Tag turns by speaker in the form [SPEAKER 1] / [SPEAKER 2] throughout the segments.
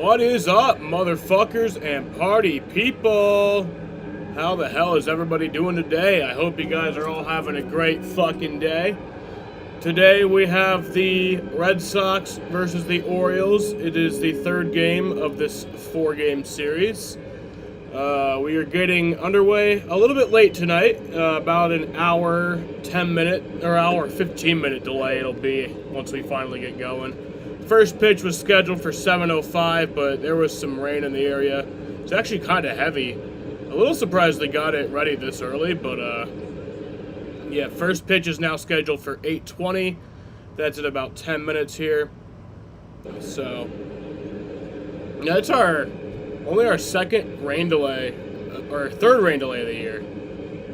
[SPEAKER 1] What is up, motherfuckers and party people? How the hell is everybody doing today? I hope you guys are all having a great fucking day. Today we have the Red Sox versus the Orioles. It is the third game of this 4-game series. We are getting underway a little bit late tonight, about an hour 10-minute or hour 15-minute delay it'll be once we finally get going. First pitch was scheduled for 7:05, but there was some rain in the area. It's actually kind of heavy. A little surprised they got it ready this early, but yeah, first pitch is now scheduled for 8:20. That's in about 10 minutes here. So yeah, it's only our second rain delay, or third rain delay of the year.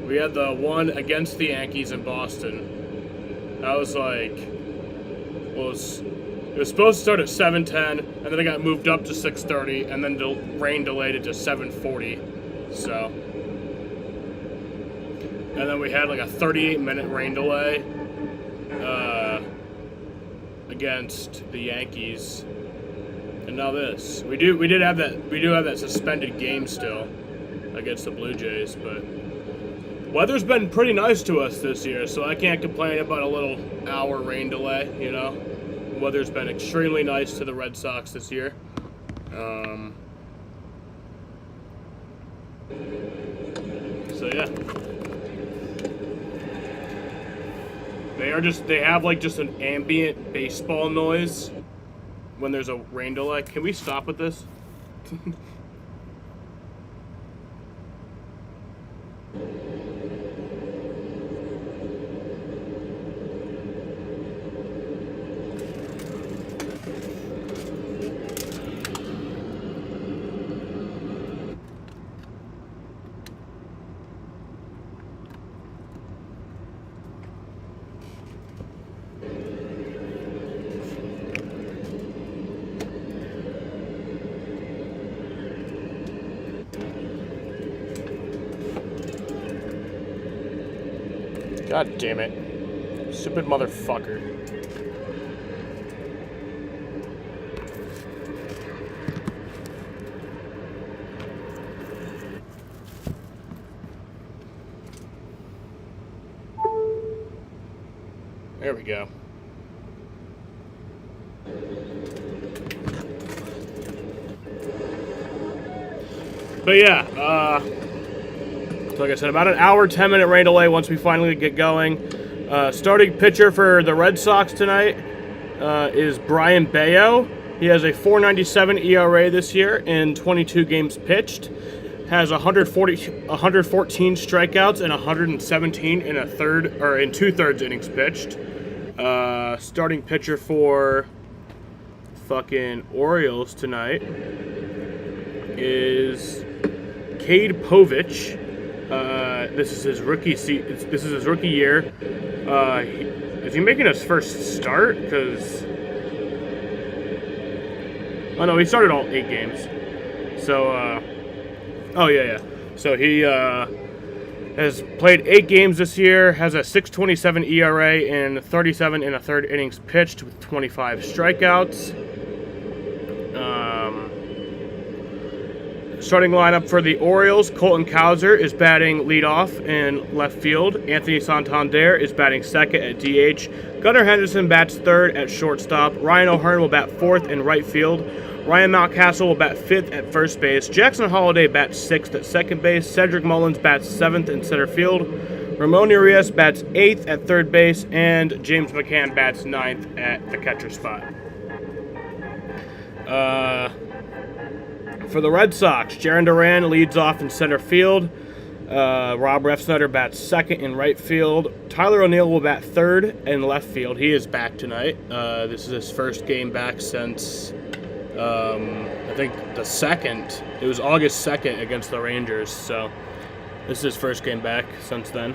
[SPEAKER 1] We had the one against the Yankees in Boston. That was like, it was supposed to start at 7:10, and then it got moved up to 6:30, and then the rain delayed it to 7:40. So, and then we had like a 38-minute rain delay against the Yankees, and now this. We do have that suspended game still against the Blue Jays, but weather's been pretty nice to us this year, so I can't complain about a little hour rain delay, you know. Weather's been extremely nice to the Red Sox this year. So yeah, they have like just an ambient baseball noise when there's a rain delay. Can we stop with this? God damn it. Stupid motherfucker. There we go. But yeah, like I said, about an hour, 10-minute rain delay once we finally get going. Starting pitcher for the Red Sox tonight is Brian Bayo. He has a 4.97 ERA this year in 22 games pitched. Has 114 strikeouts and 117 in 2/3 innings pitched. Starting pitcher for fucking Orioles tonight is Cade Povich. This is his rookie year. Is he making his first start? Because oh no, he started all 8 games. So oh yeah. So he has played 8 games this year. Has a 6.27 ERA in 37 1/3 innings pitched with 25 strikeouts. Starting lineup for the Orioles, Colton Cowser is batting leadoff in left field. Anthony Santander is batting second at DH. Gunnar Henderson bats third at shortstop. Ryan O'Hearn will bat fourth in right field. Ryan Mountcastle will bat fifth at first base. Jackson Holliday bats sixth at second base. Cedric Mullins bats seventh in center field. Ramon Urias bats eighth at third base. And James McCann bats ninth at the catcher spot. For the Red Sox, Jarren Duran leads off in center field. Rob Refsnyder bats second in right field. Tyler O'Neill will bat third in left field. He is back tonight. This is his first game back since, I think, the second. It was August 2nd against the Rangers, so this is his first game back since then.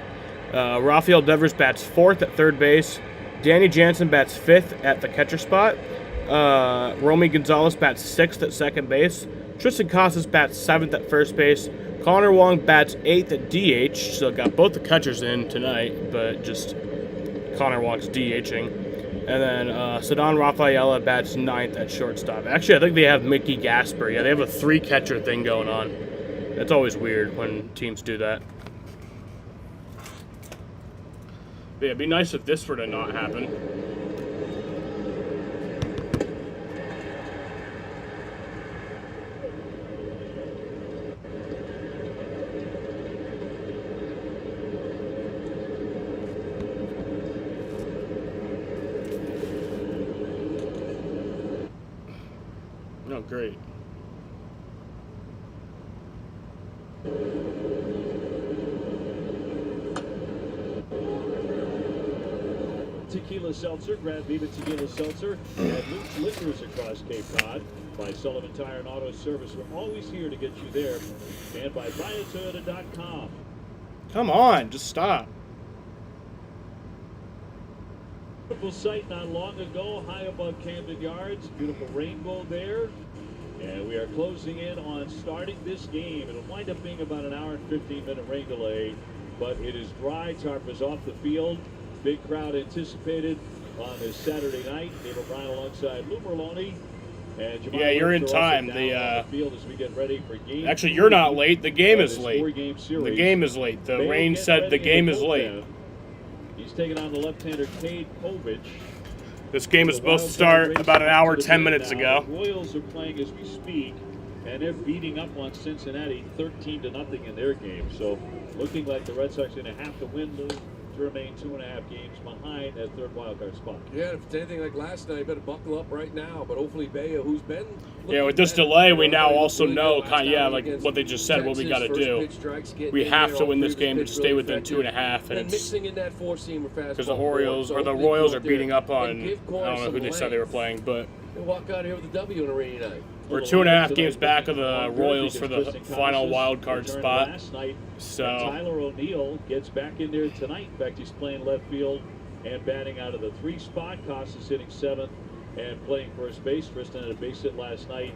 [SPEAKER 1] Rafael Devers bats fourth at third base. Danny Jansen bats fifth at the catcher spot. Romy Gonzalez bats sixth at second base. Tristan Casas bats seventh at first base. Connor Wong bats eighth at DH, so got both the catchers in tonight, but just Connor Wong's DHing. And then Cedon Rafaela bats 9th at shortstop. Actually, I think they have Mickey Gasper. Yeah, they have a 3-catcher thing going on. It's always weird when teams do that. But yeah, it'd be nice if this were to not happen. Oh, great.
[SPEAKER 2] Tequila Seltzer, grab Viva Tequila Seltzer at Luke's Liquors across Cape Cod. By Sullivan Tire and Auto Service, we're always here to get you there. And by BuyAToyota.com.
[SPEAKER 1] Come on, just stop.
[SPEAKER 2] Beautiful sight not long ago, high above Camden Yards. Beautiful rainbow there. And we are closing in on starting this game. It'll wind up being about an hour and 15-minute rain delay, but it is dry. Tarp is off the field. Big crowd anticipated on this Saturday night. Dave O'Brien alongside Lou Merloni. And Jamal
[SPEAKER 1] Yeah, you're in
[SPEAKER 2] Wilson
[SPEAKER 1] time.
[SPEAKER 2] also down on the field as we get ready for game
[SPEAKER 1] Actually, you're not
[SPEAKER 2] 3
[SPEAKER 1] late. The game
[SPEAKER 2] of
[SPEAKER 1] is
[SPEAKER 2] this
[SPEAKER 1] late.
[SPEAKER 2] 4-game series.
[SPEAKER 1] The game is late. The
[SPEAKER 2] Bale
[SPEAKER 1] rain
[SPEAKER 2] gets
[SPEAKER 1] said the
[SPEAKER 2] ready in
[SPEAKER 1] game
[SPEAKER 2] the
[SPEAKER 1] is late.
[SPEAKER 2] bullpen. He's taking on the left-hander Cade Povich.
[SPEAKER 1] This game is supposed to start about an hour, 10 minutes ago.
[SPEAKER 2] The Royals are playing as we speak, and they're beating up on Cincinnati 13-0 in their game. So looking like the Red Sox are going to have to win to remain 2.5 games behind that third wildcard spot.
[SPEAKER 3] Yeah, if it's anything like last night, you better buckle up right now. But hopefully Bea, who's been...
[SPEAKER 1] Yeah, with this delay, we now also know, like what they just said, what we got to do. We have to win this game to stay within 2.5, and it's because the Orioles or the Royals are beating up on, I don't know who they said they were playing, but
[SPEAKER 3] walk out here with a W on a rainy night.
[SPEAKER 1] we're 2.5 games back of the Royals for the final wild card spot. So
[SPEAKER 2] Tyler O'Neill gets back in there tonight. In fact, he's playing left field and batting out of the 3 spot. Costas hitting 7th and playing first base. Tristan had a base hit last night.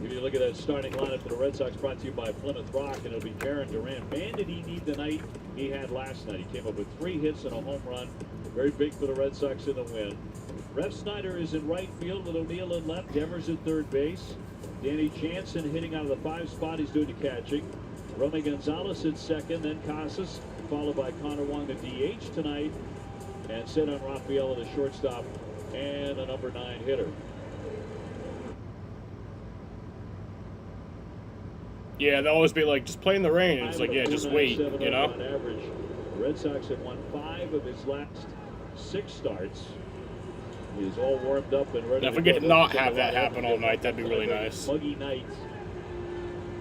[SPEAKER 2] If you look at that starting lineup for the Red Sox, brought to you by Plymouth Rock, and it'll be Karen Durant. Man, did he need the night he had last night. He came up with 3 hits and a home run. Very big for the Red Sox in the win. Rev Snyder is in right field with O'Neill in left. Devers at third base. Danny Jansen hitting out of the 5 spot. He's doing the catching. Romy Gonzalez at second, then Casas, followed by Connor Wong, the DH tonight, and Cedon Rafaela, the shortstop, and a number 9 hitter.
[SPEAKER 1] yeah, they'll always be like, just play in the rain. And it's like, yeah, just wait, you know?
[SPEAKER 2] On average, the Red Sox have won 5 of his last 6 starts. He's all warmed up and ready.
[SPEAKER 1] If we could not have that happen all night, that'd be really nice.
[SPEAKER 2] Muggy night,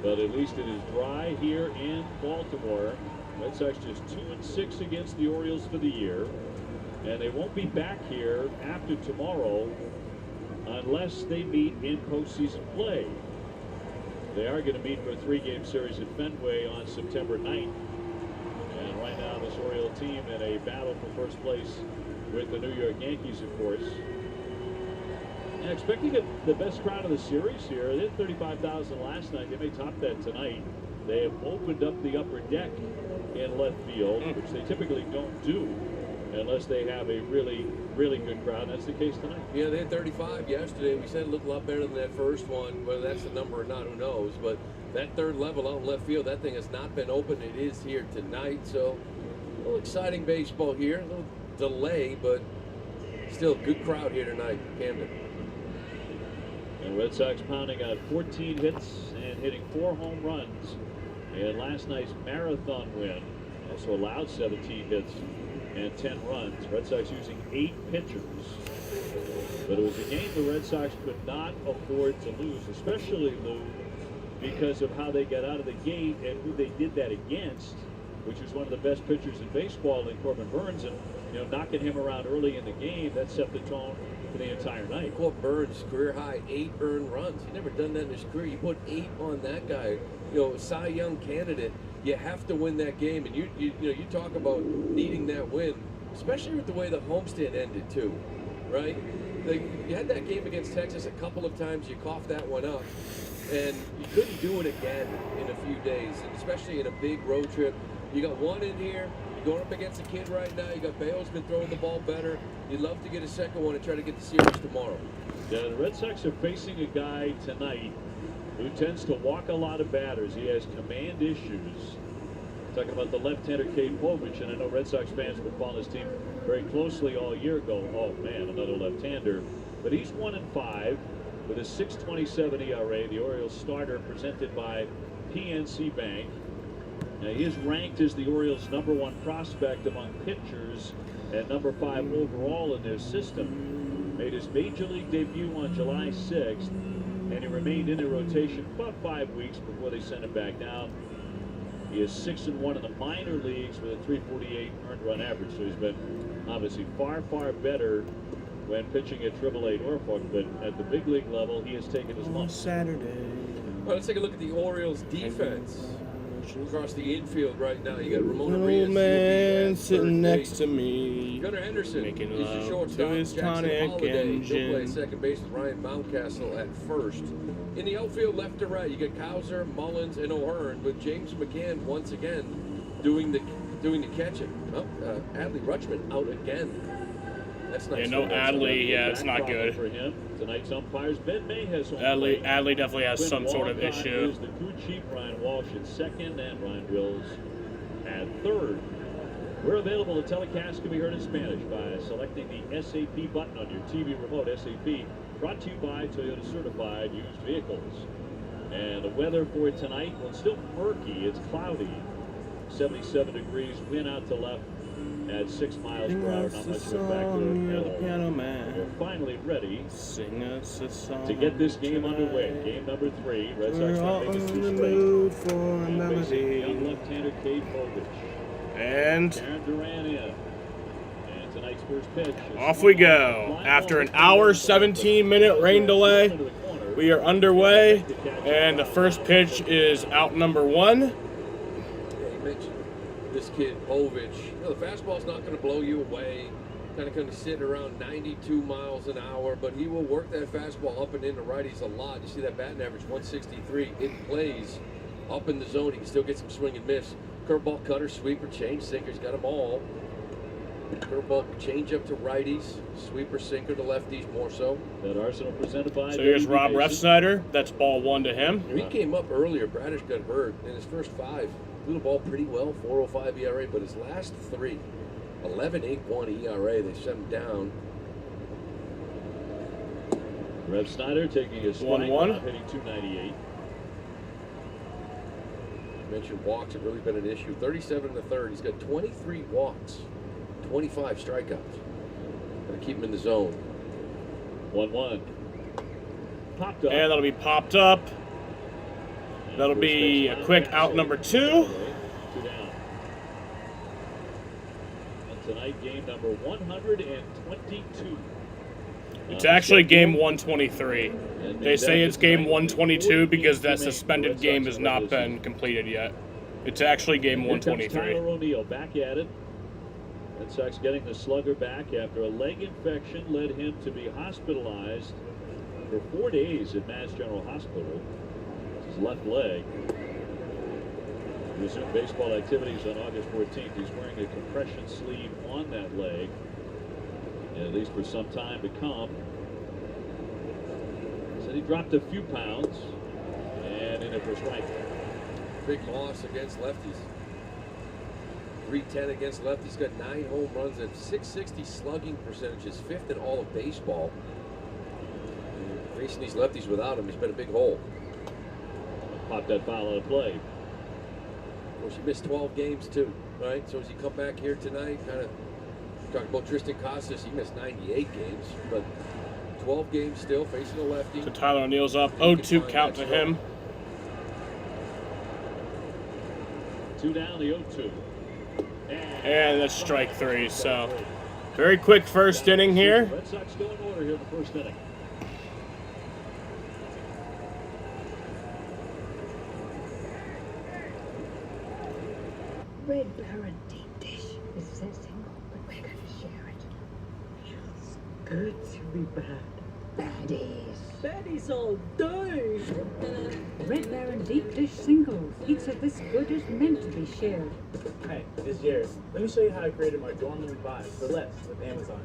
[SPEAKER 2] but at least it is dry here in Baltimore. Red Sox just 2-6 against the Orioles for the year, and they won't be back here after tomorrow unless they meet in postseason play. They are going to meet for a 3-game series at Fenway on September 9th. And right now, this Oriole team in a battle for first place with the New York Yankees, of course. And expecting the best crowd of the series here. They had 35,000 last night. They may top that tonight. They have opened up the upper deck in left field, which they typically don't do unless they have a really, really good crowd. That's the case tonight.
[SPEAKER 3] Yeah, they had 35 yesterday. We said it looked a lot better than that first one. Whether that's the number or not, who knows. But that third level out in left field, that thing has not been open. It is here tonight. So a little exciting baseball here. A little delay, but still good crowd here tonight, Camden.
[SPEAKER 2] And Red Sox pounding out 14 hits and hitting 4 home runs in last night's marathon win. Also allowed 17 hits and 10 runs. Red Sox using 8 pitchers. But it was a game the Red Sox could not afford to lose, especially, Lou, because of how they got out of the gate and who they did that against, which was one of the best pitchers in baseball in Corbin Burns. And, you know, knocking him around early in the game, that set the tone for the entire night.
[SPEAKER 3] Corbin Burns, career high 8 earned runs. He never done that in his career. You put 8 on that guy. You know, Cy Young candidate. You have to win that game, and you talk about needing that win, especially with the way the homestand ended too, right? Like, you had that game against Texas a couple of times. You coughed that one up, and you couldn't do it again in a few days, and especially in a big road trip. You got one in here. You going up against a kid right now. You got Bale's been throwing the ball better. You'd love to get a second one and try to get the series tomorrow.
[SPEAKER 2] Yeah, the Red Sox are facing a guy tonight who tends to walk a lot of batters. He has command issues. Talking about the left-hander Cade Povich, and I know Red Sox fans were following his team very closely all year ago. Oh man, another left-hander. But he's 1-5 with a 6.27 ERA. The Orioles starter presented by PNC Bank. Now, he is ranked as the Orioles' #1 prospect among pitchers and #5 overall in their system. Made his major league debut on July 6th, and he remained in the rotation for about 5 weeks before they sent him back down. He is 6-1 in the minor leagues with a 348 earned run average, so he's been obviously far, far better when pitching at AAA Norfolk, but at the big league level, he has taken his lumps.
[SPEAKER 1] Saturday.
[SPEAKER 3] Well, let's take a look at the Orioles' defense. Across the infield right now, you got Ramon Reyes.
[SPEAKER 1] Old man sitting next to me.
[SPEAKER 3] Gunnar Henderson,
[SPEAKER 1] making
[SPEAKER 3] he's the
[SPEAKER 1] love
[SPEAKER 3] shortstop.
[SPEAKER 1] to his
[SPEAKER 3] Jackson
[SPEAKER 1] tonic
[SPEAKER 3] Holiday,
[SPEAKER 1] engine.
[SPEAKER 3] he'll play second base with Ryan Mountcastle at first. In the outfield, left to right, you got Cowser, Mullins, and O'Hearn, with James McCann once again doing the catching. Oh, Adley Rutschman out again. That's nice.
[SPEAKER 1] Yeah, no Adley. Yeah, it's not good.
[SPEAKER 2] For him. Tonight's umpires, Ben May has
[SPEAKER 1] Adley definitely has
[SPEAKER 2] Quinn
[SPEAKER 1] some sort of
[SPEAKER 2] Walcott
[SPEAKER 1] issue.
[SPEAKER 2] is the crew chief, Ryan Walsh at second, and Ryan Wills at third. We're available. The telecast can be heard in Spanish by selecting the SAP button on your TV remote. SAP, brought to you by Toyota Certified Used Vehicles. And the weather for tonight, well, it's still murky. It's cloudy. 77 degrees, wind out to left at 6 miles per hour. Not much of a factor at all.
[SPEAKER 1] Piano man.
[SPEAKER 2] We're finally ready
[SPEAKER 1] Sing us a song
[SPEAKER 2] to get this game underway. Game number 3. Red Sox
[SPEAKER 1] We're all
[SPEAKER 2] trying to make it
[SPEAKER 1] in the
[SPEAKER 2] 2 straight.
[SPEAKER 1] mood for a
[SPEAKER 2] Now facing
[SPEAKER 1] melody.
[SPEAKER 2] young left-hander Cade Povich.
[SPEAKER 1] And
[SPEAKER 2] Aaron Duran in. And tonight's first pitch.
[SPEAKER 1] off we go. After an hour, 17-minute rain delay, we are underway. And the first pitch is out number 1.
[SPEAKER 3] Yeah, you mentioned this kid, Povich. You know, the fastball's not going to blow you away. Kind of sit around 92 miles an hour, but he will work that fastball up and into righties a lot. You see that batting average, 163. It plays up in the zone. He can still get some swing and miss. Curveball, cutter, sweeper, change, sinker's got them all. Curveball, change up to righties. Sweeper, sinker to lefties more so.
[SPEAKER 2] That Arsenal presented by.
[SPEAKER 1] So here's Rob Refsnyder. That's ball 1 to him.
[SPEAKER 3] He came up earlier. Bradish got hurt in his first 5. Threw the ball pretty well, 4.05 ERA, but his last 3, 11.81 ERA. They sent him down.
[SPEAKER 2] Rev Snyder taking a strike,
[SPEAKER 1] 1-1.
[SPEAKER 2] hitting 298.
[SPEAKER 3] I mentioned walks have really been an issue. 37 in the third. He's got 23 walks, 25 strikeouts. Gotta keep him in the zone.
[SPEAKER 2] 1-1. Popped up.
[SPEAKER 1] And that'll be popped up. That'll be a quick out number 2.
[SPEAKER 2] 2 down. And tonight, game number 122.
[SPEAKER 1] It's actually game 123. They say it's game 122 because that suspended game has not been completed yet. It's actually game
[SPEAKER 2] Here comes
[SPEAKER 1] 123.
[SPEAKER 2] Tyler O'Neill back at it. Red Sox getting the slugger back after a leg infection led him to be hospitalized for 4 days at Mass General Hospital. It's his left leg. He resumed baseball activities on August 14th. He's wearing a compression sleeve on that leg, at least for some time to come. Said he dropped a few pounds, and in it for strike.
[SPEAKER 3] Big loss against lefties. 310 against lefties. Got 9 home runs and 660 slugging percentages, 5th in all of baseball. Facing these lefties without him, he's been a big hole.
[SPEAKER 2] Popped that foul out of play.
[SPEAKER 3] Of course, he missed 12 games too, right? So as he come back here tonight, kind of talking about Tristan Costas, he missed 98 games, but 12 games still facing a lefty.
[SPEAKER 1] So Tyler O'Neill's up. 0-2 count to him.
[SPEAKER 2] 2 down, the 0-2.
[SPEAKER 1] And that's strike 3. So very quick first inning here.
[SPEAKER 2] Red Sox go in order here in the first inning.
[SPEAKER 4] Red Baron deep dish is so simple, but we're going to share it. Feels good to be bad. Baddies.
[SPEAKER 5] Baddies all day.
[SPEAKER 6] Red Baron deep dish singles. Pizza this good is meant to be shared.
[SPEAKER 7] Hey, it's Jared. Let me show you how I created my dormant vibe for less with Amazon.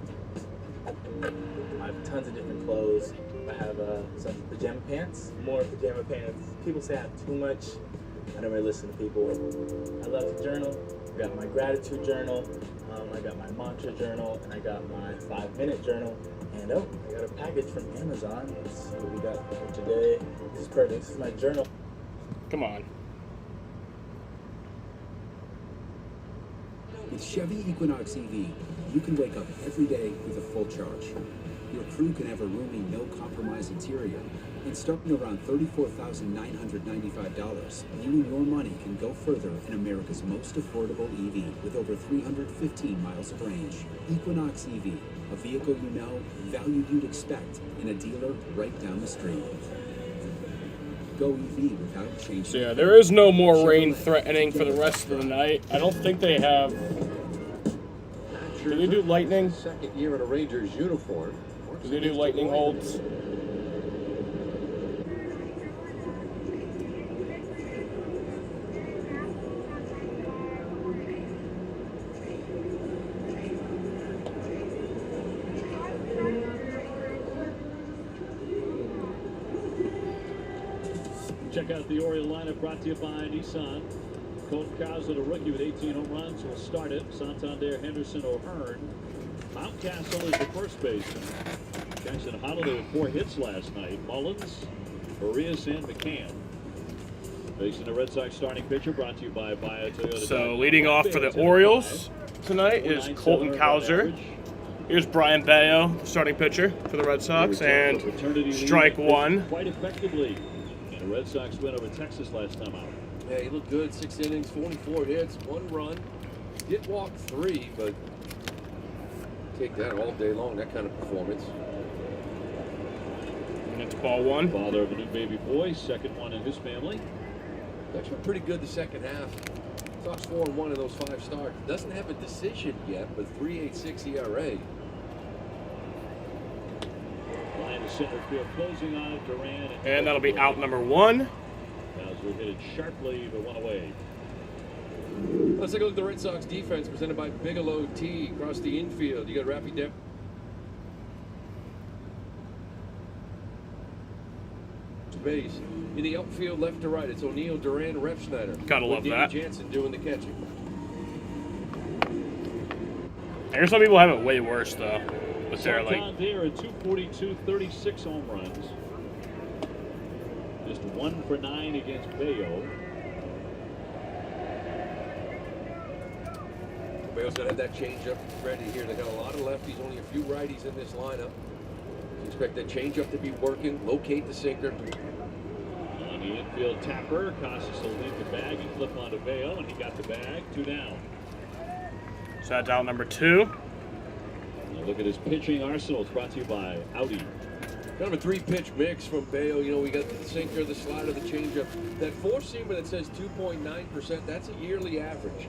[SPEAKER 7] I have tons of different clothes. I have some pajama pants, more pajama pants. People say I have too much. I don't really listen to people. I love to journal. I got my gratitude journal. I got my mantra journal, and I got my 5-minute journal. And oh, I got a package from Amazon. Let's see what we got for today. This is perfect. This is my journal.
[SPEAKER 1] Come on.
[SPEAKER 8] With Chevy Equinox EV, you can wake up every day with a full charge. Your crew can have a roomy, no-compromise interior. And starting around $34,995, you and your money can go further in America's most affordable EV with over 315 miles of range. Equinox EV, a vehicle you know, value you'd expect, in a dealer right down the street. Go EV without changing.
[SPEAKER 1] So yeah, there is no more rain threatening for the rest of the night. I don't think they have. Do they do lightning?
[SPEAKER 3] Second year in a Rangers uniform.
[SPEAKER 1] Do they do lightning holds?
[SPEAKER 2] Check out the Oriole lineup brought to you by Nissan. Colton Cowser, the rookie with 18 home runs, will start it. Santander, Henderson, O'Hearn. Mountcastle is the first baseman. Jackson Holiday with 4 hits last night. Mullins, Arias, and McCann. Facing the Red Sox starting pitcher, brought to you by Toyota.
[SPEAKER 1] So leading off for the Orioles tonight is Colton Cowser. Here's Brian Bayo, starting pitcher for the Red Sox, and strike one.
[SPEAKER 2] Quite effectively. And the Red Sox win over Texas last time out.
[SPEAKER 3] Yeah, he looked good. 6 innings, 44 hits, 1 run. Did walk 3, but take that all day long, that kind of performance.
[SPEAKER 1] And it's ball one.
[SPEAKER 2] Father of a new baby boy, second one in his family.
[SPEAKER 3] That's been pretty good the second half. Sox 4-1 in those 5 starts. Doesn't have a decision yet, but 3.86 ERA.
[SPEAKER 2] Line to center field, closing on it, Duran.
[SPEAKER 1] And that'll be out number 1.
[SPEAKER 2] Cowser hit it sharply, but 1 away.
[SPEAKER 3] Let's take a look at the Red Sox defense presented by Bigelow T across the infield. You got Rafi Depp. Base. In the outfield, left to right, it's O'Neill, Duran, Refsnyder.
[SPEAKER 1] Gotta love that.
[SPEAKER 3] Jansen doing the catching.
[SPEAKER 1] I hear some people have it way worse though. But they're like
[SPEAKER 2] there at 242, 36 home runs. Just 1 for 9 against Bayo.
[SPEAKER 3] Bayo's gonna have that changeup ready here. They got a lot of lefties, only a few righties in this lineup. Expect that changeup to be working. Locate the sinker.
[SPEAKER 2] On the infield, Tapper. Casas will leave the bag and flip onto Bayo, and he got the bag. 2 down.
[SPEAKER 1] so that's out number 2.
[SPEAKER 2] Now look at his pitching arsenal. It's brought to you by Audi.
[SPEAKER 3] Kind of a 3-pitch mix from Bayo. You know, we got the sinker, the slider, the changeup. That 4-seamer that says 2.9%, that's a yearly average.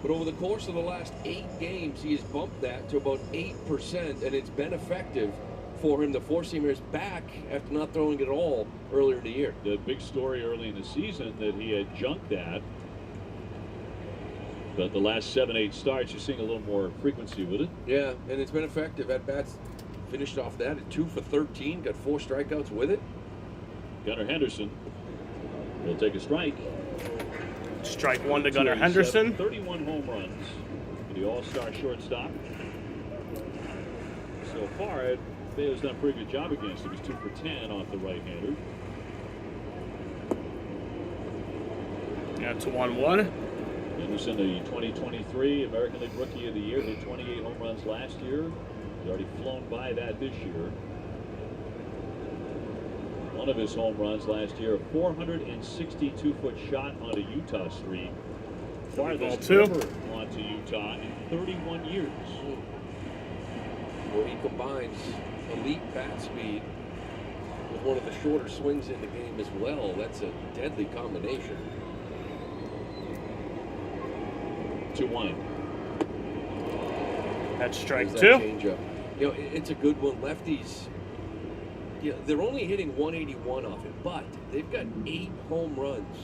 [SPEAKER 3] But over the course of the last 8 games, he has bumped that to about 8%, and it's been effective for him. The 4-seamer is back after not throwing it at all earlier in the year.
[SPEAKER 2] The big story early in the season that he had junked that. But the last 7-8 starts, you're seeing a little more frequency with it.
[SPEAKER 3] Yeah, and it's been effective. At bats finished off that at 2 for 13, got 4 strikeouts with it.
[SPEAKER 2] Gunnar Henderson will take a strike.
[SPEAKER 1] Strike 1 to Gunnar Henderson.
[SPEAKER 2] 31 home runs for the all-star shortstop. So far, Bayo's done a pretty good job against him. He's 2 for 10 off the right-hander.
[SPEAKER 1] Yeah, it's 1-1.
[SPEAKER 2] Henderson, the 2023 American League Rookie of the Year, hit 28 home runs last year. He's already flown by that this year. One of his home runs last year, a 462-foot shot on a Utah street. Farthest ever onto Utah in 31 years.
[SPEAKER 3] Where he combines elite bat speed with one of the shorter swings in the game as well. That's a deadly combination.
[SPEAKER 2] 2-1.
[SPEAKER 1] That's strike
[SPEAKER 3] There's
[SPEAKER 1] 2.
[SPEAKER 3] that changeup. You know, it's a good one. Lefties Yeah, they're only hitting 181 off it, but they've got 8 home runs.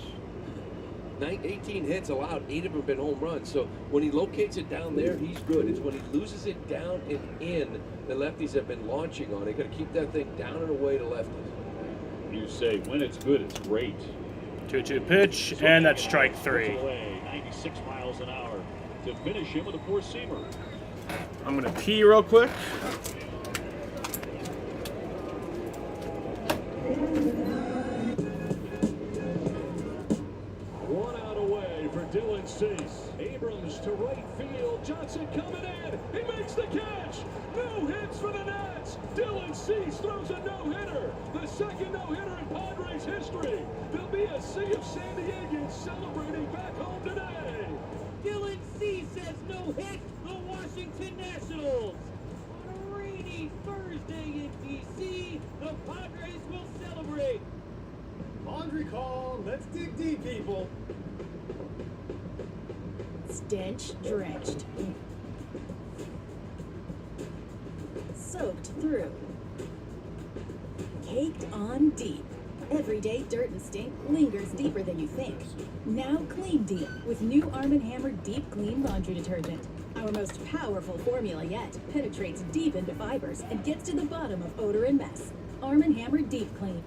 [SPEAKER 3] 18 hits allowed, 8 of them have been home runs. So when he locates it down there, he's good. It's when he loses it down and in, the lefties have been launching on it. Got to keep that thing down and away to lefties.
[SPEAKER 2] You say when it's good, it's great.
[SPEAKER 1] 2-2 pitch, and that's strike 3.
[SPEAKER 2] Away, 96 miles an hour to finish him with a four-seamer.
[SPEAKER 1] I'm going to pee real quick.
[SPEAKER 2] One out away for Dylan Cease. Abrams to right field. Johnson coming in. He makes the catch. No hits for the Nats. Dylan Cease throws a no-hitter. The second no-hitter in Padres history. There'll be a sea of San Diegans celebrating back home today.
[SPEAKER 9] Dylan Cease has no hit the Washington Nationals. On a rainy Thursday in D.C., the Padres will celebrate.
[SPEAKER 10] Laundry call. Let's dig deep, people.
[SPEAKER 4] Stench drenched. Soaked through. Caked on deep. Everyday dirt and stink lingers deeper than you think. Now clean deep with new Arm & Hammer Deep Clean Laundry Detergent. Our most powerful formula yet penetrates deep into fibers and gets to the bottom of odor and mess. Arm & Hammer Deep Clean.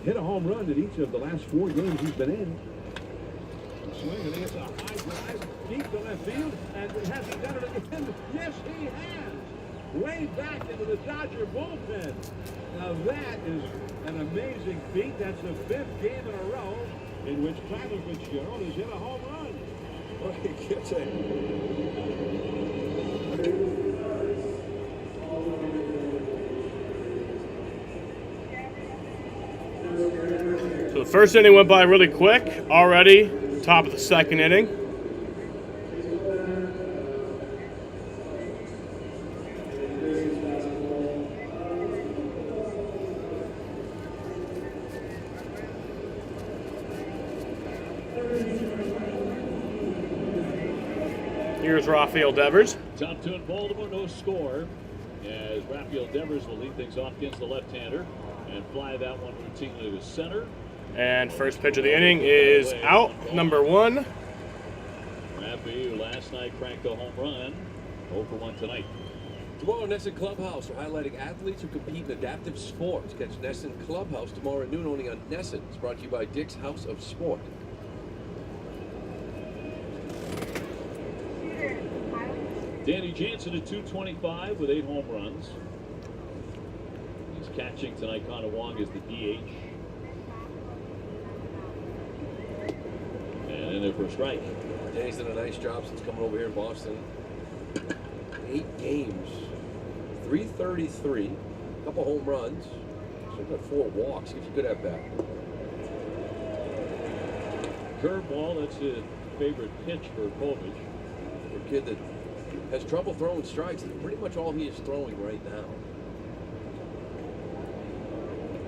[SPEAKER 11] Hit a home run in each of the last 4 games he's been in. Swing and hits a high drive deep to left field, and has he done it again? Yes, he has. Way back into the Dodger bullpen. Now that is an amazing feat. That's the 5th game in a row in which Tyler Fitzgerald has hit a home run.
[SPEAKER 3] What he gets it.
[SPEAKER 1] So the first inning went by really quick. Already, top of the second inning. Here's Rafael Devers.
[SPEAKER 2] Top 2 in Baltimore, no score. As Rafael Devers will lead things off against the left-hander and fly that one routinely to center.
[SPEAKER 1] And first pitch of the inning is out, number 1.
[SPEAKER 2] Rafael last night cranked a home run. 0 for 1 tonight.
[SPEAKER 3] Tomorrow, Nesson Clubhouse are highlighting athletes who compete in adaptive sports. Catch Nesson Clubhouse tomorrow at noon only on Nesson. It's brought to you by Dick's House of Sport.
[SPEAKER 2] Danny Jansen at 225 with 8 home runs. He's catching tonight. Connor Wong is the DH. And in there for a strike.
[SPEAKER 3] Danny's done a nice job since coming over here in Boston. 8 games, 333, a couple home runs. Still got 4 walks. He's good at that.
[SPEAKER 2] Curveball, that's his favorite pitch for Povich.
[SPEAKER 3] A kid that has trouble throwing strikes. It's pretty much all he is throwing right now.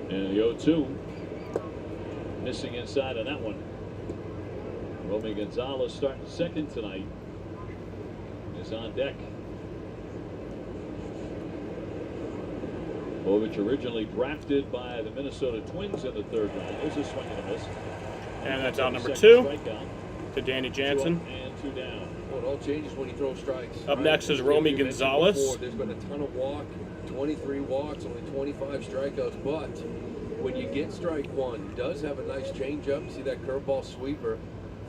[SPEAKER 2] And the 0-2. Missing inside on that one. Romy Gonzalez starting second tonight. Is on deck. Povich originally drafted by the Minnesota Twins in the 3rd round. There's a swing and a miss.
[SPEAKER 1] And that's out number 2 to Danny Jansen.
[SPEAKER 2] 2 up and 2 down.
[SPEAKER 3] Well, it all changes when you throw strikes.
[SPEAKER 1] Up next is Romy Gonzalez.
[SPEAKER 3] Before, there's been a ton of walk, 23 walks, only 25 strikeouts. But when you get strike 1, he does have a nice changeup. You see that curveball sweeper.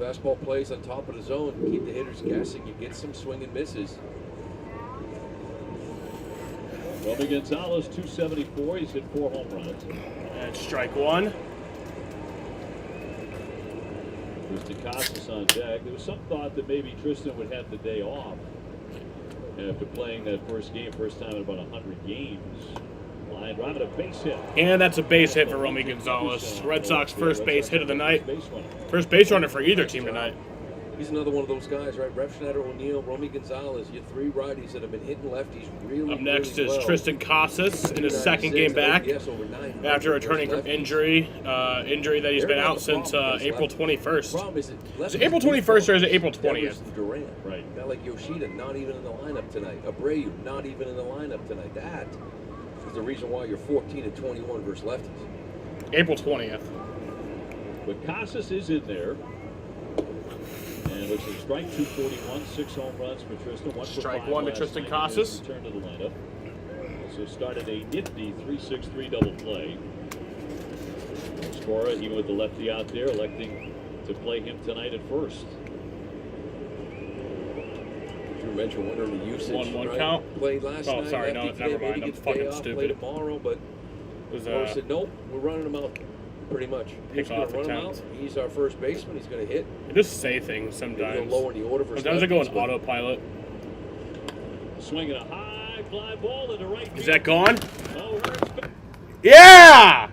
[SPEAKER 3] Fastball plays on top of the zone. Keep the hitters guessing. You get some swing and misses.
[SPEAKER 2] Romy Gonzalez, 274. He's hit 4 home runs.
[SPEAKER 1] And strike 1.
[SPEAKER 2] Tristan Casas on deck. There was some thought that maybe Tristan would have the day off after playing that first game, first time in about 100 games. Line drive and a base hit.
[SPEAKER 1] And that's a base hit for Romy Gonzalez. Red Sox first base hit of the night. First base runner for either team tonight.
[SPEAKER 3] He's another one of those guys, right? Refschneider, O'Neill, Romy Gonzalez. You have 3 righties that have been hitting lefties really,
[SPEAKER 1] Up next
[SPEAKER 3] really
[SPEAKER 1] is
[SPEAKER 3] well.
[SPEAKER 1] Tristan Casas in his second game back after returning from injury that he's been out since April 21st.
[SPEAKER 3] Problem is
[SPEAKER 1] it April 21st or is it April 20th?
[SPEAKER 3] Durant,
[SPEAKER 2] Right.
[SPEAKER 3] A guy like Yoshida, not even in the lineup tonight. Abreu, not even in the lineup tonight. That is the reason why you're 14-21 versus lefties.
[SPEAKER 1] April 20th.
[SPEAKER 2] But Casas is in there. And it looks like strike 241, 6 home runs for Tristan. 1 for
[SPEAKER 1] Strike
[SPEAKER 2] 5
[SPEAKER 1] one to
[SPEAKER 2] last
[SPEAKER 1] Tristan
[SPEAKER 2] night.
[SPEAKER 1] Casas.
[SPEAKER 2] Return to the lineup. Also started a nifty 3-6-3 double play. Scorer, even with the lefty out there, electing to play him tonight at first.
[SPEAKER 3] You mentioned winner the usage.
[SPEAKER 1] 1-1
[SPEAKER 3] right?
[SPEAKER 1] count.
[SPEAKER 3] Played last night.
[SPEAKER 1] Oh, sorry, no,
[SPEAKER 3] lefty today,
[SPEAKER 1] never mind.
[SPEAKER 3] maybe
[SPEAKER 1] I'm
[SPEAKER 3] gets day
[SPEAKER 1] fucking
[SPEAKER 3] off,
[SPEAKER 1] stupid.
[SPEAKER 3] Play tomorrow, but
[SPEAKER 1] It
[SPEAKER 3] Scorer said, nope, we're running him out. Pretty much. He's going
[SPEAKER 1] off
[SPEAKER 3] to run him out.
[SPEAKER 1] attempt.
[SPEAKER 3] He's our first baseman. He's going to hit.
[SPEAKER 1] I just say things
[SPEAKER 3] Maybe
[SPEAKER 1] sometimes.
[SPEAKER 3] go lower in the order for
[SPEAKER 1] Sometimes I go on
[SPEAKER 3] lefties, but
[SPEAKER 1] autopilot.
[SPEAKER 2] Swinging a high fly ball into right
[SPEAKER 1] Is
[SPEAKER 2] field.
[SPEAKER 1] that gone?
[SPEAKER 2] Oh, Hurts back.
[SPEAKER 1] Yeah!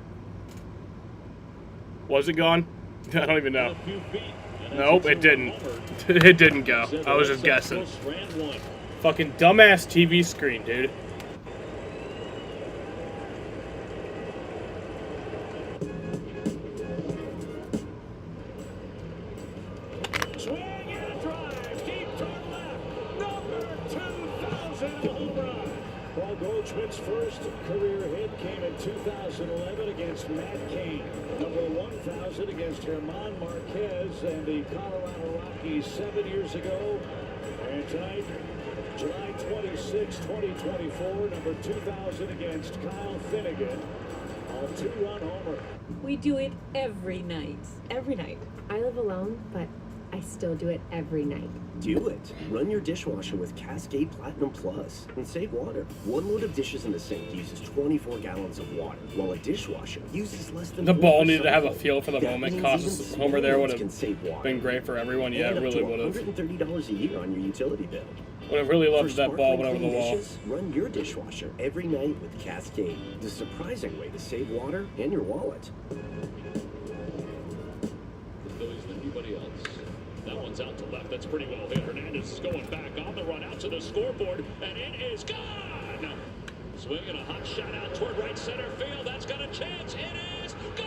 [SPEAKER 1] Was it gone? I don't even know.
[SPEAKER 2] A few feet. And that's
[SPEAKER 1] Nope,
[SPEAKER 2] a
[SPEAKER 1] it didn't.
[SPEAKER 2] homer.
[SPEAKER 1] It didn't go. I was just guessing.
[SPEAKER 2] Ran one.
[SPEAKER 1] Fucking dumbass TV screen, dude.
[SPEAKER 11] Swing and a drive, deep to left. Number 2,000 home run. Paul Goldschmidt's first career hit came in 2011 against Matt Cain. Number 1,000 against German Marquez and the Colorado Rockies 7 years ago. And tonight, July 26, 2024, number 2,000 against Kyle Finnegan. A 2-run homer.
[SPEAKER 12] We do it every night.
[SPEAKER 13] Every night. I live alone, but I still do it every night.
[SPEAKER 14] Do it. Run your dishwasher with Cascade Platinum Plus and save water. 1 load of dishes in the sink uses 24 gallons of water, while a dishwasher uses less than
[SPEAKER 1] The ball
[SPEAKER 14] 4%
[SPEAKER 1] needed to have a
[SPEAKER 14] water.
[SPEAKER 1] feel for the
[SPEAKER 14] That
[SPEAKER 1] moment.
[SPEAKER 14] means
[SPEAKER 1] Causes
[SPEAKER 14] even
[SPEAKER 1] Homer there would
[SPEAKER 14] small can
[SPEAKER 1] have
[SPEAKER 14] save water.
[SPEAKER 1] been great for everyone. Yeah,
[SPEAKER 14] And
[SPEAKER 1] it
[SPEAKER 14] up
[SPEAKER 1] really
[SPEAKER 14] to
[SPEAKER 1] would have.
[SPEAKER 14] $130 a year on your utility bill.
[SPEAKER 1] Would have really loved
[SPEAKER 14] For
[SPEAKER 1] that ball
[SPEAKER 14] sparkling
[SPEAKER 1] went over the
[SPEAKER 14] clean
[SPEAKER 1] wall.
[SPEAKER 14] dishes, run your dishwasher every night with Cascade, the surprising way to save water and your wallet.
[SPEAKER 2] The Phillies than anybody else. That one's out to left. That's pretty well hit. Hernandez is going back on the run out to the scoreboard, and it is gone. Swinging a hot shot out toward right center field. That's got a chance. It is gone.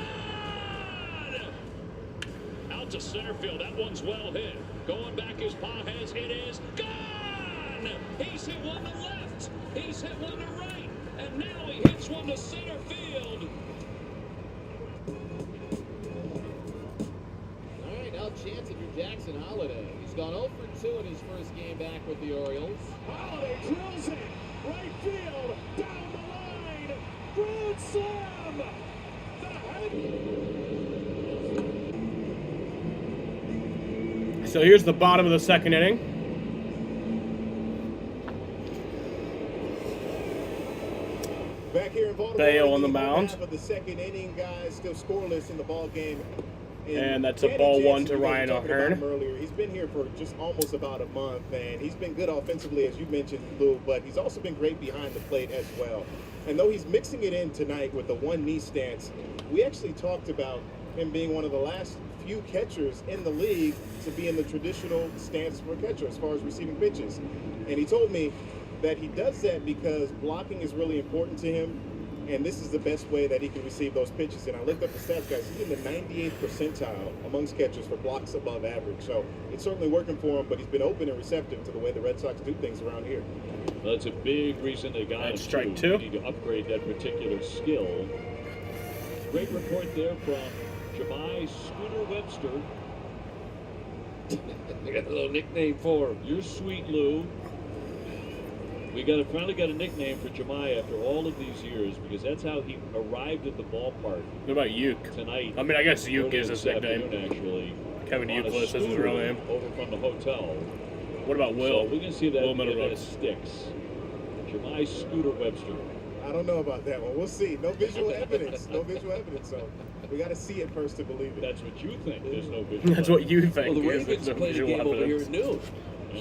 [SPEAKER 2] Out to center field. That one's well hit. Going back as Pages. It is gone. He's hit one to left. He's hit one to right. And now he hits one to center field.
[SPEAKER 9] All right, now chance for Jackson Holiday. He's gone 0 for 2 in his first game back with the Orioles.
[SPEAKER 11] Holiday drills it. Right field. Down the line. Grand slam.
[SPEAKER 1] So here's the bottom of the second inning.
[SPEAKER 10] Back here in Baltimore,
[SPEAKER 1] Bayo on the mound.
[SPEAKER 10] half of the second inning, guys, still scoreless in the ball game.
[SPEAKER 1] And that's a
[SPEAKER 10] Danny
[SPEAKER 1] ball
[SPEAKER 10] Jansen,
[SPEAKER 1] one to
[SPEAKER 10] you guys were
[SPEAKER 1] Ryan
[SPEAKER 10] talking about
[SPEAKER 1] O'Hearn.
[SPEAKER 10] him earlier. He's been here for just almost about a month, and he's been good offensively, as you mentioned, Lou, but he's also been great behind the plate as well. And though he's mixing it in tonight with the one knee stance, we actually talked about him being one of the last few catchers in the league to be in the traditional stance for a catcher as far as receiving pitches. And he told me that he does that because blocking is really important to him, and this is the best way that he can receive those pitches. And I looked up the stats, guys. He's in the 98th percentile amongst catchers for blocks above average. So it's certainly working for him, but he's been open and receptive to the way the Red Sox do things around here.
[SPEAKER 2] Well, that's a big reason they got him.
[SPEAKER 1] Strike
[SPEAKER 2] too.
[SPEAKER 1] two.
[SPEAKER 2] They need to upgrade that particular skill. Great report there from Jemai Scooter Webster.
[SPEAKER 3] They got a little nickname for him.
[SPEAKER 2] You're sweet, Lou. We finally got a nickname for Jemai after all of these years because that's how he arrived at the ballpark.
[SPEAKER 1] What about Uke?
[SPEAKER 2] Tonight.
[SPEAKER 1] I mean, I guess Uke
[SPEAKER 2] earlier
[SPEAKER 1] is his
[SPEAKER 2] this
[SPEAKER 1] nickname.
[SPEAKER 2] afternoon, Actually,
[SPEAKER 1] Kevin
[SPEAKER 2] on a
[SPEAKER 1] Euclid is his
[SPEAKER 2] scooter
[SPEAKER 1] real name.
[SPEAKER 2] Over from the hotel.
[SPEAKER 1] What about Will?
[SPEAKER 2] So we can see that
[SPEAKER 1] Will
[SPEAKER 2] if that
[SPEAKER 1] Middlebrooks.
[SPEAKER 2] sticks. Jemai Scooter Webster.
[SPEAKER 10] I don't know about that one. We'll see. No visual evidence. No visual evidence. So we got to see it first to believe it.
[SPEAKER 2] That's what you think. There's no visual.
[SPEAKER 1] That's what you think.
[SPEAKER 3] Well, the
[SPEAKER 1] is
[SPEAKER 3] Ravens
[SPEAKER 1] the
[SPEAKER 3] played a
[SPEAKER 1] visual
[SPEAKER 3] game over here
[SPEAKER 1] evidence.
[SPEAKER 3] at noon.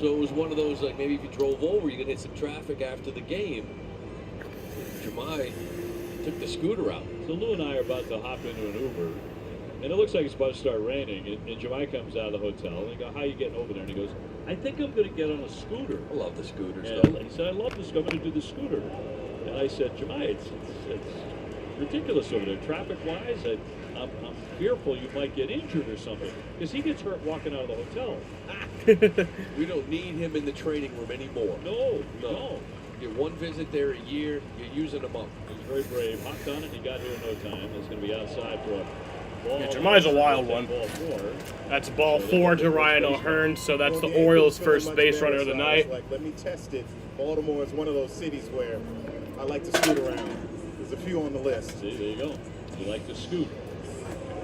[SPEAKER 3] So it was one of those, like, maybe if you drove over, you could hit some traffic after the game. Jemai took the scooter out.
[SPEAKER 2] So Lou and I are about to hop into an Uber. And it looks like it's about to start raining. And Jemai comes out of the hotel. And I go, how are you getting over there? And he goes, I think I'm going to get on a scooter.
[SPEAKER 3] I love the scooter
[SPEAKER 2] And
[SPEAKER 3] stuff.
[SPEAKER 2] he said, I love this. I'm going to do the scooter. And I said, Jemai, it's ridiculous over there. Traffic-wise, I'm fearful you might get injured or something. Because he gets hurt walking out of the hotel.
[SPEAKER 3] We don't need him in the training room anymore.
[SPEAKER 2] No.
[SPEAKER 3] Get one visit there a year, you're using them up.
[SPEAKER 2] He's very brave. Hopped on it, he got here in no time. It's going to be outside for a ball.
[SPEAKER 1] Yeah, Jemai's a wild one.
[SPEAKER 2] Ball 4.
[SPEAKER 1] That's ball 4 to Ryan O'Hearn, so that's the Orioles' first base runner of the night.
[SPEAKER 10] Like, let me test it. Baltimore is one of those cities where I like to scoot around. There's a few on the list.
[SPEAKER 2] See, there you go. You like to scoot.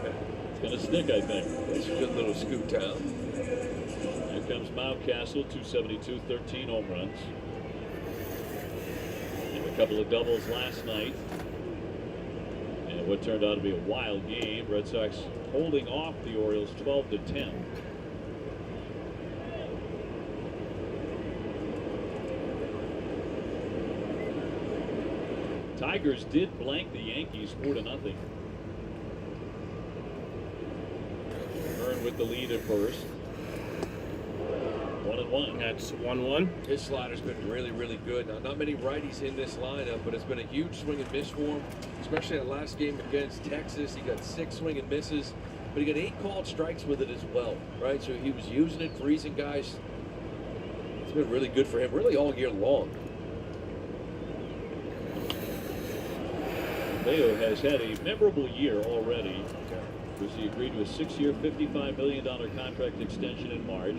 [SPEAKER 2] It's going to stick, I think.
[SPEAKER 3] It's a good little scoot town.
[SPEAKER 2] Here comes Mountcastle, 272, 13 home runs. And a couple of doubles last night. And what turned out to be a wild game. Red Sox holding off the Orioles 12-10. Tigers did blank the Yankees 4-0. Earn with the lead at first. 1-1.
[SPEAKER 1] That's 1-1.
[SPEAKER 3] His slider's been really, really good. Now, not many righties in this lineup, but it's been a huge swing and miss for him, especially that last game against Texas. He got 6 swing and misses, but he got 8 called strikes with it as well, right? So he was using it, freezing guys. It's been really good for him, really all year long.
[SPEAKER 2] Leo has had a memorable year already because he agreed to a 6-year, $55 million contract extension in March.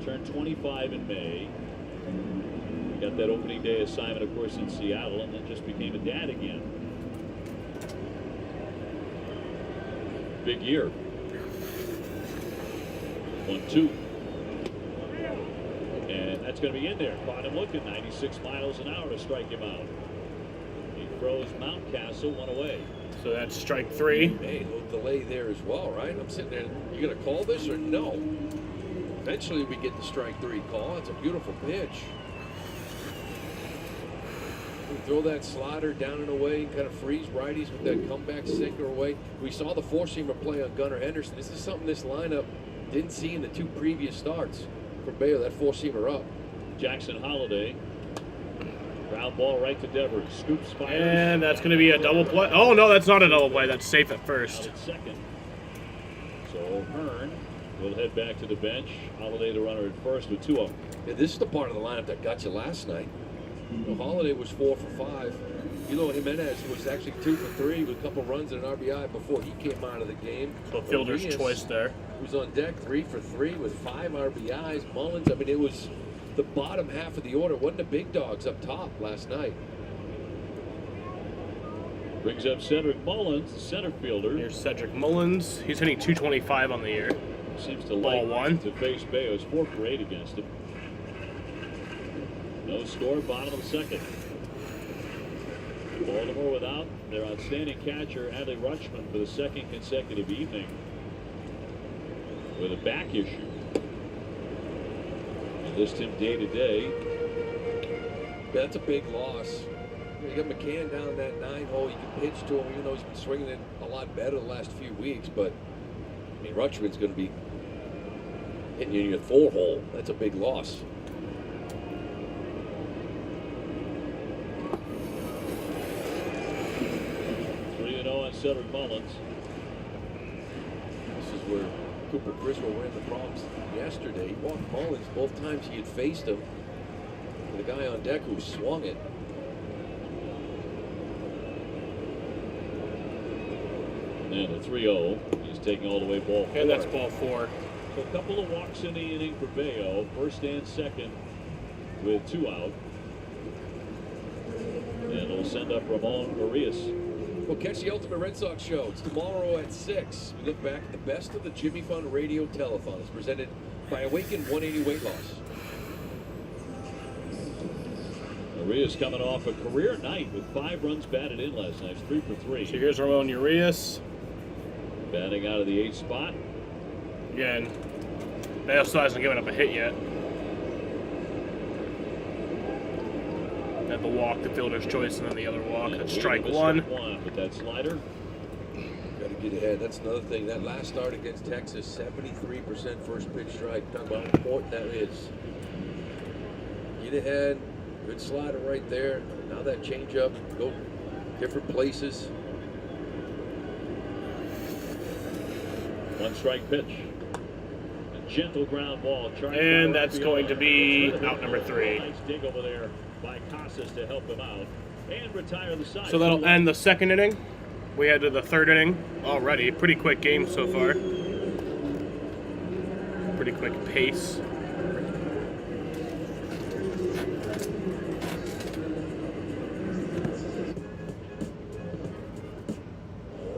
[SPEAKER 2] Turned 25 in May. Got that opening day assignment, of course, in Seattle, and then just became a dad again. Big year. 1-2. And that's going to be in there. Caught him looking 96 miles an hour to strike him out. He throws Mountcastle 1 away.
[SPEAKER 1] So that's strike 3.
[SPEAKER 3] Hey, a little delay there as well, right? I'm sitting there. You going to call this or no? Eventually we get the strike 3 call. It's a beautiful pitch. We throw that slider down and away and kind of freeze righties with that comeback sinker away. We saw the 4-seamer play on Gunnar Henderson. This is something this lineup didn't see in the 2 previous starts for Bayo, that 4-seamer up.
[SPEAKER 2] Jackson Holiday. Ground ball right to Devers. Scoops fires.
[SPEAKER 1] And that's going to be a double play. Oh, no, that's not a double play. That's safe at first.
[SPEAKER 2] Out at second. So O'Hearn will head back to the bench. Holiday, the runner at first with 2 of them.
[SPEAKER 3] Yeah, this is the part of the lineup that got you last night. So Holiday was 4 for 5. Jimenez was actually 2 for 3 with a couple runs and an RBI before he came out of the game.
[SPEAKER 1] So fielder's choice there.
[SPEAKER 3] Was on deck 3 for 3 with 5 RBIs. Mullins, I mean, it was the bottom half of the order. Wasn't the big dogs up top last night.
[SPEAKER 2] Brings up Cedric Mullins, the center fielder.
[SPEAKER 1] Here's Cedric Mullins. He's hitting 225 on the year.
[SPEAKER 2] Seems to
[SPEAKER 1] Ball
[SPEAKER 2] like
[SPEAKER 1] 1.
[SPEAKER 2] to face Bayo's 4 for 8 against him. No score, bottom of the second. Baltimore without their outstanding catcher, Adley Rutschman, for the 2nd consecutive evening with a back issue. And list him day to day.
[SPEAKER 3] Yeah, that's a big loss. You got McCann down that 9 hole. You can pitch to him, even though he's been swinging it a lot better the last few weeks. But I mean, Rutschman's going to be hitting you in your 4 hole. That's a big loss.
[SPEAKER 2] Cedric Mullins.
[SPEAKER 3] This is where Cooper Criswell ran the problems yesterday. He walked Mullins both times he had faced him. The guy on deck who swung it.
[SPEAKER 2] And a 3-0. He's taking all the way ball 4.
[SPEAKER 1] And that's ball 4.
[SPEAKER 2] So a couple of walks in the inning for Bayo. First and second with 2 out. And it'll send up Ramon Urias.
[SPEAKER 3] Well, catch the Ultimate Red Sox Show. It's tomorrow at 6. We look back at the best of the Jimmy Fund Radio Telethon. It's presented by Awaken 180 Weight Loss.
[SPEAKER 2] Urias coming off a career night with 5 runs batted in last night. 3 for 3.
[SPEAKER 1] So here's Ramon Urias.
[SPEAKER 2] Batting out of the 8th spot.
[SPEAKER 1] Again, Bayo still hasn't given up a hit yet. And the walk, the fielder's choice, and then the other walk. That's strike 1.
[SPEAKER 2] With that slider.
[SPEAKER 3] Got to get ahead. That's another thing. That last start against Texas, 73% first pitch strike. Talk about how important that is. Get ahead. Good slider right there. Now that changeup, go different places.
[SPEAKER 2] One strike pitch. A gentle ground ball.
[SPEAKER 1] And that's going to be out number 3.
[SPEAKER 2] Nice dig over there by Casas to help him out and retire the side.
[SPEAKER 1] So that'll end the second inning. We head to the third inning already. Pretty quick game so far. Pretty quick pace.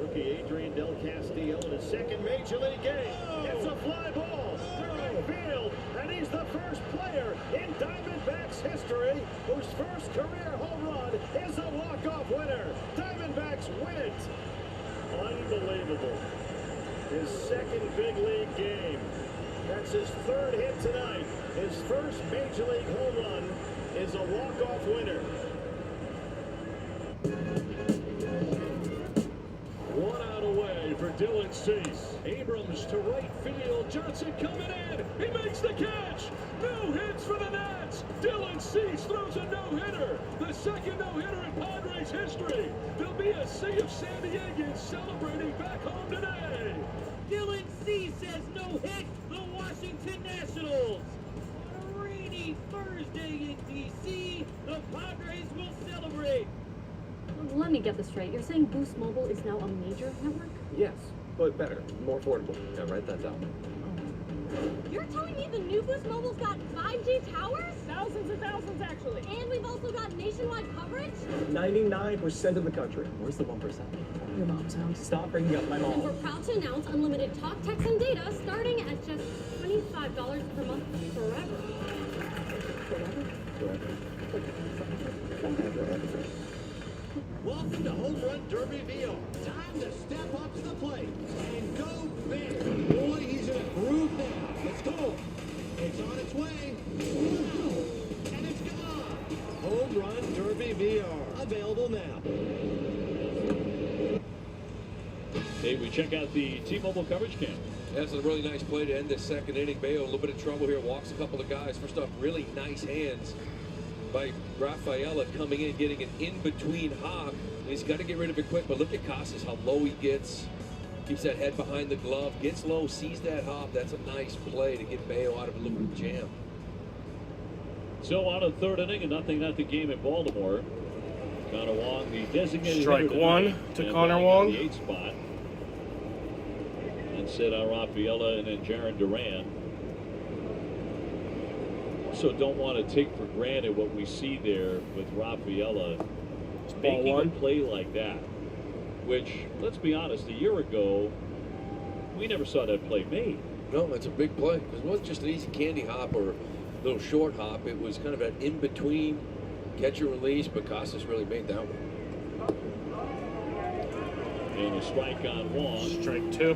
[SPEAKER 11] Rookie Adrian Del Castillo in his second major league game. It's a fly ball to right field, and he's the first player in Diamondbacks history whose first career home run is a walk-off winner. Diamondbacks win it. Unbelievable. His second big league game. That's his third hit tonight. His first major league home run is a walk-off winner. One out away for Dylan Cease. Abrams to right field. Johnson coming in. He makes the catch. No hits for the Nats. Dylan Cease throws a no-hitter. The second no-hitter in Padres history. There'll be a sea of San Diegans celebrating back home today.
[SPEAKER 9] Dylan Cease has no hit the Washington Nationals. On a rainy Thursday in D.C., the Padres will celebrate.
[SPEAKER 13] Let me get this straight. You're saying Boost Mobile is now a major network?
[SPEAKER 15] Yes, but better, more affordable. Yeah, write that down.
[SPEAKER 16] You're telling me the new Boost Mobile's got 5G towers? Thousands and thousands, actually. And we've also got nationwide coverage?
[SPEAKER 15] 99% of the country. Where's the 1%? Your mom's house. Stop bringing up my mom.
[SPEAKER 16] And we're proud to announce unlimited talk, text, and data starting at just $25 per month forever.
[SPEAKER 11] Welcome to Home Run Derby VR. Time to step up to the plate and go big. Boy, he's in a groove now. Let's go. It's on its way. Wow. And it's gone. Home Run Derby VR. Available now.
[SPEAKER 2] Hey, we check out the T-Mobile coverage cam.
[SPEAKER 3] That's a really nice play to end this second inning. Bayo, a little bit of trouble here. Walks a couple of guys. First off, really nice hands by Rafaela coming in, getting an in-between hop. He's got to get rid of it quick, but look at Casas, how low he gets. Keeps that head behind the glove, gets low, sees that hop. That's a nice play to get Bayo out of a little jam.
[SPEAKER 2] So out of the third inning, and nothing game in Baltimore. Connor Wong, the designated
[SPEAKER 1] Strike
[SPEAKER 2] hitter
[SPEAKER 1] one
[SPEAKER 2] tonight,
[SPEAKER 1] to
[SPEAKER 2] and
[SPEAKER 1] Connor
[SPEAKER 2] batting
[SPEAKER 1] Wong.
[SPEAKER 2] on the 8th spot. And sit on Rafaela and then Jaron Duran. Also don't want to take for granted what we see there with Rafaela making a play like that, which, let's be honest, a year ago, we never saw that play made.
[SPEAKER 3] No, it's a big play. It wasn't just an easy candy hop or a little short hop. It was kind of an in-between catch and release, but Casas really made that one.
[SPEAKER 2] And a strike on Wong.
[SPEAKER 1] Strike 2.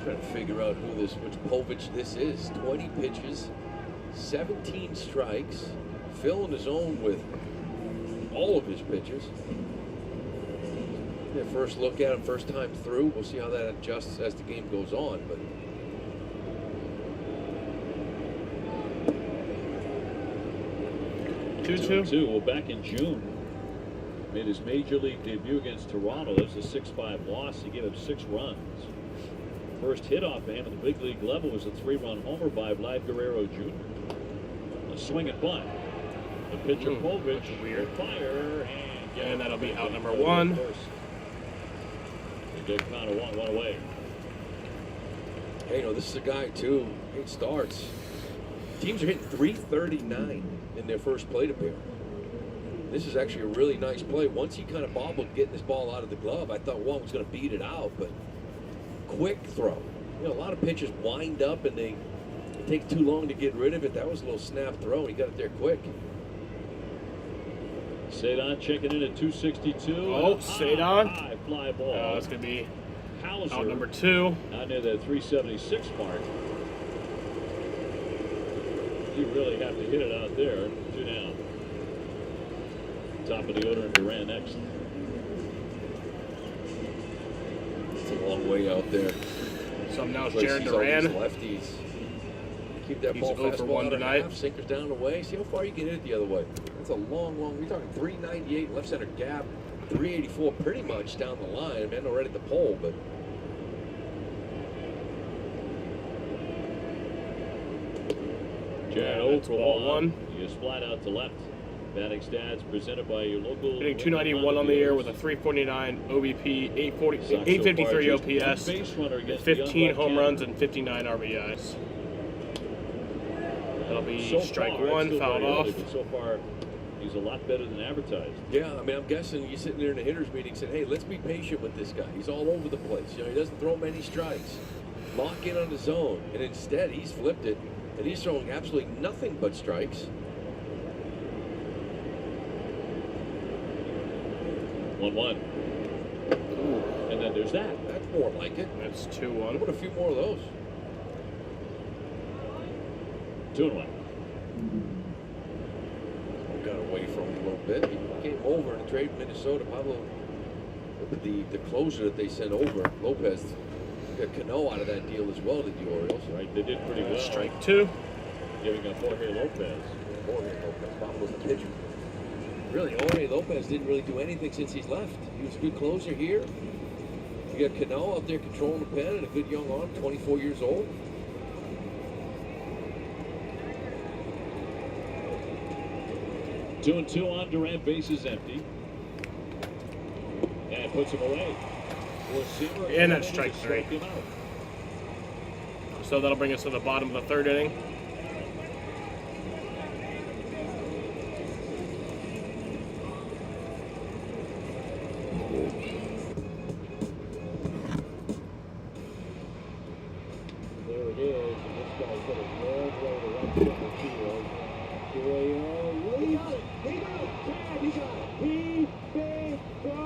[SPEAKER 3] Trying to figure out which Povich this is. 20 pitches, 17 strikes, filling his own with all of his pitches. Yeah, first look at him, first time through. We'll see how that adjusts as the game goes on. But
[SPEAKER 2] two. Well, back in June, made his major league debut against Toronto. That was a 6-5 loss. He gave up 6 runs. First hit off of him at the big league level was a 3-run homer by Vlad Guerrero Jr. A swing and bunt. The pitcher Povich will fire,
[SPEAKER 1] and that'll be out number 1.
[SPEAKER 2] They give Connor one away.
[SPEAKER 3] Hey, this is a guy too. 8 starts. Teams are hitting .339 in their first plate appearance. This is actually a really nice play. Once he kind of bobbled getting this ball out of the glove, I thought Wong was going to beat it out, but quick throw. A lot of pitchers wind up and it takes too long to get rid of it. That was a little snap throw. He got it there quick.
[SPEAKER 2] Cedon checking in at 262.
[SPEAKER 1] Oh, Cedon.
[SPEAKER 2] High fly ball.
[SPEAKER 1] That's going to be
[SPEAKER 2] Hauser
[SPEAKER 1] out number 2.
[SPEAKER 2] Out near the 376 mark. You really have to hit it out there. 2 down. Top of the order, and Duran next.
[SPEAKER 3] It's a long way out there.
[SPEAKER 1] So now it's
[SPEAKER 3] Like,
[SPEAKER 1] Jared
[SPEAKER 3] sees all these
[SPEAKER 1] Duran.
[SPEAKER 3] Lefties. Keep that
[SPEAKER 1] He's
[SPEAKER 3] ball
[SPEAKER 1] 0 for
[SPEAKER 3] fastball
[SPEAKER 1] 1
[SPEAKER 3] out of
[SPEAKER 1] tonight.
[SPEAKER 3] half, sinkers down the way. See how far you can hit it the other way. That's a long, we're talking 398 left center gap, 384 pretty much down the line. I mean, I know right at the pole, but.
[SPEAKER 2] Jared
[SPEAKER 1] Yeah, that's
[SPEAKER 2] for
[SPEAKER 1] ball 1.
[SPEAKER 2] He is flat out to left. Batting stats presented by your local.
[SPEAKER 1] Hitting 291 on the year with a 349 OBP, 853 OPS, and 15 home runs and 59 RBIs. That'll be
[SPEAKER 2] So
[SPEAKER 1] strike
[SPEAKER 2] far,
[SPEAKER 1] 1,
[SPEAKER 2] it's still
[SPEAKER 1] fouled
[SPEAKER 2] very early,
[SPEAKER 1] off.
[SPEAKER 2] but so far, he's a lot better than advertised.
[SPEAKER 3] Yeah, I mean, I'm guessing you're sitting there in the hitters meeting saying, hey, let's be patient with this guy. He's all over the place. You know, he doesn't throw many strikes. Lock in on the zone. And instead, he's flipped it, and he's throwing absolutely nothing but strikes.
[SPEAKER 2] 1-1. And then there's that.
[SPEAKER 3] That's more like it.
[SPEAKER 1] That's
[SPEAKER 3] How
[SPEAKER 1] 2-1.
[SPEAKER 3] about a few more of those?
[SPEAKER 2] 2-1.
[SPEAKER 3] Got away from him a little bit. He came over in a trade with Minnesota. Pablo, the closer that they sent over, Lopez, got Cano out of that deal as well to the Orioles.
[SPEAKER 2] Right, they did pretty well.
[SPEAKER 1] Strike 2.
[SPEAKER 2] Giving up Jorge Lopez.
[SPEAKER 3] Jorge Lopez, Pablo's the pitcher. Really, Jorge Lopez didn't really do anything since he's left. He was a good closer here. You got Cano out there controlling the pen and a good young arm, 24 years old.
[SPEAKER 2] Two and two on Durant, bases empty. And puts him away.
[SPEAKER 1] And that's strike 3. So that'll bring us to the bottom of the 3rd inning.
[SPEAKER 11] There it is, and this guy's got a long way to right center field. Guerrero leaps. He got it. Tag, he got it. He made the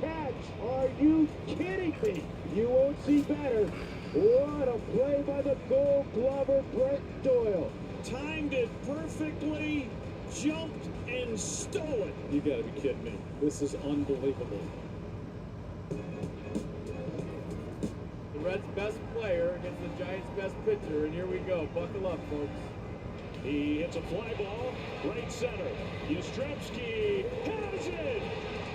[SPEAKER 11] catch. Are you kidding me? You won't see better. What a play by the Gold Glover Brett Doyle. Timed it perfectly, jumped and stole it. You gotta be kidding me. This is unbelievable.
[SPEAKER 17] The Reds' best player against the Giants' best pitcher, and here we go. Buckle up, folks.
[SPEAKER 11] He hits a fly ball, right center. Yastrzemski has it,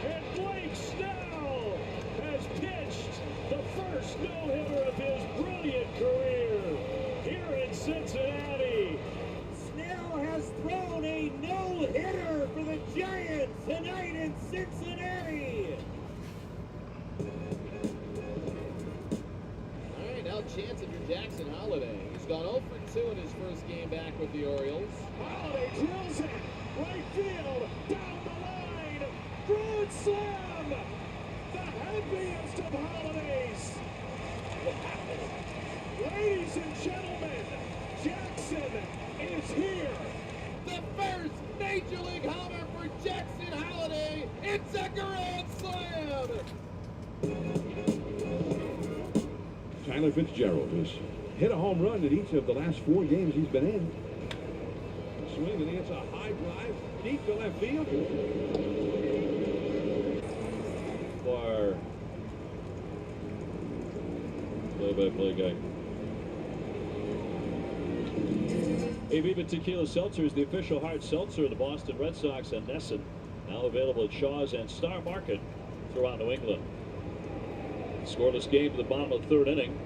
[SPEAKER 11] and Blake Snell has pitched the first no-hitter of his brilliant career here in Cincinnati.
[SPEAKER 9] Snell has thrown a no-hitter for the Giants tonight in Cincinnati.
[SPEAKER 17] All right, now chance of your Jackson Holiday. He's gone 0 for 2 in his first game back with the Orioles.
[SPEAKER 11] Holiday drills it, right field, down the line, grand slam, the happiest of holidays. Wow. Ladies and gentlemen, Jackson is here.
[SPEAKER 17] The first Major League homer for Jackson Holiday. It's a grand slam.
[SPEAKER 11] Tyler Fitzgerald has hit a home run in each of the last 4 games he's been in. Swing, and he hits a high drive deep to left field.
[SPEAKER 2] For play-by-play guy. Aviva Tequila Seltzer is the official hard seltzer of the Boston Red Sox and Nesson. Now available at Shaw's and Star Market throughout New England. Scoreless game to the bottom of the 3rd inning.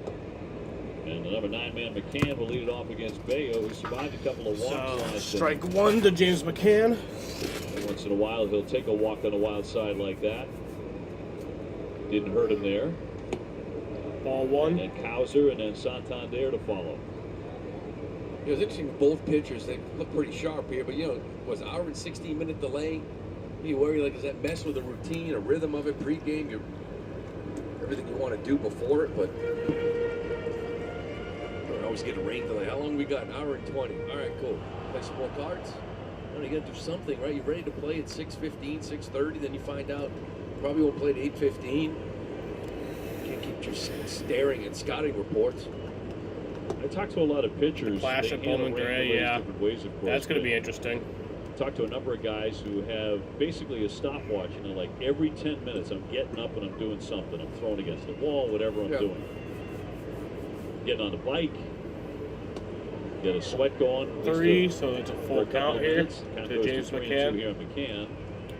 [SPEAKER 2] And the number 9 man McCann will lead it off against Bayo, who survived a couple of walks last
[SPEAKER 1] Strike 1 to James McCann.
[SPEAKER 2] inning. Once in a while, he'll take a walk on the wild side like that. Didn't hurt him there.
[SPEAKER 1] Ball 1.
[SPEAKER 2] And Cowser and then Santander to follow.
[SPEAKER 3] It was interesting with both pitchers. They look pretty sharp here, but you know, was an hour and 16-minute delay. You worry, like, does that mess with the routine, a rhythm of it pregame? You're everything you want to do before it, but I always get a rain delay. How long we got? An hour and 20. All right, cool. Play some more cards. Well, you got to do something, right? You're ready to play at 6:15, 6:30. Then you find out you probably won't play at 8:15. Can't keep just staring at scouting reports.
[SPEAKER 2] I talked to a lot of pitchers.
[SPEAKER 1] Flash
[SPEAKER 2] They
[SPEAKER 1] at Bowman
[SPEAKER 2] handle rain
[SPEAKER 1] Gray,
[SPEAKER 2] delays
[SPEAKER 1] yeah.
[SPEAKER 2] different ways, of course,
[SPEAKER 1] That's going to
[SPEAKER 2] but
[SPEAKER 1] be interesting.
[SPEAKER 2] talked to a number of guys who have basically a stopwatch, you know, like every 10 minutes I'm getting up and I'm doing something. I'm throwing against the wall, whatever I'm doing. Getting on the bike, get a sweat going.
[SPEAKER 1] 3, so that's a full count here
[SPEAKER 2] Count
[SPEAKER 1] to
[SPEAKER 2] goes
[SPEAKER 1] James
[SPEAKER 2] 3 and 2
[SPEAKER 1] McCann.
[SPEAKER 2] here on McCann.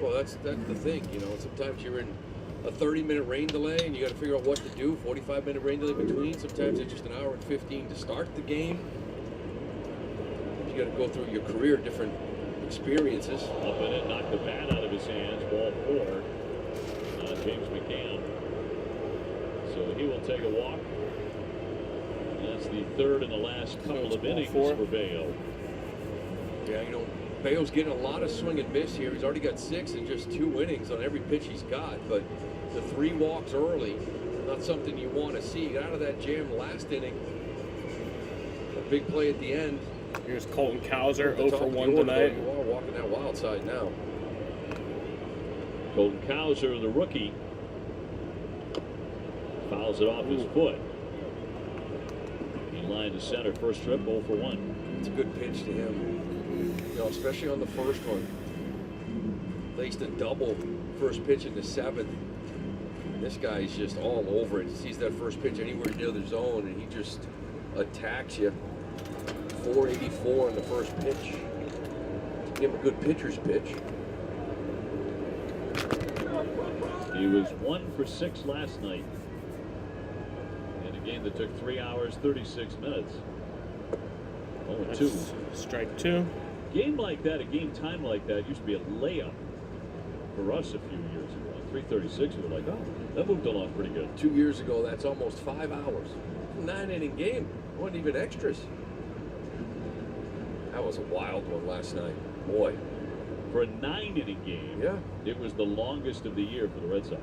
[SPEAKER 3] Well, that's the thing, you know. Sometimes you're in a 30-minute rain delay and you got to figure out what to do. 45-minute rain delay between. Sometimes it's just an hour and 15 to start the game. You got to go through your career, different experiences.
[SPEAKER 2] Up in it, knocked the bat out of his hands. Ball 4. James McCann. So he will take a walk. That's the third in the last couple of innings for Bayo.
[SPEAKER 3] Yeah, you know, Bayo's getting a lot of swing and miss here. He's already got 6 in just 2 innings on every pitch he's got. But the 3 walks early, not something you want to see. He got out of that jam last inning. A big play at the end.
[SPEAKER 1] Here's Colton Cowser, 0 for 1 tonight.
[SPEAKER 3] You are walking that wild side now.
[SPEAKER 2] Colton Cowser, the rookie, fouls it off his foot. In line to center, first trip, 0 for 1.
[SPEAKER 3] It's a good pitch to him, you know, especially on the first one. Faced a double first pitch in the 7th. This guy's just all over it. He sees that first pitch anywhere near the zone, and he just attacks you. 484 on the first pitch. Give him a good pitcher's pitch.
[SPEAKER 2] He was 1 for 6 last night in a game that took 3 hours, 36 minutes. 0-2.
[SPEAKER 1] Strike 2.
[SPEAKER 2] Game like that, a game time like that, used to be a layup for us a few years ago. 3:36, we were like, oh, that moved along pretty good.
[SPEAKER 3] 2 years ago, that's almost 5 hours. 9-inning game. Wasn't even extras. That was a wild one last night. Boy.
[SPEAKER 2] For a 9-inning game,
[SPEAKER 3] yeah,
[SPEAKER 2] it was the longest of the year for the Red Sox.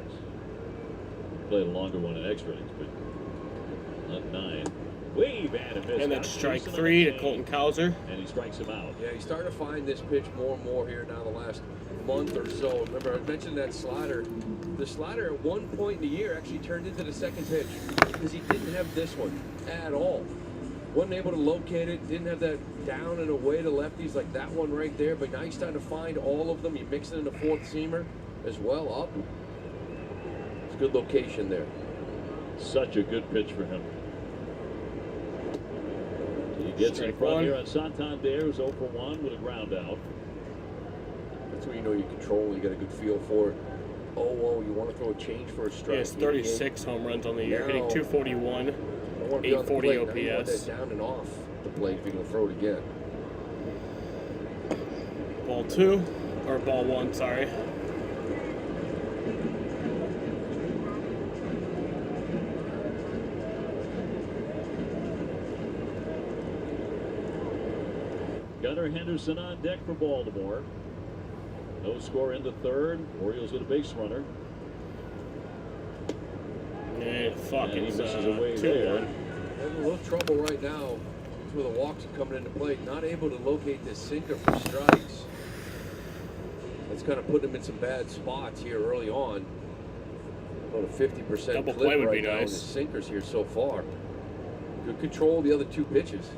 [SPEAKER 2] Played a longer one in extra innings, but not 9. Wave and a miss.
[SPEAKER 1] And then strike 3 to Colton Cowser.
[SPEAKER 2] And he strikes him out.
[SPEAKER 3] Yeah, he's starting to find this pitch more and more here now the last month or so. Remember, I mentioned that slider. The slider at one point in the year actually turned into the second pitch because he didn't have this one at all. Wasn't able to locate it, didn't have that down and away to lefties like that one right there, but now he's starting to find all of them. You mix it in a 4th seamer as well up. It's a good location there.
[SPEAKER 2] Such a good pitch for him. He gets in front here on Santander, who's 0 for 1 with a ground out.
[SPEAKER 3] That's when you know you control, you got a good feel for it. Oh, you want to throw a change for a strike.
[SPEAKER 1] He has 36 home runs on the year, hitting 241, 840 OPS.
[SPEAKER 3] You want that down and off the plate if you're going to throw it again.
[SPEAKER 1] Ball 2, or ball 1, sorry.
[SPEAKER 2] Gunnar Henderson on deck for Baltimore. No score in the 3rd. Orioles with a base runner.
[SPEAKER 1] Yeah, fuck,
[SPEAKER 2] and he
[SPEAKER 1] it's
[SPEAKER 2] misses away
[SPEAKER 1] 2-1.
[SPEAKER 2] there.
[SPEAKER 3] Having a little trouble right now. That's where the walks are coming into play. Not able to locate this sinker for strikes. That's kind of putting him in some bad spots here early on. About a 50%
[SPEAKER 1] Double
[SPEAKER 3] clip
[SPEAKER 1] play would
[SPEAKER 3] right
[SPEAKER 1] be
[SPEAKER 3] now
[SPEAKER 1] nice.
[SPEAKER 3] in the sinkers here so far. Good control of the other 2 pitches.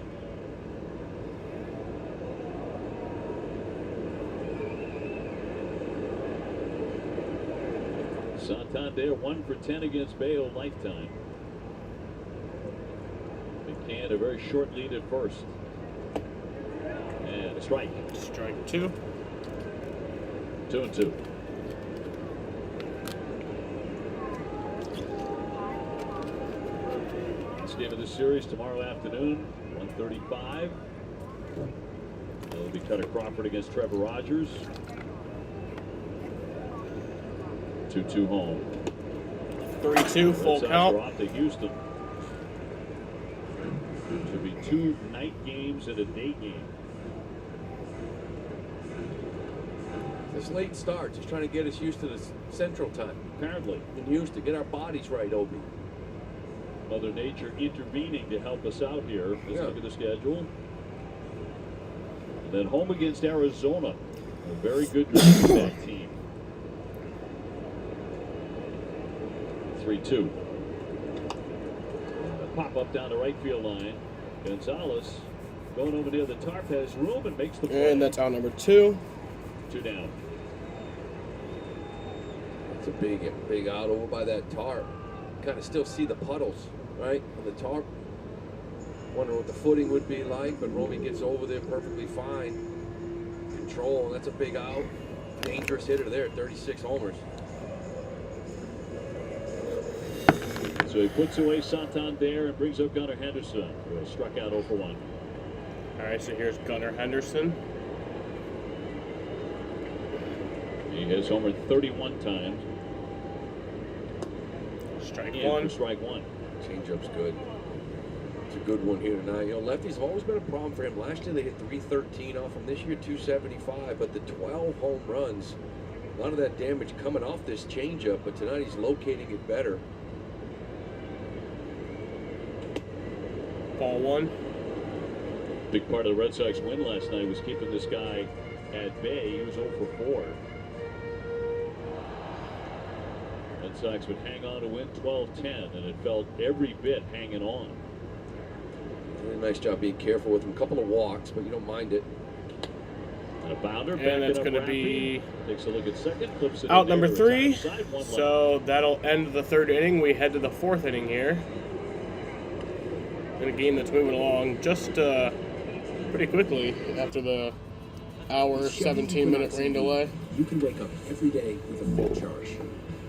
[SPEAKER 2] Santander 1 for 10 against Bayo lifetime. McCann a very short lead at first. And a strike.
[SPEAKER 1] Strike 2.
[SPEAKER 2] 2-2. Last game of the series tomorrow afternoon, 1:35. It'll be Cutter Crawford against Trevor Rogers. 2-2 home.
[SPEAKER 1] 3-2, full count.
[SPEAKER 2] Off to Houston. Should be 2 night games and a day game.
[SPEAKER 3] This late start, just trying to get us used to the Central Time.
[SPEAKER 2] Apparently.
[SPEAKER 3] And used to get our bodies right, Obi.
[SPEAKER 2] Mother Nature intervening to help us out here. Let's look at the schedule. And then home against Arizona. A very good that team. 3-2. Pop up down the right field line. Gonzalez going over near the tarp, has room and makes the play.
[SPEAKER 1] And that's out number 2.
[SPEAKER 2] 2 down.
[SPEAKER 3] It's a big out over by that tarp. Kind of still see the puddles, right, on the tarp. Wonder what the footing would be like, but Romy gets over there perfectly fine. Control, and that's a big out. Dangerous hitter there, 36 homers.
[SPEAKER 2] So he puts away Santander and brings up Gunnar Henderson, who has struck out 0 for 1.
[SPEAKER 1] All right, so here's Gunnar Henderson.
[SPEAKER 2] He has homered 31 times.
[SPEAKER 1] Strike
[SPEAKER 2] And
[SPEAKER 1] one.
[SPEAKER 2] for strike 1.
[SPEAKER 3] Changeup's good. It's a good one here tonight. You know, lefties have always been a problem for him. Last year they hit 313 off him. This year 275, but the 12 home runs, a lot of that damage coming off this changeup, but tonight he's locating it better.
[SPEAKER 1] Ball 1.
[SPEAKER 2] Big part of the Red Sox win last night was keeping this guy at bay. He was 0 for 4. Red Sox would hang on to win 12-10, and it felt every bit hanging on.
[SPEAKER 3] Really nice job being careful with him. A couple of walks, but you don't mind it.
[SPEAKER 2] And a bounder.
[SPEAKER 1] And that's going to be
[SPEAKER 2] takes a look at second, flips it
[SPEAKER 1] out
[SPEAKER 2] in
[SPEAKER 1] number
[SPEAKER 2] there.
[SPEAKER 1] 3.
[SPEAKER 2] It's outside, 1
[SPEAKER 1] So that'll end the 3rd inning. We head to the 4th inning here. In a game that's moving along just pretty quickly after the hour, 17-minute rain delay.
[SPEAKER 8] You can wake up every day with a full charge.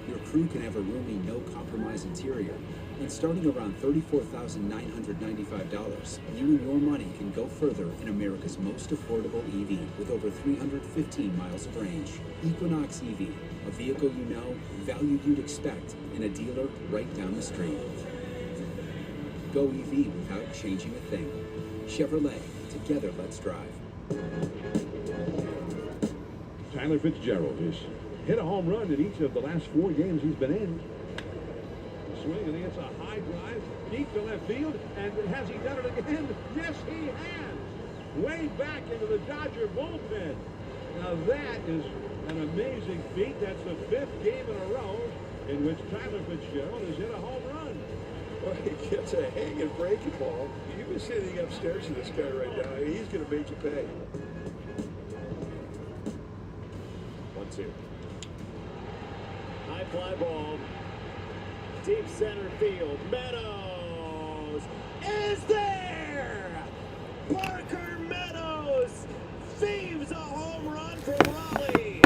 [SPEAKER 8] Your crew can have a roomy, no-compromise interior. And starting around $34,995, you and your money can go further in America's most affordable EV with over 315 miles of range. Equinox EV, a vehicle you know, value you'd expect, and a dealer right down the street. Go EV without changing a thing. Chevrolet, together let's drive.
[SPEAKER 11] Tyler Fitzgerald has hit a home run in each of the last 4 games he's been in. Swing, and he hits a high drive deep to left field, and has he done it again? Yes, he has. Way back into the Dodger bullpen. Now that is an amazing feat. That's the 5th game in a row in which Tyler Fitzgerald has hit a home run.
[SPEAKER 18] Well, he gets a hanging breaking ball. You can sitting upstairs to this guy right now. He's going to make you pay.
[SPEAKER 2] 1-2.
[SPEAKER 9] High fly ball. Deep center field. Meadows is there. Parker Meadows thieves a home run from Raleigh.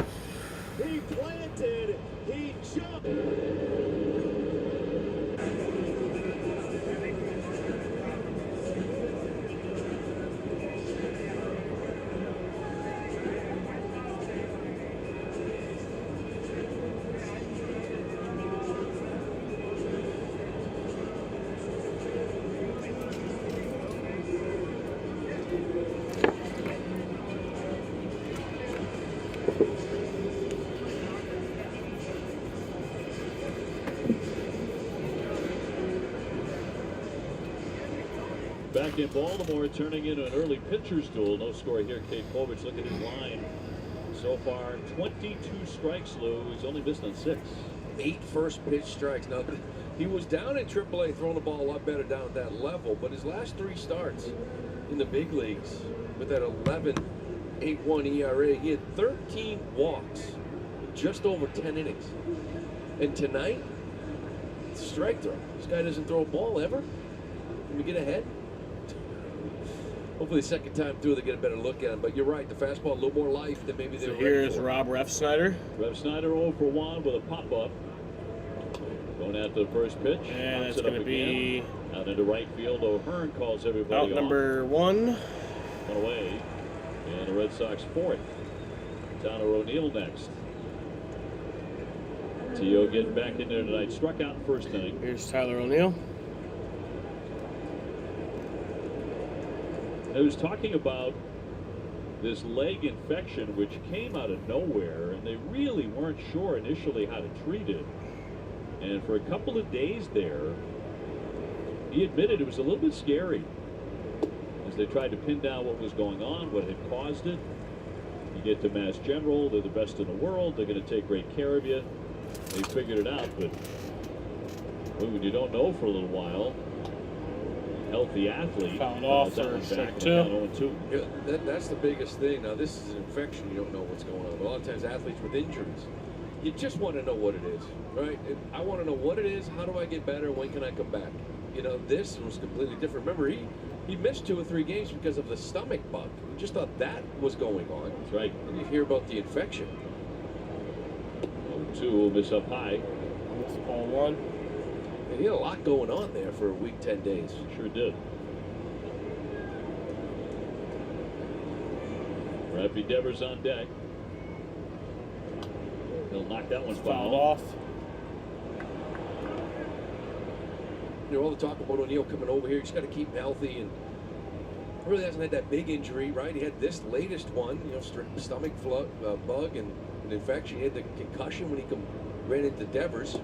[SPEAKER 9] He planted. He jumped.
[SPEAKER 2] Back in Baltimore, turning into an early pitcher's duel. No score here. Kate Povich, look at his line. So far, 22 strikes, Lou. He's only missed on 6.
[SPEAKER 3] 8 first pitch strikes. Now, he was down in AAA, throwing the ball a lot better down at that level, but his last 3 starts in the big leagues with that 11.81 ERA, he had 13 walks, just over 10 innings. And tonight, it's a strike throw. This guy doesn't throw a ball ever. Can we get ahead? Hopefully, second time through, they get a better look at him. But you're right, the fastball, a little more life than maybe they
[SPEAKER 1] So
[SPEAKER 3] were ready
[SPEAKER 1] here's
[SPEAKER 3] for.
[SPEAKER 1] Rob Refsnyder.
[SPEAKER 2] Refsnyder 0 for 1 with a pop-up. Going after the first pitch.
[SPEAKER 1] And
[SPEAKER 2] Knocks
[SPEAKER 1] it's
[SPEAKER 2] it up
[SPEAKER 1] going to be
[SPEAKER 2] again. Out into right field. O'Hearn calls everybody
[SPEAKER 1] out
[SPEAKER 2] off.
[SPEAKER 1] number 1.
[SPEAKER 2] One away. And the Red Sox 4th. Down to O'Neill next. T.O. getting back in there tonight. Struck out in first inning.
[SPEAKER 1] Here's Tyler O'Neill.
[SPEAKER 2] I was talking about this leg infection which came out of nowhere, and they really weren't sure initially how to treat it. And for a couple of days there, he admitted it was a little bit scary as they tried to pin down what was going on, what had caused it. You get to Mass General, they're the best in the world, they're going to take great care of you. They figured it out, but when you don't know for a little while, healthy athlete.
[SPEAKER 1] Fouled off
[SPEAKER 2] that
[SPEAKER 1] for
[SPEAKER 2] one
[SPEAKER 1] strike
[SPEAKER 2] back,
[SPEAKER 1] 2.
[SPEAKER 2] down 0-2.
[SPEAKER 3] Yeah, that's the biggest thing. Now, this is an infection. You don't know what's going on. A lot of times, athletes with injuries, you just want to know what it is, right? I want to know what it is. How do I get better? When can I come back? You know, this was completely different. Remember, he missed 2 or 3 games because of the stomach bug. We just thought that was going on.
[SPEAKER 2] That's right.
[SPEAKER 3] And you hear about the infection.
[SPEAKER 2] 0-2 will miss up high.
[SPEAKER 1] That's ball 1.
[SPEAKER 3] And he had a lot going on there for a week, 10 days.
[SPEAKER 2] Sure did. Rafi Devers on deck. He'll knock that one
[SPEAKER 1] Fouled
[SPEAKER 2] foul.
[SPEAKER 1] off.
[SPEAKER 3] You know, all the talk about O'Neill coming over here, he's got to keep him healthy, and really hasn't had that big injury, right? He had this latest one, you know, stomach bug and an infection. He had the concussion when he ran into Devers.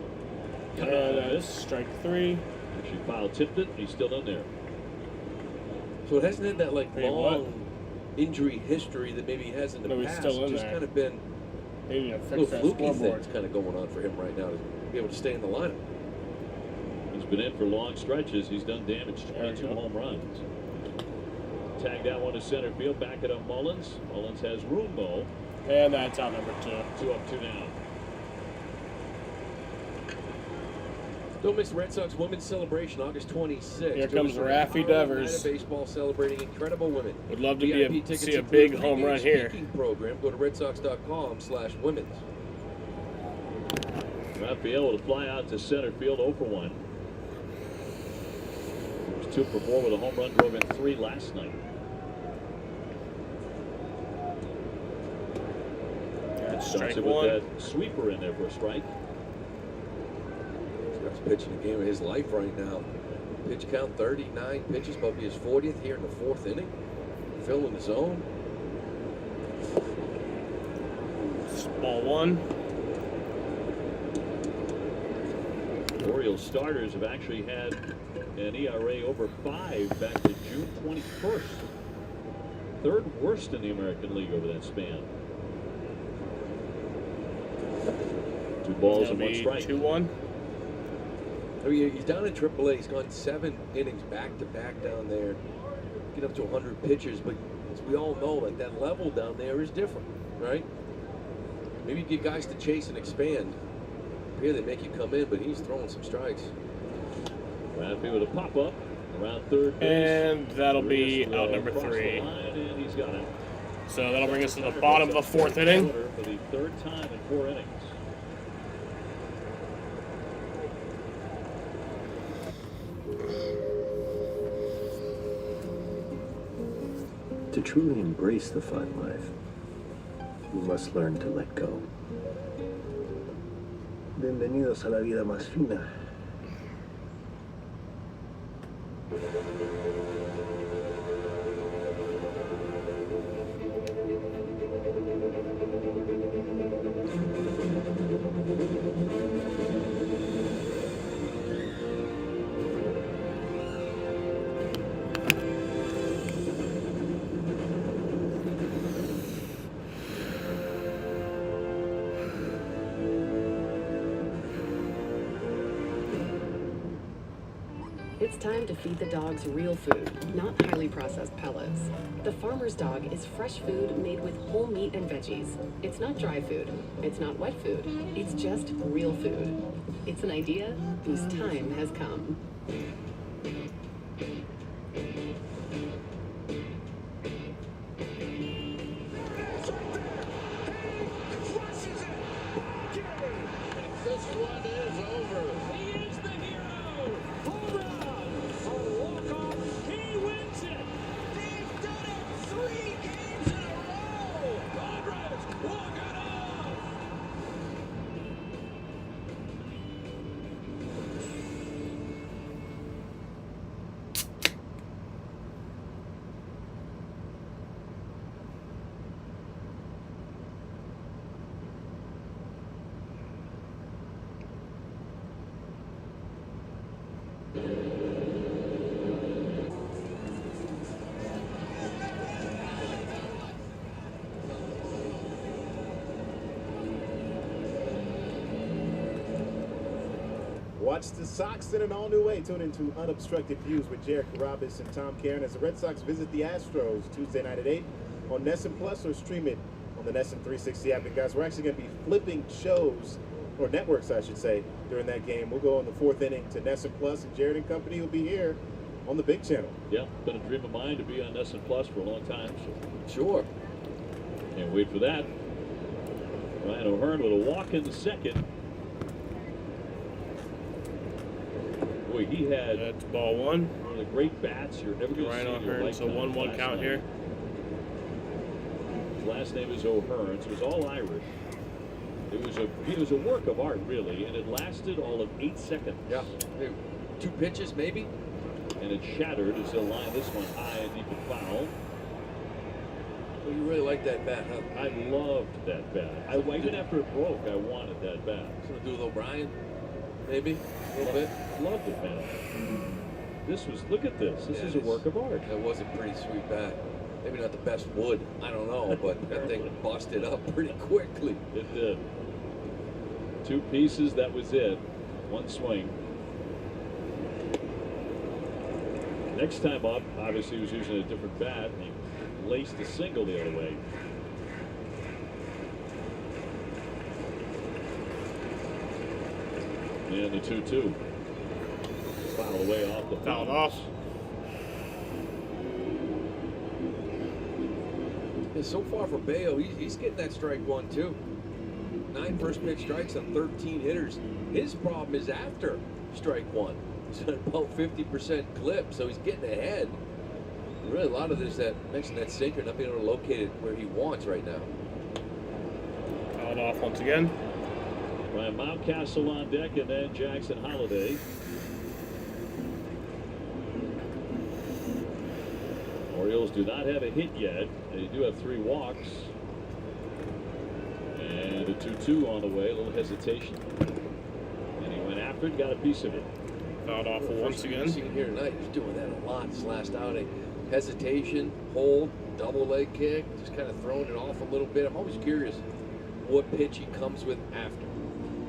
[SPEAKER 1] That is strike 3.
[SPEAKER 2] Actually foul tipped it. He's still in there.
[SPEAKER 3] So it hasn't had that like
[SPEAKER 1] Hey,
[SPEAKER 3] long injury history that maybe he has in the
[SPEAKER 1] No, he's
[SPEAKER 3] past.
[SPEAKER 1] still in
[SPEAKER 3] It's just
[SPEAKER 1] there.
[SPEAKER 3] kind of been
[SPEAKER 1] They need to
[SPEAKER 3] a
[SPEAKER 1] fix
[SPEAKER 3] little
[SPEAKER 1] that
[SPEAKER 3] fluky
[SPEAKER 1] scoreboard.
[SPEAKER 3] things kind of going on for him right now to be able to stay in the lineup.
[SPEAKER 2] He's been in for long stretches. He's done damage. 22 home runs. Tag that one to center field. Back it up Mullins. Mullins has room though.
[SPEAKER 1] And that's out number 2.
[SPEAKER 2] 2 up, 2 down.
[SPEAKER 3] Don't miss the Red Sox Women's Celebration, August 26th.
[SPEAKER 1] Here comes Rafi Devers.
[SPEAKER 3] Night of baseball celebrating incredible women.
[SPEAKER 1] Would love to
[SPEAKER 3] VIP tickets
[SPEAKER 1] see a
[SPEAKER 3] include
[SPEAKER 1] big
[SPEAKER 3] a
[SPEAKER 1] home
[SPEAKER 3] pregame
[SPEAKER 1] run here.
[SPEAKER 3] speaking program. Go to redsox.com/women's.
[SPEAKER 2] Rafi able to fly out to center field 0 for 1. He was 2 for 4 with a home run, drove in 3 last night.
[SPEAKER 1] That's
[SPEAKER 2] Starts
[SPEAKER 1] strike
[SPEAKER 2] it with
[SPEAKER 1] 1.
[SPEAKER 2] that sweeper in there for a strike.
[SPEAKER 3] He's pitching the game of his life right now. Pitch count 39 pitches, but his 40th here in the 4th inning. Filling the zone.
[SPEAKER 1] Ball 1.
[SPEAKER 2] Orioles starters have actually had an ERA over 5 back to June 21st. 3rd worst in the American League over that span. 2 balls and 1 strike.
[SPEAKER 1] 2-1.
[SPEAKER 3] I mean, he's down in AAA. He's gone 7 innings back to back down there. Get up to 100 pitches, but as we all know, like that level down there is different, right? Maybe you get guys to chase and expand. Here they make you come in, but he's throwing some strikes.
[SPEAKER 2] Rafi with a pop-up around 3rd base.
[SPEAKER 1] And that'll be out number
[SPEAKER 2] Across the
[SPEAKER 1] 3.
[SPEAKER 2] line, and he's got it.
[SPEAKER 1] So that'll bring us to the bottom of the 4th inning.
[SPEAKER 2] For the 3rd time in 4 innings.
[SPEAKER 14] To truly embrace the fun life, you must learn to let go. Bienvenidos a la vida más fina.
[SPEAKER 19] It's time to feed the dogs real food, not highly processed pellets. The farmer's dog is fresh food made with whole meat and veggies. It's not dry food. It's not wet food. It's just real food. It's an idea whose time has come.
[SPEAKER 17] This one is over. He is the hero. Home run. A walk-off. He wins it. They've done it 3 games in a row. Padres walk it off.
[SPEAKER 10] Watch the Sox in an all-new way. Tune into Unobstructed Views with Jared Carabas and Tom Cairn as the Red Sox visit the Astros Tuesday night at 8 on NESN Plus, or stream it on the NESN 360 app. And guys, we're actually going to be flipping shows, or networks, I should say, during that game. We'll go in the 4th inning to NESN Plus, and Jared and company will be here on the big channel.
[SPEAKER 2] Yeah, been a dream of mine to be on NESN Plus for a long time. So.
[SPEAKER 3] Sure.
[SPEAKER 2] Can't wait for that. Ryan O'Hearn with a walk in the second. Boy, he had
[SPEAKER 1] that's ball one.
[SPEAKER 2] One of the great bats you're never going to see.
[SPEAKER 1] Ryan O'Hearn, so 1-1 count here.
[SPEAKER 2] His last name is O'Hearn, so it was all Irish. It was a work of art, really, and it lasted all of 8 seconds.
[SPEAKER 3] Yeah, 2 pitches maybe,
[SPEAKER 2] and it shattered as they'll line this one high and deep and foul.
[SPEAKER 3] Well, you really like that bat, huh?
[SPEAKER 2] I loved that bat. Even after it broke, I wanted that bat.
[SPEAKER 3] Something to do with O'Brien, maybe a little bit.
[SPEAKER 2] Loved it, man. This was. Look at this. This is a work of art.
[SPEAKER 3] That was a pretty sweet bat. Maybe not the best wood. I don't know, but that thing busted up pretty quickly.
[SPEAKER 2] It did. 2 pieces. That was it. 1 swing. Next time up, obviously, he was using a different bat. And he laced a single the other way. And the 2-2. Foul away off the
[SPEAKER 1] foul off.
[SPEAKER 3] Yeah, so far for Bayo, he's getting that strike one too. 9 first pitch strikes on 13 hitters. His problem is after strike one. It's at about 50% clip, so he's getting ahead. Really, a lot of this that mentioned that sinker not being able to locate it where he wants right now.
[SPEAKER 1] Fouled off once again.
[SPEAKER 2] Ryan Mountcastle on deck, and then Jackson Holliday. Orioles do not have a hit yet. They do have 3 walks. And a 2-2 on the way. A little hesitation. And he went after it, got a piece of it.
[SPEAKER 1] Fouled off once again.
[SPEAKER 3] Seen here tonight, he's doing that a lot this last outing. Hesitation, hold, double leg kick, just kind of throwing it off a little bit. I'm always curious what pitch he comes with after,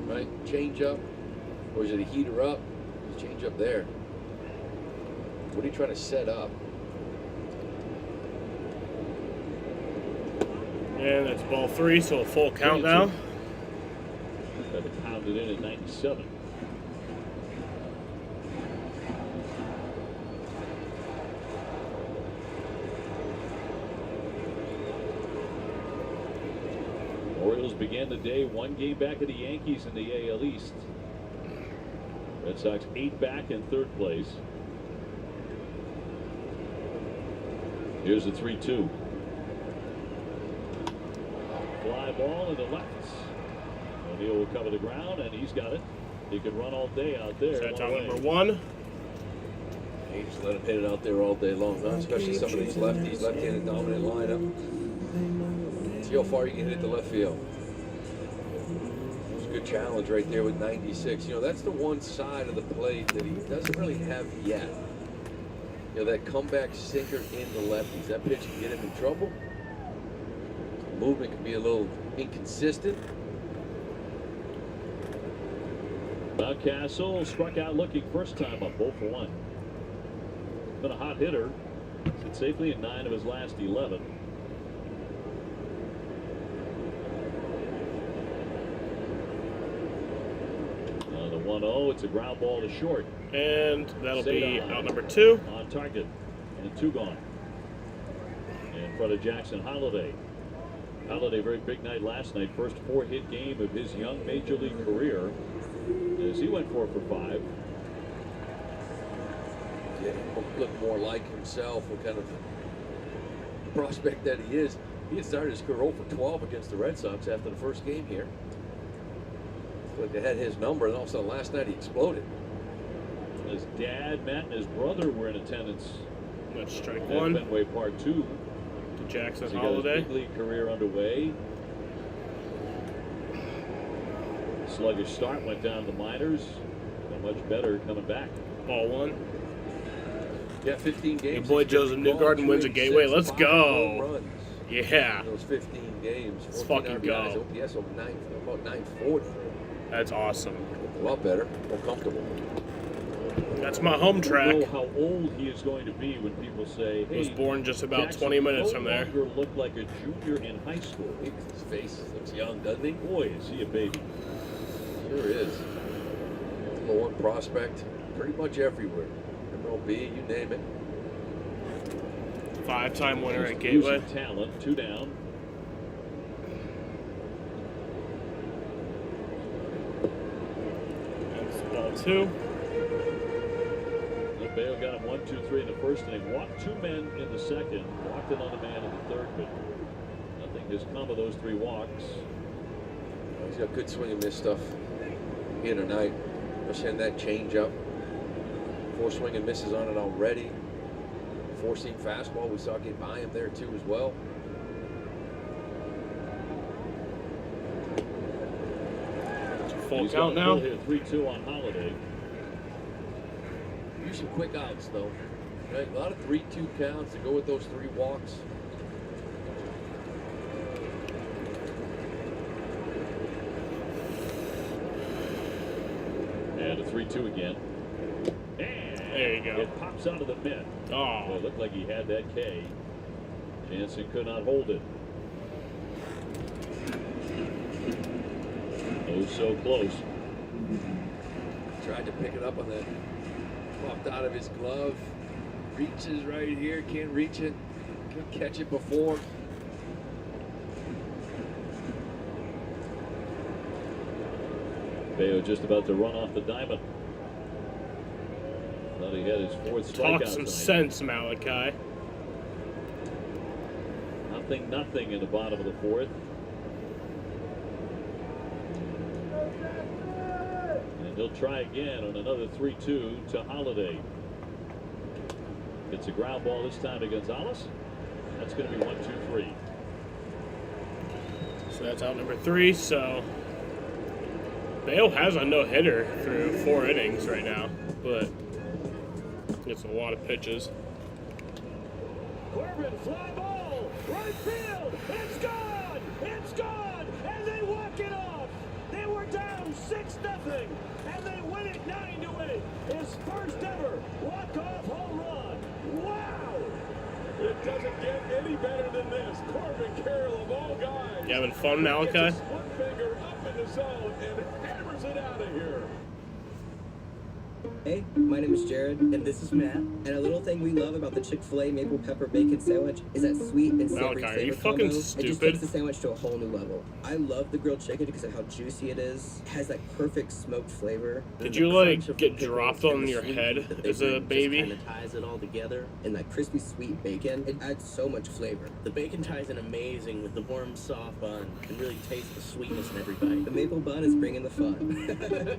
[SPEAKER 3] right? Change up, or is it a heater up? Change up there. What are you trying to set up?
[SPEAKER 1] And that's ball 3, so a full count now.
[SPEAKER 2] Got to pound it in at 97. Orioles began the day 1 game back of the Yankees in the AL East. Red Sox 8 back in 3rd place. Here's the 3-2. Fly ball in the left. O'Neill will cover the ground, and he's got it. He can run all day out there.
[SPEAKER 1] That's out number 1.
[SPEAKER 3] You just let him hit it out there all day long, huh? Especially some of these lefties, left-handed dominant lineup. See how far you can hit the left field. It's a good challenge right there with 96. You know, that's the one side of the plate that he doesn't really have yet. You know, that comeback sinker in the lefties. That pitch can get him in trouble. Movement can be a little inconsistent.
[SPEAKER 2] Mountcastle struck out looking first time up, 0 for 1. Been a hot hitter. Sit safely in 9 of his last 11. The 1-0, it's a ground ball to short.
[SPEAKER 1] And that'll be out number 2.
[SPEAKER 2] On target. And 2 gone. In front of Jackson Holliday. Holliday, very big night last night. First 4-hit game of his young major league career. As he went 4 for 5.
[SPEAKER 3] Yeah, look more like himself. What kind of prospect that he is. He had started his career 0 for 12 against the Red Sox after the first game here. Like they had his number, and all of a sudden last night he exploded.
[SPEAKER 2] His dad, Matt, and his brother were in attendance.
[SPEAKER 1] That's strike
[SPEAKER 2] at
[SPEAKER 1] 1.
[SPEAKER 2] Fenway Park 2.
[SPEAKER 1] To Jackson
[SPEAKER 2] He
[SPEAKER 1] Holliday.
[SPEAKER 2] got his big league career underway. Sluggish start, went down to the minors. Got much better coming back.
[SPEAKER 1] Ball 1.
[SPEAKER 3] Yeah, 15 games.
[SPEAKER 1] Your boy Joseph Newgarden wins a Gateway. Let's go. Yeah.
[SPEAKER 3] Those 15 games.
[SPEAKER 1] Let's fucking go.
[SPEAKER 3] OPS over about 940.
[SPEAKER 1] That's awesome.
[SPEAKER 3] A lot better, more comfortable.
[SPEAKER 1] That's my home track.
[SPEAKER 2] I don't know how old he is going to be when people say, hey,
[SPEAKER 1] Was born just about
[SPEAKER 2] Jackson
[SPEAKER 1] 20 minutes from
[SPEAKER 2] no
[SPEAKER 1] there.
[SPEAKER 2] longer look like a junior in high school.
[SPEAKER 3] His face looks young, doesn't he?
[SPEAKER 2] Boy, is he a baby.
[SPEAKER 3] Sure is. Number one prospect, pretty much everywhere. MLB, you name it.
[SPEAKER 1] 5-time winner at Gateway.
[SPEAKER 2] Using talent, 2 down.
[SPEAKER 1] That's ball 2.
[SPEAKER 2] Bayo got him 1, 2, 3 in the first inning. Walked 2 men in the second. Walked another man in the third, but nothing has come of those 3 walks.
[SPEAKER 3] He's got good swing and miss stuff here tonight. Especially in that changeup. 4 swing and misses on it already. 4-seam fastball, we saw get by him there too as well.
[SPEAKER 1] Full count now.
[SPEAKER 2] Here, 3-2 on Holiday.
[SPEAKER 3] Use some quick outs though. Right? A lot of 3-2 counts to go with those 3 walks.
[SPEAKER 2] And a 3-2 again. And
[SPEAKER 1] there you go.
[SPEAKER 2] It pops out of the mitt.
[SPEAKER 1] Oh.
[SPEAKER 2] Well, it looked like he had that K. Jansen could not hold it. Oh, so close.
[SPEAKER 3] Tried to pick it up on that. Popped out of his glove. Reaches right here. Can't reach it. Can't catch it before.
[SPEAKER 2] Bayo just about to run off the diamond. Thought he had his 4th strikeout
[SPEAKER 1] Talk some
[SPEAKER 2] tonight.
[SPEAKER 1] sense, Malachi.
[SPEAKER 2] Nothing in the bottom of the 4th. And he'll try again on another 3-2 to Holiday. Gets a ground ball this time to Gonzalez. That's going to be 1-2-3.
[SPEAKER 1] So that's out number 3. So Bayo has a no-hitter through 4 innings right now, but it's a lot of pitches.
[SPEAKER 9] Corbin, fly ball, right field, it's gone, and they walk it off. They were down 6-0, and they win it 9-8. His first ever walk-off home run. Wow!
[SPEAKER 18] It doesn't get any better than this. Corbin Carroll of all guys.
[SPEAKER 1] You having fun, Malachi?
[SPEAKER 18] Gets his one finger up in the zone and hammers it out of here.
[SPEAKER 20] Hey, my name is Jared, and this is Matt. And a little thing we love about the Chick-fil-A maple pepper bacon sandwich is that sweet and savory
[SPEAKER 1] Malachi, are
[SPEAKER 20] flavor
[SPEAKER 1] you
[SPEAKER 20] combo.
[SPEAKER 1] fucking
[SPEAKER 20] It just
[SPEAKER 1] stupid?
[SPEAKER 20] takes the sandwich to a whole new level. I love the grilled chicken because of how juicy it is. It has that perfect smoked flavor.
[SPEAKER 1] Did
[SPEAKER 20] And
[SPEAKER 1] you
[SPEAKER 20] the
[SPEAKER 1] like
[SPEAKER 20] crunch of
[SPEAKER 1] get
[SPEAKER 20] the pickles
[SPEAKER 1] dropped
[SPEAKER 20] and
[SPEAKER 1] on
[SPEAKER 20] the
[SPEAKER 1] your
[SPEAKER 20] sweet
[SPEAKER 1] head
[SPEAKER 20] with the
[SPEAKER 1] as a
[SPEAKER 20] bacon
[SPEAKER 1] baby?
[SPEAKER 20] Just kind of ties it all together. And that crispy sweet bacon, it adds so much flavor.
[SPEAKER 21] The bacon ties in amazing with the warm, soft bun. You can really taste the sweetness in every bite.
[SPEAKER 20] The maple bun is bringing the fun.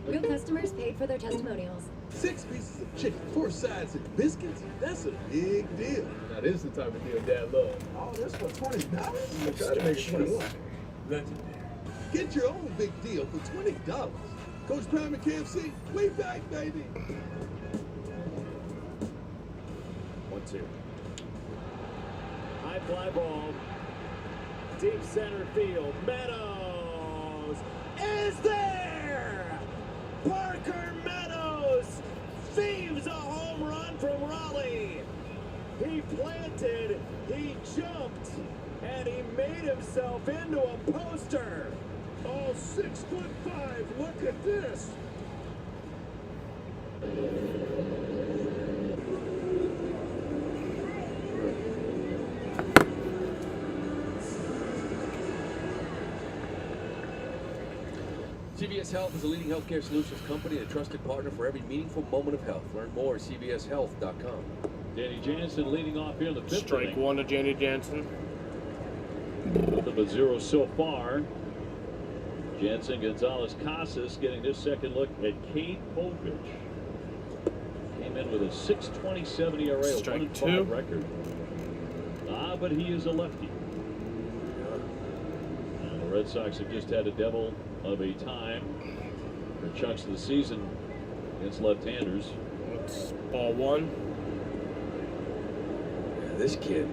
[SPEAKER 4] Real customers paid for their testimonials.
[SPEAKER 18] 6 pieces of chicken, 4 sides and biscuits. That's a big deal.
[SPEAKER 7] Now this is the type of deal Dad loves.
[SPEAKER 18] Oh, that's for $20?
[SPEAKER 7] I try to make it 21.
[SPEAKER 18] Legendary. Get your own big deal for $20. Coach Prime at KFC, way back, baby.
[SPEAKER 2] 1-2.
[SPEAKER 9] High fly ball. Deep center field. Meadows is there. Parker Meadows thieves a home run from Raleigh. He planted, he jumped, and he made himself into a poster.
[SPEAKER 18] Oh, 6'5". Look at this.
[SPEAKER 3] CVS Health is a leading healthcare solutions company and a trusted partner for every meaningful moment of health. Learn more at cvshealth.com.
[SPEAKER 2] Danny Jansen leading off here in the 5th
[SPEAKER 1] Strike
[SPEAKER 2] inning.
[SPEAKER 1] 1 to Danny Jansen.
[SPEAKER 2] Nothing but 0 so far. Jansen, Gonzalez, Casas getting this second look at Cade Povich. Came in with a 6.27 ERA, a
[SPEAKER 1] Strike
[SPEAKER 2] 1-5
[SPEAKER 1] 2.
[SPEAKER 2] record. But he is a lefty. And the Red Sox have just had a devil of a time for chunks of the season against left-handers.
[SPEAKER 1] It's ball 1.
[SPEAKER 3] Yeah, this kid,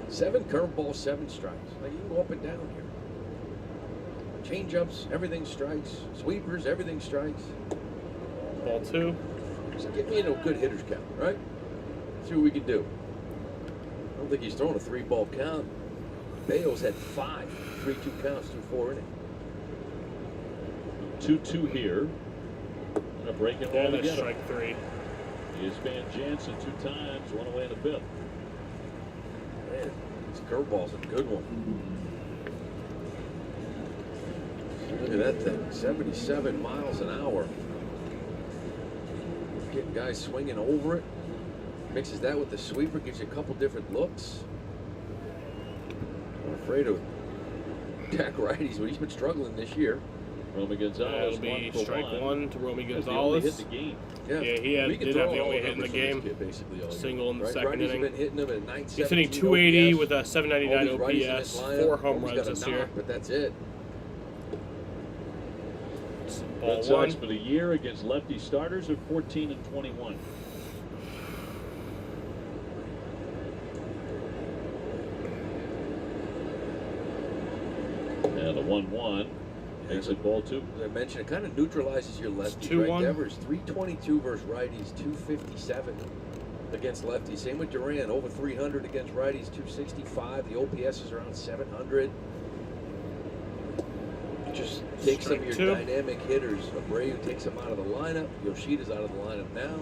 [SPEAKER 3] 7 curveballs, 7 strikes. Like, you can go up and down here. Change-ups, everything strikes. Sweepers, everything strikes.
[SPEAKER 1] Ball 2.
[SPEAKER 3] So get me into a good hitter's count, right? See what we can do. I don't think he's throwing a 3-ball count. Bayo's had 5 3-2 counts through 4 innings.
[SPEAKER 2] 2-2 here. And a breaking ball
[SPEAKER 1] And
[SPEAKER 2] again.
[SPEAKER 1] strike 3.
[SPEAKER 2] Here's Van Jansen 2 times, 1 away in the 5th.
[SPEAKER 3] Man, this curveball's a good one. Look at that thing, 77 miles an hour. Getting guys swinging over it. Mixes that with the sweeper, gives you a couple different looks. I'm afraid of attack righties, but he's been struggling this year.
[SPEAKER 2] Romy Gonzalez.
[SPEAKER 1] That'll be strike 1 to Romy
[SPEAKER 2] That's the only
[SPEAKER 1] Gonzalez.
[SPEAKER 2] hit in the game.
[SPEAKER 3] Yeah,
[SPEAKER 1] he did have the only hit in the game.
[SPEAKER 3] Basically all
[SPEAKER 1] Single in the
[SPEAKER 3] year.
[SPEAKER 1] second
[SPEAKER 3] Righties have
[SPEAKER 1] inning.
[SPEAKER 3] been hitting him at 917
[SPEAKER 1] He's hitting 280
[SPEAKER 3] OPS.
[SPEAKER 1] with a 799
[SPEAKER 3] All these righties in
[SPEAKER 1] OPS,
[SPEAKER 3] this lineup,
[SPEAKER 1] 4 home
[SPEAKER 3] Romy's
[SPEAKER 1] runs
[SPEAKER 3] got a
[SPEAKER 1] this year.
[SPEAKER 3] knock, but that's it.
[SPEAKER 1] Ball
[SPEAKER 2] Red Sox
[SPEAKER 1] 1.
[SPEAKER 2] for the year against lefty starters are 14 and 21. And the 1-1 makes it ball 2.
[SPEAKER 3] As I mentioned, it kind of neutralizes your lefties.
[SPEAKER 1] 2-1.
[SPEAKER 3] Right? Devers 322 versus righties, 257 against lefties. Same with Duran, over 300 against righties, 265. The OPS is around 700. It just takes some of your
[SPEAKER 1] Strike 2.
[SPEAKER 3] dynamic hitters. Abreu takes him out of the lineup. Yoshida's out of the lineup now.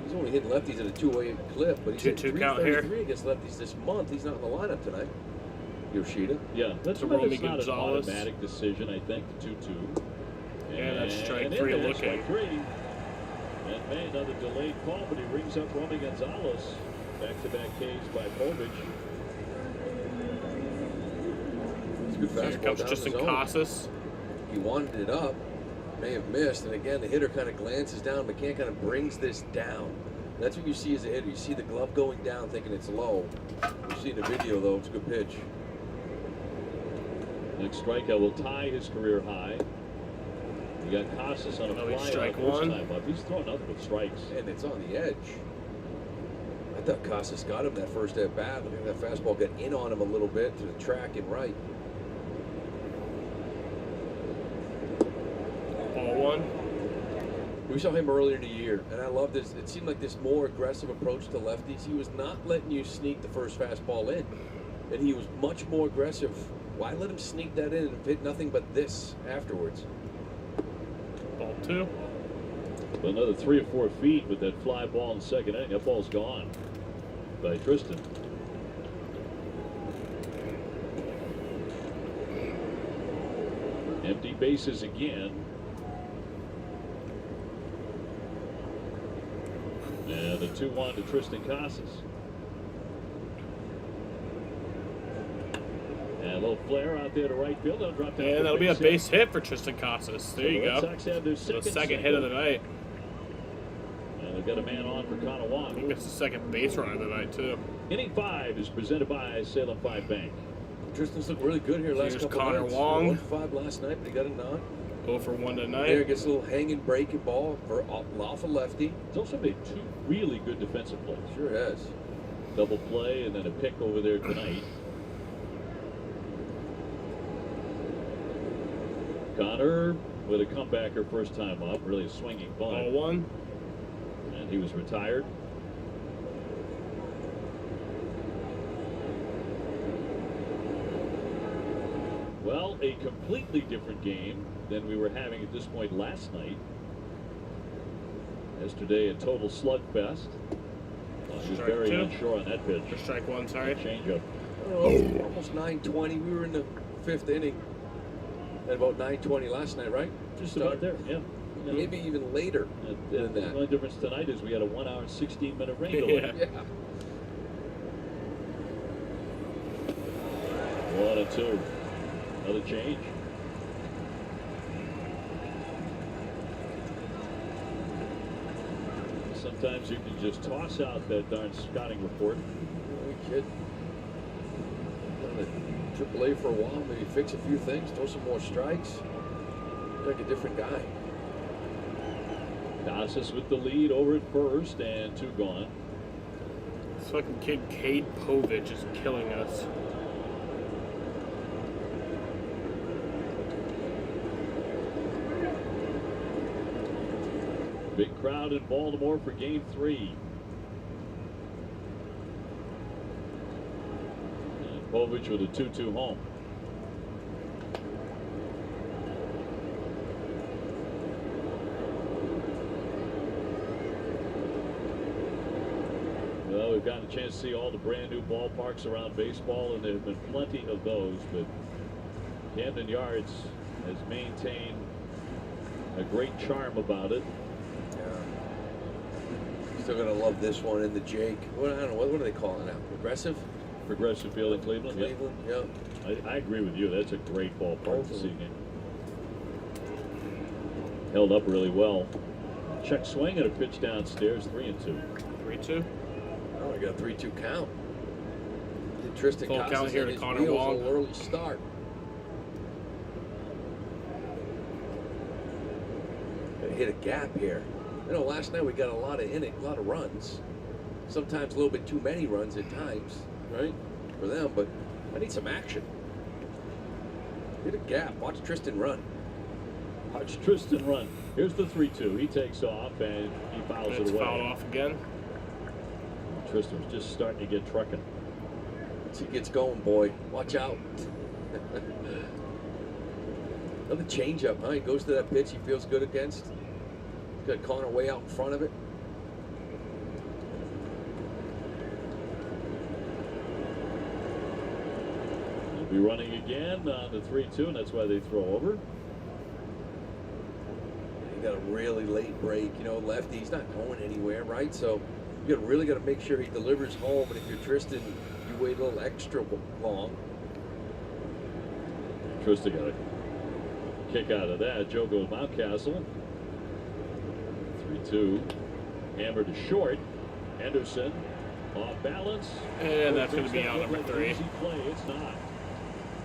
[SPEAKER 3] He's only hitting lefties at a 2-way clip, but he's hit
[SPEAKER 1] 2-2 count here.
[SPEAKER 3] 333 against lefties this month. He's not in the lineup tonight. Yoshida.
[SPEAKER 2] Yeah, that's
[SPEAKER 1] To
[SPEAKER 2] not
[SPEAKER 1] Romy
[SPEAKER 2] an
[SPEAKER 1] Gonzalez.
[SPEAKER 2] automatic decision, I think, the 2-2.
[SPEAKER 1] And that's strike 3
[SPEAKER 2] in there,
[SPEAKER 1] looking.
[SPEAKER 2] strike 3. And made another delayed call, but he rings up Romy Gonzalez. Back-to-back Ks by Povich.
[SPEAKER 3] It's a good
[SPEAKER 1] Here
[SPEAKER 3] fastball
[SPEAKER 1] comes
[SPEAKER 3] down
[SPEAKER 1] Tristan
[SPEAKER 3] the zone.
[SPEAKER 1] Casas.
[SPEAKER 3] He wanted it up, may have missed, and again the hitter kind of glances down. McCann kind of brings this down. That's what you see as a hitter. You see the glove going down, thinking it's low. You see in the video though, it's a good pitch.
[SPEAKER 2] Next strikeout will tie his career high. You got Casas on a
[SPEAKER 1] That'll be
[SPEAKER 2] fly
[SPEAKER 1] strike
[SPEAKER 2] first
[SPEAKER 1] 1.
[SPEAKER 2] time up. He's throwing nothing but strikes.
[SPEAKER 3] And it's on the edge. I thought Casas got him that first at bat. Look at that fastball got in on him a little bit to the track and right.
[SPEAKER 1] Ball 1.
[SPEAKER 3] We saw him earlier in the year, and I love this. It seemed like this more aggressive approach to lefties. He was not letting you sneak the first fastball in, and he was much more aggressive. Why let him sneak that in and hit nothing but this afterwards?
[SPEAKER 1] Ball 2.
[SPEAKER 2] Another 3 or 4 feet with that fly ball in the second inning. That ball's gone by Tristan. Empty bases again. And the 2-1 to Tristan Casas. And a little flare out there to right field. They'll drop down.
[SPEAKER 1] And that'll be a base hit for Tristan Casas. There you
[SPEAKER 2] The Red
[SPEAKER 1] go.
[SPEAKER 2] Sox have their
[SPEAKER 1] The second
[SPEAKER 2] second
[SPEAKER 1] hit of the night.
[SPEAKER 2] And they've got a man on for Connor
[SPEAKER 1] I
[SPEAKER 2] Wong.
[SPEAKER 1] think it's the second base runner of the night, too.
[SPEAKER 2] Inning 5 is presented by Salem 5 Bank.
[SPEAKER 3] Tristan's looked really good here last
[SPEAKER 1] Here's
[SPEAKER 3] couple
[SPEAKER 1] Connor
[SPEAKER 3] nights.
[SPEAKER 1] Wong.
[SPEAKER 3] 1 for 5 last night, but he got a knock.
[SPEAKER 1] 0 for 1
[SPEAKER 3] There
[SPEAKER 1] tonight.
[SPEAKER 3] gets a little hanging breaking ball for off a lefty.
[SPEAKER 2] He's also made 2 really good defensive plays.
[SPEAKER 3] Sure has.
[SPEAKER 2] Double play and then a pick over there tonight. Connor with a comebacker first time up, really a swinging
[SPEAKER 1] Ball
[SPEAKER 2] bunt.
[SPEAKER 1] 1.
[SPEAKER 2] And he was retired. Well, a completely different game than we were having at this point last night. Yesterday, a total slugfest. He was
[SPEAKER 1] Strike
[SPEAKER 2] very
[SPEAKER 1] 2.
[SPEAKER 2] unsure on that pitch.
[SPEAKER 1] For strike 1, sorry.
[SPEAKER 2] Changeup.
[SPEAKER 3] Almost 9:20. We were in the 5th inning at about 9:20 last night, right?
[SPEAKER 2] Just about there, yeah.
[SPEAKER 3] Maybe even later than
[SPEAKER 2] The
[SPEAKER 3] that.
[SPEAKER 2] only difference tonight is we had a 1 hour and 16-minute rain delay.
[SPEAKER 1] Yeah.
[SPEAKER 2] 1-2. Another change. Sometimes you can just toss out that darn scouting report.
[SPEAKER 3] No kid. Done at AAA for a while, maybe fix a few things, throw some more strikes. Like a different guy.
[SPEAKER 2] Casas with the lead over at first and 2 gone.
[SPEAKER 1] This fucking kid, Cade Povich, is killing us.
[SPEAKER 2] Big crowd in Baltimore for Game 3. And Povich with a 2-2 home. Well, we've gotten a chance to see all the brand new ballparks around baseball, and there have been plenty of those, but Camden Yards has maintained a great charm about it.
[SPEAKER 3] Still gonna love this one in the Jake. What, I don't know, what are they calling it now? Progressive?
[SPEAKER 2] Progressive Field in Cleveland.
[SPEAKER 3] Cleveland, yeah.
[SPEAKER 2] I agree with you. That's a great ballpark to see again. Held up really well. Check swing and a pitch downstairs, 3-2.
[SPEAKER 1] 3-2.
[SPEAKER 3] Oh, we got a 3-2 count. Did Tristan
[SPEAKER 1] Full
[SPEAKER 3] Casas
[SPEAKER 1] count here
[SPEAKER 3] and
[SPEAKER 1] to
[SPEAKER 3] his
[SPEAKER 1] Connor
[SPEAKER 3] wheels
[SPEAKER 1] Wong.
[SPEAKER 3] an early start. Gotta hit a gap here. You know, last night we got a lot of runs. Sometimes a little bit too many runs at times, right? For them, but I need some action. Hit a gap. Watch Tristan run.
[SPEAKER 2] Watch Tristan run. Here's the 3-2. He takes off and he fouls it away.
[SPEAKER 1] Fouled off again.
[SPEAKER 2] Tristan's just starting to get trucking.
[SPEAKER 3] Once he gets going, boy, watch out. Another changeup, huh? He goes to that pitch he feels good against. Got Connor way out in front of it.
[SPEAKER 2] He'll be running again on the 3-2, and that's why they throw over.
[SPEAKER 3] He got a really late break, you know, lefty. He's not going anywhere, right? So you really got to make sure he delivers home. And if you're Tristan, you wait a little extra long.
[SPEAKER 2] Tristan got a kick out of that. Joe goes Mountcastle. 3-2. Hammered to short. Henderson off balance.
[SPEAKER 1] And that's going to be out number 3.
[SPEAKER 2] Easy play. It's not.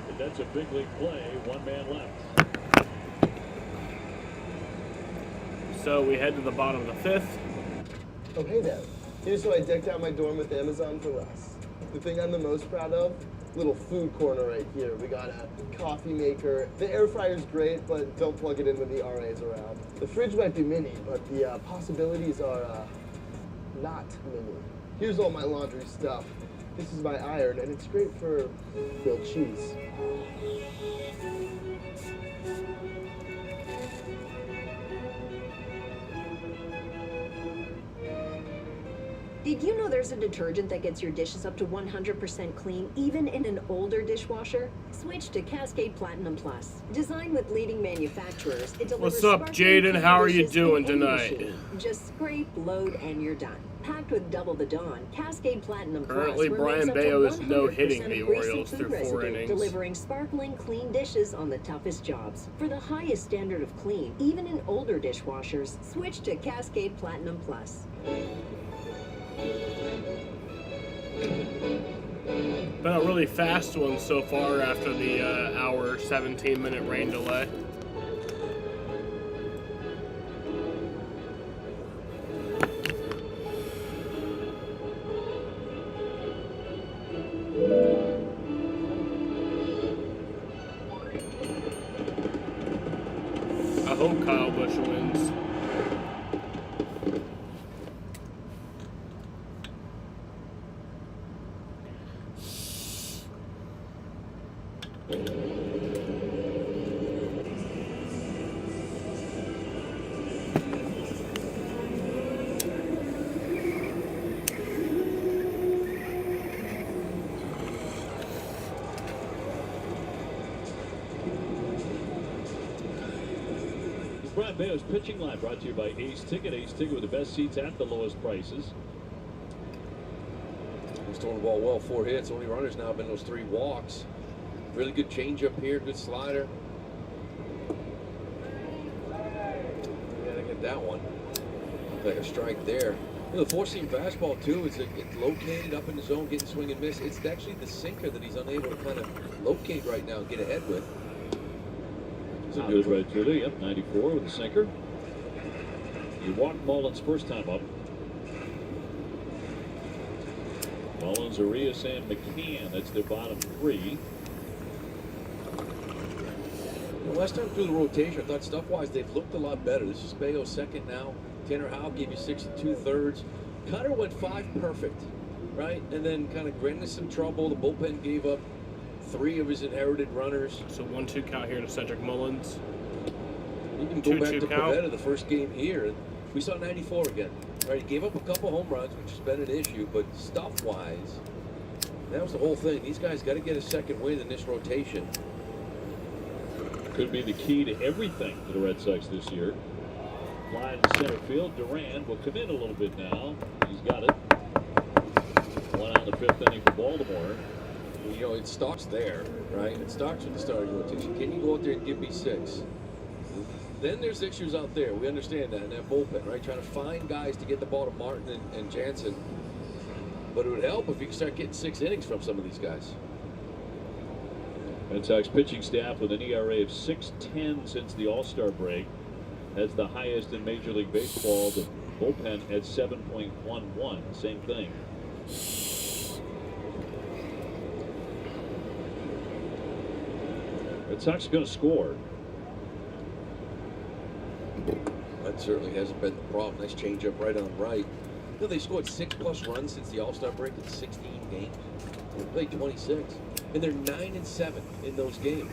[SPEAKER 2] But that's a big league play. 1 man left.
[SPEAKER 1] So we head to the bottom of the 5th.
[SPEAKER 5] Oh, hey there. Here's how I decked out my dorm with Amazon for less. The thing I'm the most proud of? Little food corner right here. We got a coffee maker. The air fryer's great, but don't plug it in when the RA's around. The fridge might be mini, but the possibilities are not mini. Here's all my laundry stuff. This is my iron, and it's great for grilled cheese.
[SPEAKER 22] Did you know there's a detergent that gets your dishes up to 100% clean, even in an older dishwasher? Switch to Cascade Platinum Plus. Designed with leading manufacturers, it delivers
[SPEAKER 1] What's up, Jaden? How are you doing tonight?
[SPEAKER 22] Just scrape, load, and you're done. Packed with double the Dawn, Cascade Platinum
[SPEAKER 1] Currently,
[SPEAKER 22] Plus
[SPEAKER 1] Brian
[SPEAKER 22] removes up to
[SPEAKER 1] Bayo is
[SPEAKER 22] 100%
[SPEAKER 1] no-hitting the
[SPEAKER 22] of greasy
[SPEAKER 1] Orioles
[SPEAKER 22] food
[SPEAKER 1] through 4
[SPEAKER 22] residue,
[SPEAKER 1] innings.
[SPEAKER 22] delivering sparkling, clean dishes on the toughest jobs. For the highest standard of clean, even in older dishwashers, switch to Cascade Platinum Plus.
[SPEAKER 1] Been a really fast one so far after the hour 17-minute rain delay. I hope Kyle Busch wins.
[SPEAKER 2] Brian Bayo's pitching line brought to you by Ace Ticket. Ace Ticket with the best seats at the lowest prices.
[SPEAKER 3] He's throwing the ball well, 4 hits. Only runners now have been those 3 walks. Really good changeup here, good slider. Gotta get that one. Like a strike there. You know, the 4-seam fastball too. It's located up in the zone, getting swing and miss. It's actually the sinker that he's unable to kind of locate right now and get ahead with.
[SPEAKER 2] Sounded right through there. Yep, 94 with the sinker. He walked Mullins first time up. Mullins, Arias, and McCann. That's their bottom 3.
[SPEAKER 3] Last time through the rotation, I thought stuff-wise they've looked a lot better. This is Bayo's second now. Tanner Houck gave you 6 2/3. Cutter went 5 perfect, right? And then kind of ran into some trouble. The bullpen gave up 3 of his inherited runners.
[SPEAKER 1] So 1-2 count here to Cedric Mullins.
[SPEAKER 3] You can go back to
[SPEAKER 1] count.
[SPEAKER 3] Pavetta, the first game here, and we saw 94 again. Right, he gave up a couple home runs, which has been an issue, but stuff-wise, that was the whole thing. These guys got to get a second win in this rotation.
[SPEAKER 2] Could be the key to everything for the Red Sox this year. Fly in center field. Duran will come in a little bit now. He's got it. 1 out in the 5th inning for Baltimore.
[SPEAKER 3] You know, it starts there, right? It starts with the starting rotation. Can you go out there and give me 6? Then there's issues out there. We understand that in that bullpen, right? Trying to find guys to get the ball to Martin and Jansen. But it would help if you could start getting 6 innings from some of these guys.
[SPEAKER 2] Red Sox pitching staff with an ERA of 6.10 since the All-Star break. That's the highest in Major League Baseball. The bullpen at 7.11. Same thing. Red Sox are going to score.
[SPEAKER 3] That certainly hasn't been the problem. Nice changeup right on right. You know, they scored 6+ runs since the All-Star break in 16 games. They played 26. And they're 9-7 in those games.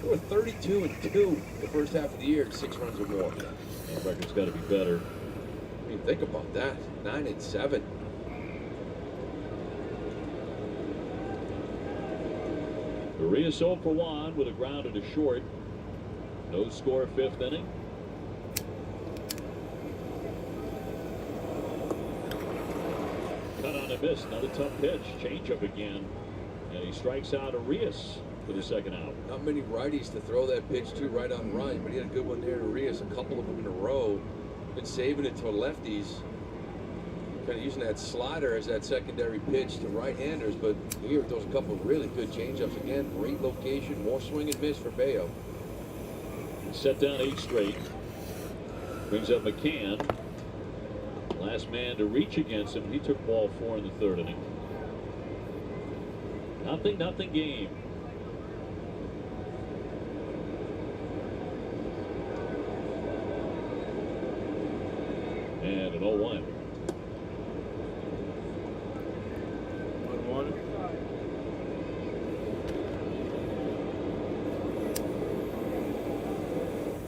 [SPEAKER 3] They were 32-2 the first half of the year, 6 runs or more.
[SPEAKER 2] That record's got to be better.
[SPEAKER 3] I mean, think about that. 9-7.
[SPEAKER 2] Urias 0 for 1 with a ground and a short. No score, 5th inning. Cut on a miss. Another tough pitch. Change up again. And he strikes out Urias for the 2nd out.
[SPEAKER 3] Not many righties to throw that pitch to right on right, but he had a good one there to Urias, a couple of them in a row. Been saving it to lefties. Kind of using that slider as that secondary pitch to right-handers, but here it throws a couple of really good changeups again. Great location, more swing and miss for Bayo.
[SPEAKER 2] Set down 8 straight. Brings up McCann. Last man to reach against him. He took ball 4 in the 3rd inning. 0-0 game. And an 0-1.
[SPEAKER 1] 1-1.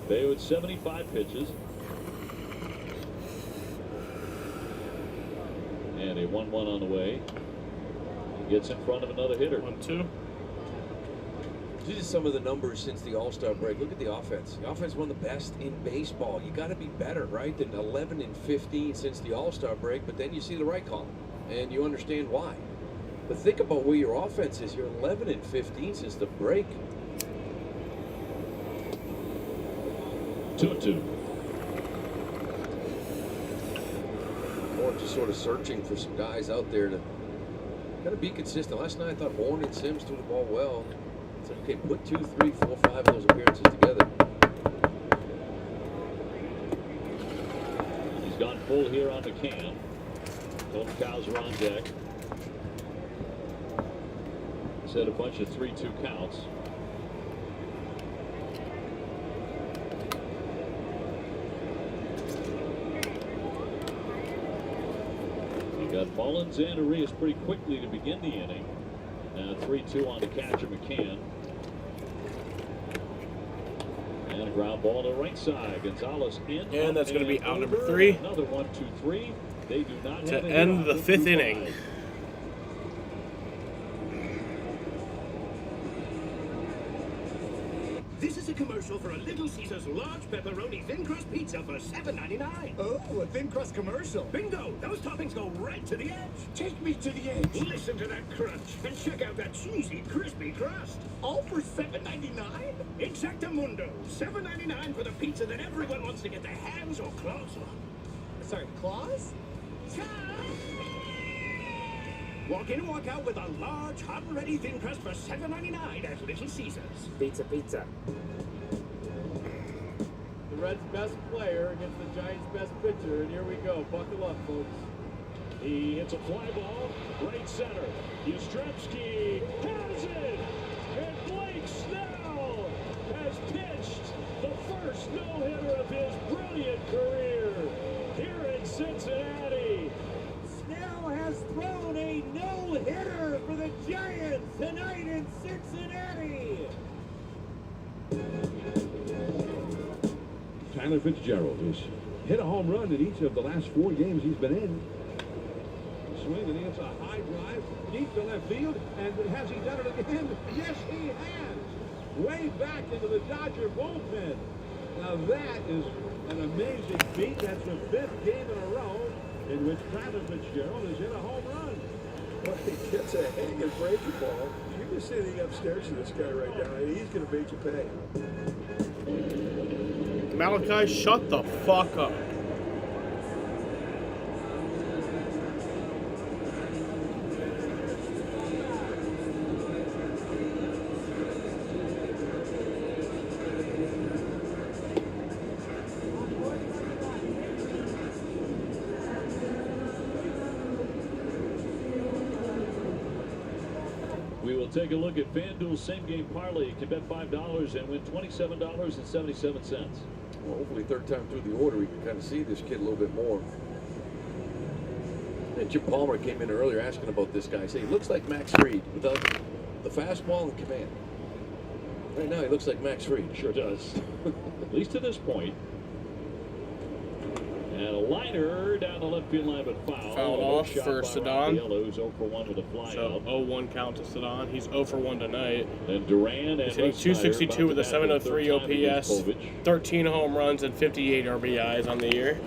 [SPEAKER 2] Bayo at 75 pitches. And a 1-1 on the way. Gets in front of another hitter.
[SPEAKER 1] 1-2.
[SPEAKER 3] These are some of the numbers since the All-Star break. Look at the offense. The offense is one of the best in baseball. You got to be better, right, than 11-15 since the All-Star break. But then you see the right column, and you understand why. But think about where your offense is. You're 11-15 since the break.
[SPEAKER 2] 2-2.
[SPEAKER 3] Or just sort of searching for some guys out there to kind of be consistent. Last night I thought Horn and Sims threw the ball well. So okay, put 2, 3, 4, 5 of those appearances together.
[SPEAKER 2] He's gone full here on McCann. Both cows are on deck. He's had a bunch of 3-2 counts. Got Mullins and Urias pretty quickly to begin the inning. Now 3-2 on the catcher McCann. And a ground ball to the right side. Gonzalez in.
[SPEAKER 1] And that's going to be out number 3.
[SPEAKER 2] Another 1-2-3. They do not
[SPEAKER 1] to
[SPEAKER 2] have
[SPEAKER 1] end the 5th inning.
[SPEAKER 9] This is a commercial for a Little Caesars large pepperoni thin crust pizza for $7.99.
[SPEAKER 18] Oh, a thin crust commercial.
[SPEAKER 9] Bingo! Those toppings go right to the edge.
[SPEAKER 18] Take me to the edge.
[SPEAKER 9] Listen to that crunch and check out that cheesy, crispy crust.
[SPEAKER 18] All for $7.99?
[SPEAKER 9] Exactamundo. $7.99 for the pizza that everyone wants to get their hands or claws on.
[SPEAKER 18] Sorry, claws?
[SPEAKER 9] Walk in and walk out with a large, hot and ready thin crust for $7.99 at Little Caesars.
[SPEAKER 7] Pizza, pizza.
[SPEAKER 6] The Reds' best player against the Giants' best pitcher, and here we go. Buckle up, folks.
[SPEAKER 2] He hits a fly ball, right center. Yastrzemski has it, and Blake Snell has pitched the first
[SPEAKER 9] first no-hitter of his brilliant career here in Cincinnati.
[SPEAKER 12] Snell has thrown a no-hitter for the Giants tonight in Cincinnati.
[SPEAKER 11] Tyler Fitzgerald has hit a home run in each of the last 4 games he's been in. Swing, and he hits a high drive deep to left field. And has he done it again? Yes, he has. Way back into the Dodger bullpen. Now that is an amazing feat. That's the 5th game in a row in which Tyler Fitzgerald has hit a home run.
[SPEAKER 18] Well, he gets a hanging breaking ball. You're just sitting upstairs to this guy right now. He's going to make you pay.
[SPEAKER 1] Malachi, shut the fuck up.
[SPEAKER 2] We will take a look at FanDuel's same-game parlay. You can bet $5 and win $27.77.
[SPEAKER 3] Well, hopefully third time through the order we can kind of see this kid a little bit more. And Jim Palmer came in earlier asking about this guy. He said he looks like Max Fried without the fastball and command. Right now he looks like Max Fried.
[SPEAKER 2] Sure does. At least to this point. And a liner down the left field line, but foul.
[SPEAKER 1] Fouled off for Sedon.
[SPEAKER 2] Who's 0 for 1 with a fly
[SPEAKER 1] So
[SPEAKER 2] out.
[SPEAKER 1] 0-1 count to Sedon. He's 0 for 1 tonight.
[SPEAKER 2] Then Duran and
[SPEAKER 1] he's hitting 262 with a 703 OPS, 13 home runs, and 58 RBIs on the year.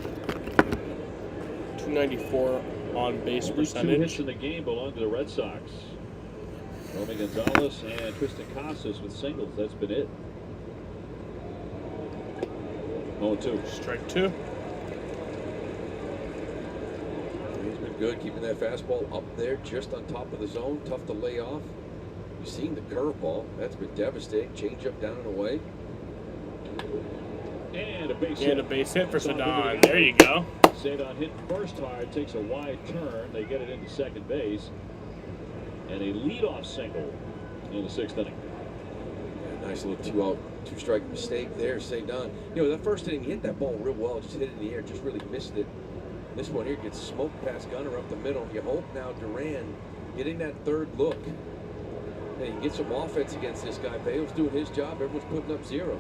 [SPEAKER 1] 294 on base percentage.
[SPEAKER 2] 2 hits in the game belong to the Red Sox. Romy Gonzalez and Tristan Casas with singles. That's been it. 0-2.
[SPEAKER 1] Strike 2.
[SPEAKER 3] He's been good keeping that fastball up there just on top of the zone. Tough to lay off. You've seen the curveball. That's been devastating. Change up down and away.
[SPEAKER 2] And a base hit.
[SPEAKER 1] And a base hit for Sedon. There you go.
[SPEAKER 2] Sedon hit first hard, takes a wide turn. They get it into second base. And a leadoff single in the 6th inning.
[SPEAKER 3] Yeah, nice little 2-out, 2-strike mistake there. Sedon. You know, that first inning, he hit that ball real well. Just hit it in the air. Just really missed it. This one here gets smoked past Gunner up the middle. You hope now Duran getting that third look. And you can get some offense against this guy. Bale's doing his job. Everyone's putting up zeros.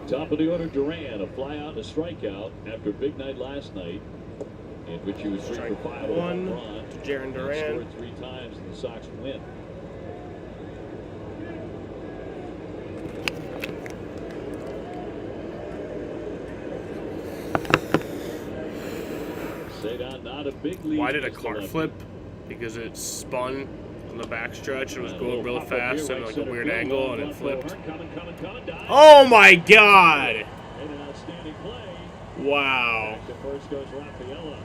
[SPEAKER 2] Top of the order, Duran, a fly out and a strikeout after a big night last night, in which he was 3 for 5 with a home run.
[SPEAKER 1] To Jarren Duran.
[SPEAKER 2] Scored 3 times, and the Sox win. Sedon, not a big lead.
[SPEAKER 1] Why did a car flip? Because it spun on the backstretch. It was going real fast and like a weird angle, and it flipped. Oh my God!
[SPEAKER 2] And an outstanding play.
[SPEAKER 1] Wow.
[SPEAKER 2] Back to first goes Rafaela.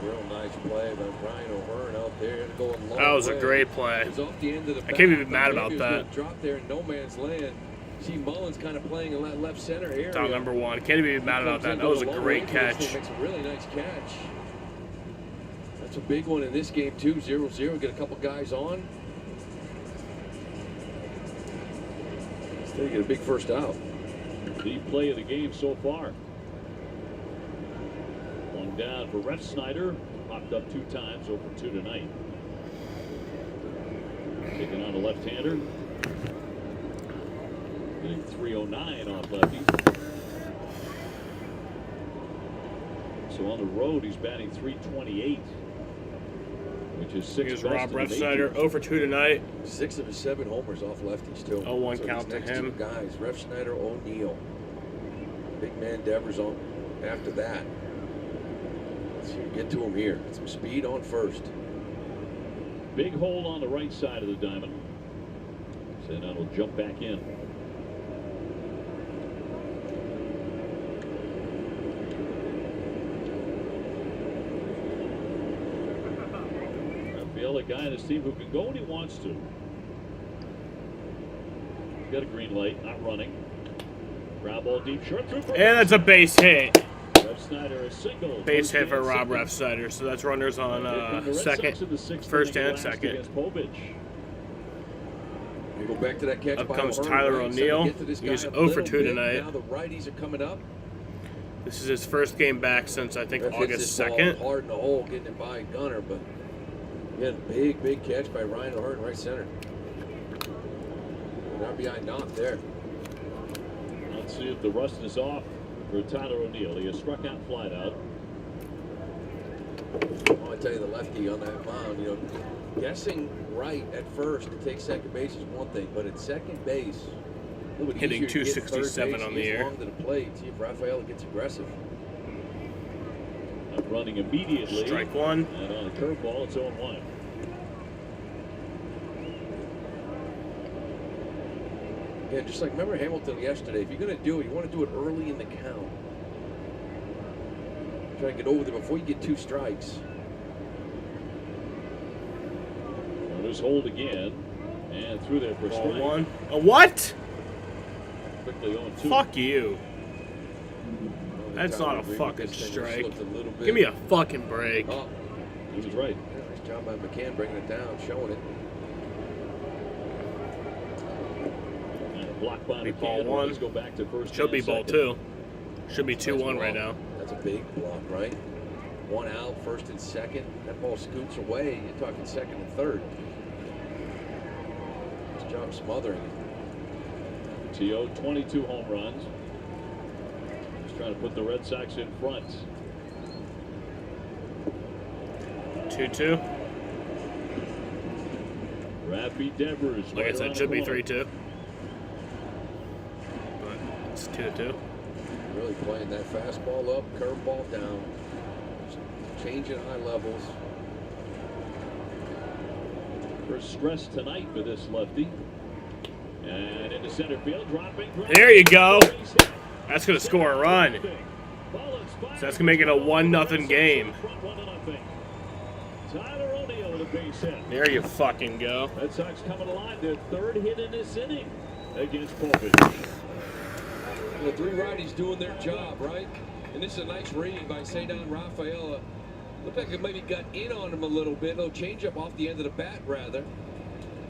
[SPEAKER 3] Real nice play by Brian O'Hearn out there. Going long
[SPEAKER 1] That was a
[SPEAKER 3] way.
[SPEAKER 1] great play.
[SPEAKER 3] It was off the end of the
[SPEAKER 1] I can't be
[SPEAKER 3] bat,
[SPEAKER 1] mad
[SPEAKER 3] but
[SPEAKER 1] about
[SPEAKER 3] maybe it was
[SPEAKER 1] that.
[SPEAKER 3] gonna drop there in no man's land. See Mullins kind of playing in that left center area.
[SPEAKER 1] Down number 1. Can't even be mad about that. That was a great catch.
[SPEAKER 3] Makes a really nice catch. That's a big one in this game too. 0-0. Get a couple guys on. Still get a big first out.
[SPEAKER 2] The play of the game so far. One down for Ref Snyder. Popped up 2 times, 0 for 2 tonight. Taking on a left-hander. Hitting 309 off lefty. So on the road, he's batting 328, which is 6
[SPEAKER 1] Here's
[SPEAKER 2] best
[SPEAKER 1] Rob
[SPEAKER 2] in the
[SPEAKER 1] Refsnyder,
[SPEAKER 2] majors.
[SPEAKER 1] 0 for 2 tonight.
[SPEAKER 3] 6 of his 7 homers off lefties too.
[SPEAKER 1] 0-1
[SPEAKER 3] so
[SPEAKER 1] count
[SPEAKER 3] these
[SPEAKER 1] to
[SPEAKER 3] next
[SPEAKER 1] him.
[SPEAKER 3] 2 guys, Refsnyder, O'Neill. Big man Devers on after that. Let's see, get to him here. Get some speed on first.
[SPEAKER 2] Big hole on the right side of the diamond. So now will jump back in. Rafael, a guy on his team who can go when he wants to. He's got a green light, not running. Ground ball deep, short through.
[SPEAKER 1] And it's a base hit.
[SPEAKER 2] Red Ref Snyder a single.
[SPEAKER 1] Base hit for Rob Ref Snyder. So that's runners on second, first and second.
[SPEAKER 3] We go back to that catch.
[SPEAKER 1] Up
[SPEAKER 3] by
[SPEAKER 1] comes
[SPEAKER 3] O'Hearn,
[SPEAKER 1] Tyler
[SPEAKER 3] right?
[SPEAKER 1] O'Neill.
[SPEAKER 3] Get to this guy
[SPEAKER 1] He's
[SPEAKER 3] a
[SPEAKER 1] 0 for
[SPEAKER 3] little
[SPEAKER 1] 2
[SPEAKER 3] bit.
[SPEAKER 1] tonight.
[SPEAKER 3] Now the righties are coming up.
[SPEAKER 1] This is his first game back since, I think,
[SPEAKER 3] Ref hits
[SPEAKER 1] August
[SPEAKER 3] this ball
[SPEAKER 1] 2nd.
[SPEAKER 3] hard in the hole, getting it by Gunner, but again, big catch by Ryan O'Hearn, right center. An RBI knock there.
[SPEAKER 2] Let's see if the rust is off for Tyler O'Neill. He has struck out flat out.
[SPEAKER 3] Oh, I tell you, the lefty on that mound, you know, guessing right at first to take second base is one thing, but at second base, a little bit
[SPEAKER 1] Hitting
[SPEAKER 3] easier to get third
[SPEAKER 1] 267
[SPEAKER 3] base,
[SPEAKER 1] on the
[SPEAKER 3] gets
[SPEAKER 1] air.
[SPEAKER 3] long to the plate, see if Rafael gets aggressive.
[SPEAKER 2] Up running immediately.
[SPEAKER 1] Strike one.
[SPEAKER 2] And on a curveball, it's 0-1.
[SPEAKER 3] Yeah, just like remember Hamilton yesterday, if you're going to do it, you want to do it early in the count. Try to get over there before you get 2 strikes.
[SPEAKER 2] Runners hold again. And through there for strike.
[SPEAKER 1] 1. A what?
[SPEAKER 2] Quickly 0-2.
[SPEAKER 1] Fuck you. That's not a fucking strike. Give me a fucking break.
[SPEAKER 3] Oh,
[SPEAKER 2] he was right.
[SPEAKER 3] Yeah, nice job by McCann bringing it down, showing it.
[SPEAKER 2] Block by
[SPEAKER 1] ball
[SPEAKER 2] McCann.
[SPEAKER 1] 1.
[SPEAKER 2] Go back to first.
[SPEAKER 1] Should be
[SPEAKER 2] and
[SPEAKER 1] ball
[SPEAKER 2] second.
[SPEAKER 1] 2. Should be 2-1 right now.
[SPEAKER 3] That's a big block, right? 1 out, first and second. That ball scoots away. You're talking second and third. Nice job smothering it.
[SPEAKER 2] T.O. 22 home runs. He's trying to put the Red Sox in front.
[SPEAKER 1] 2-2.
[SPEAKER 2] Rafi Devers.
[SPEAKER 1] Like I
[SPEAKER 2] right
[SPEAKER 1] said,
[SPEAKER 2] around
[SPEAKER 1] should
[SPEAKER 2] the
[SPEAKER 1] be
[SPEAKER 2] corner.
[SPEAKER 1] 3-2. But it's 2-2.
[SPEAKER 3] Really playing that fastball up, curveball down. Changing high levels.
[SPEAKER 2] First stress tonight for this lefty. And into center field, dropping.
[SPEAKER 1] There you go. That's going to score a run. So that's going to make it a 1-0 game.
[SPEAKER 2] Tyler O'Neill with a base hit.
[SPEAKER 1] There you fucking go.
[SPEAKER 2] Red Sox coming alive. Their third hit in this inning against Povich.
[SPEAKER 3] The 3 righties doing their job, right? And this is a nice read by Cedar Rafaela. Looked like it maybe got in on him a little bit. A little change up off the end of the bat, rather.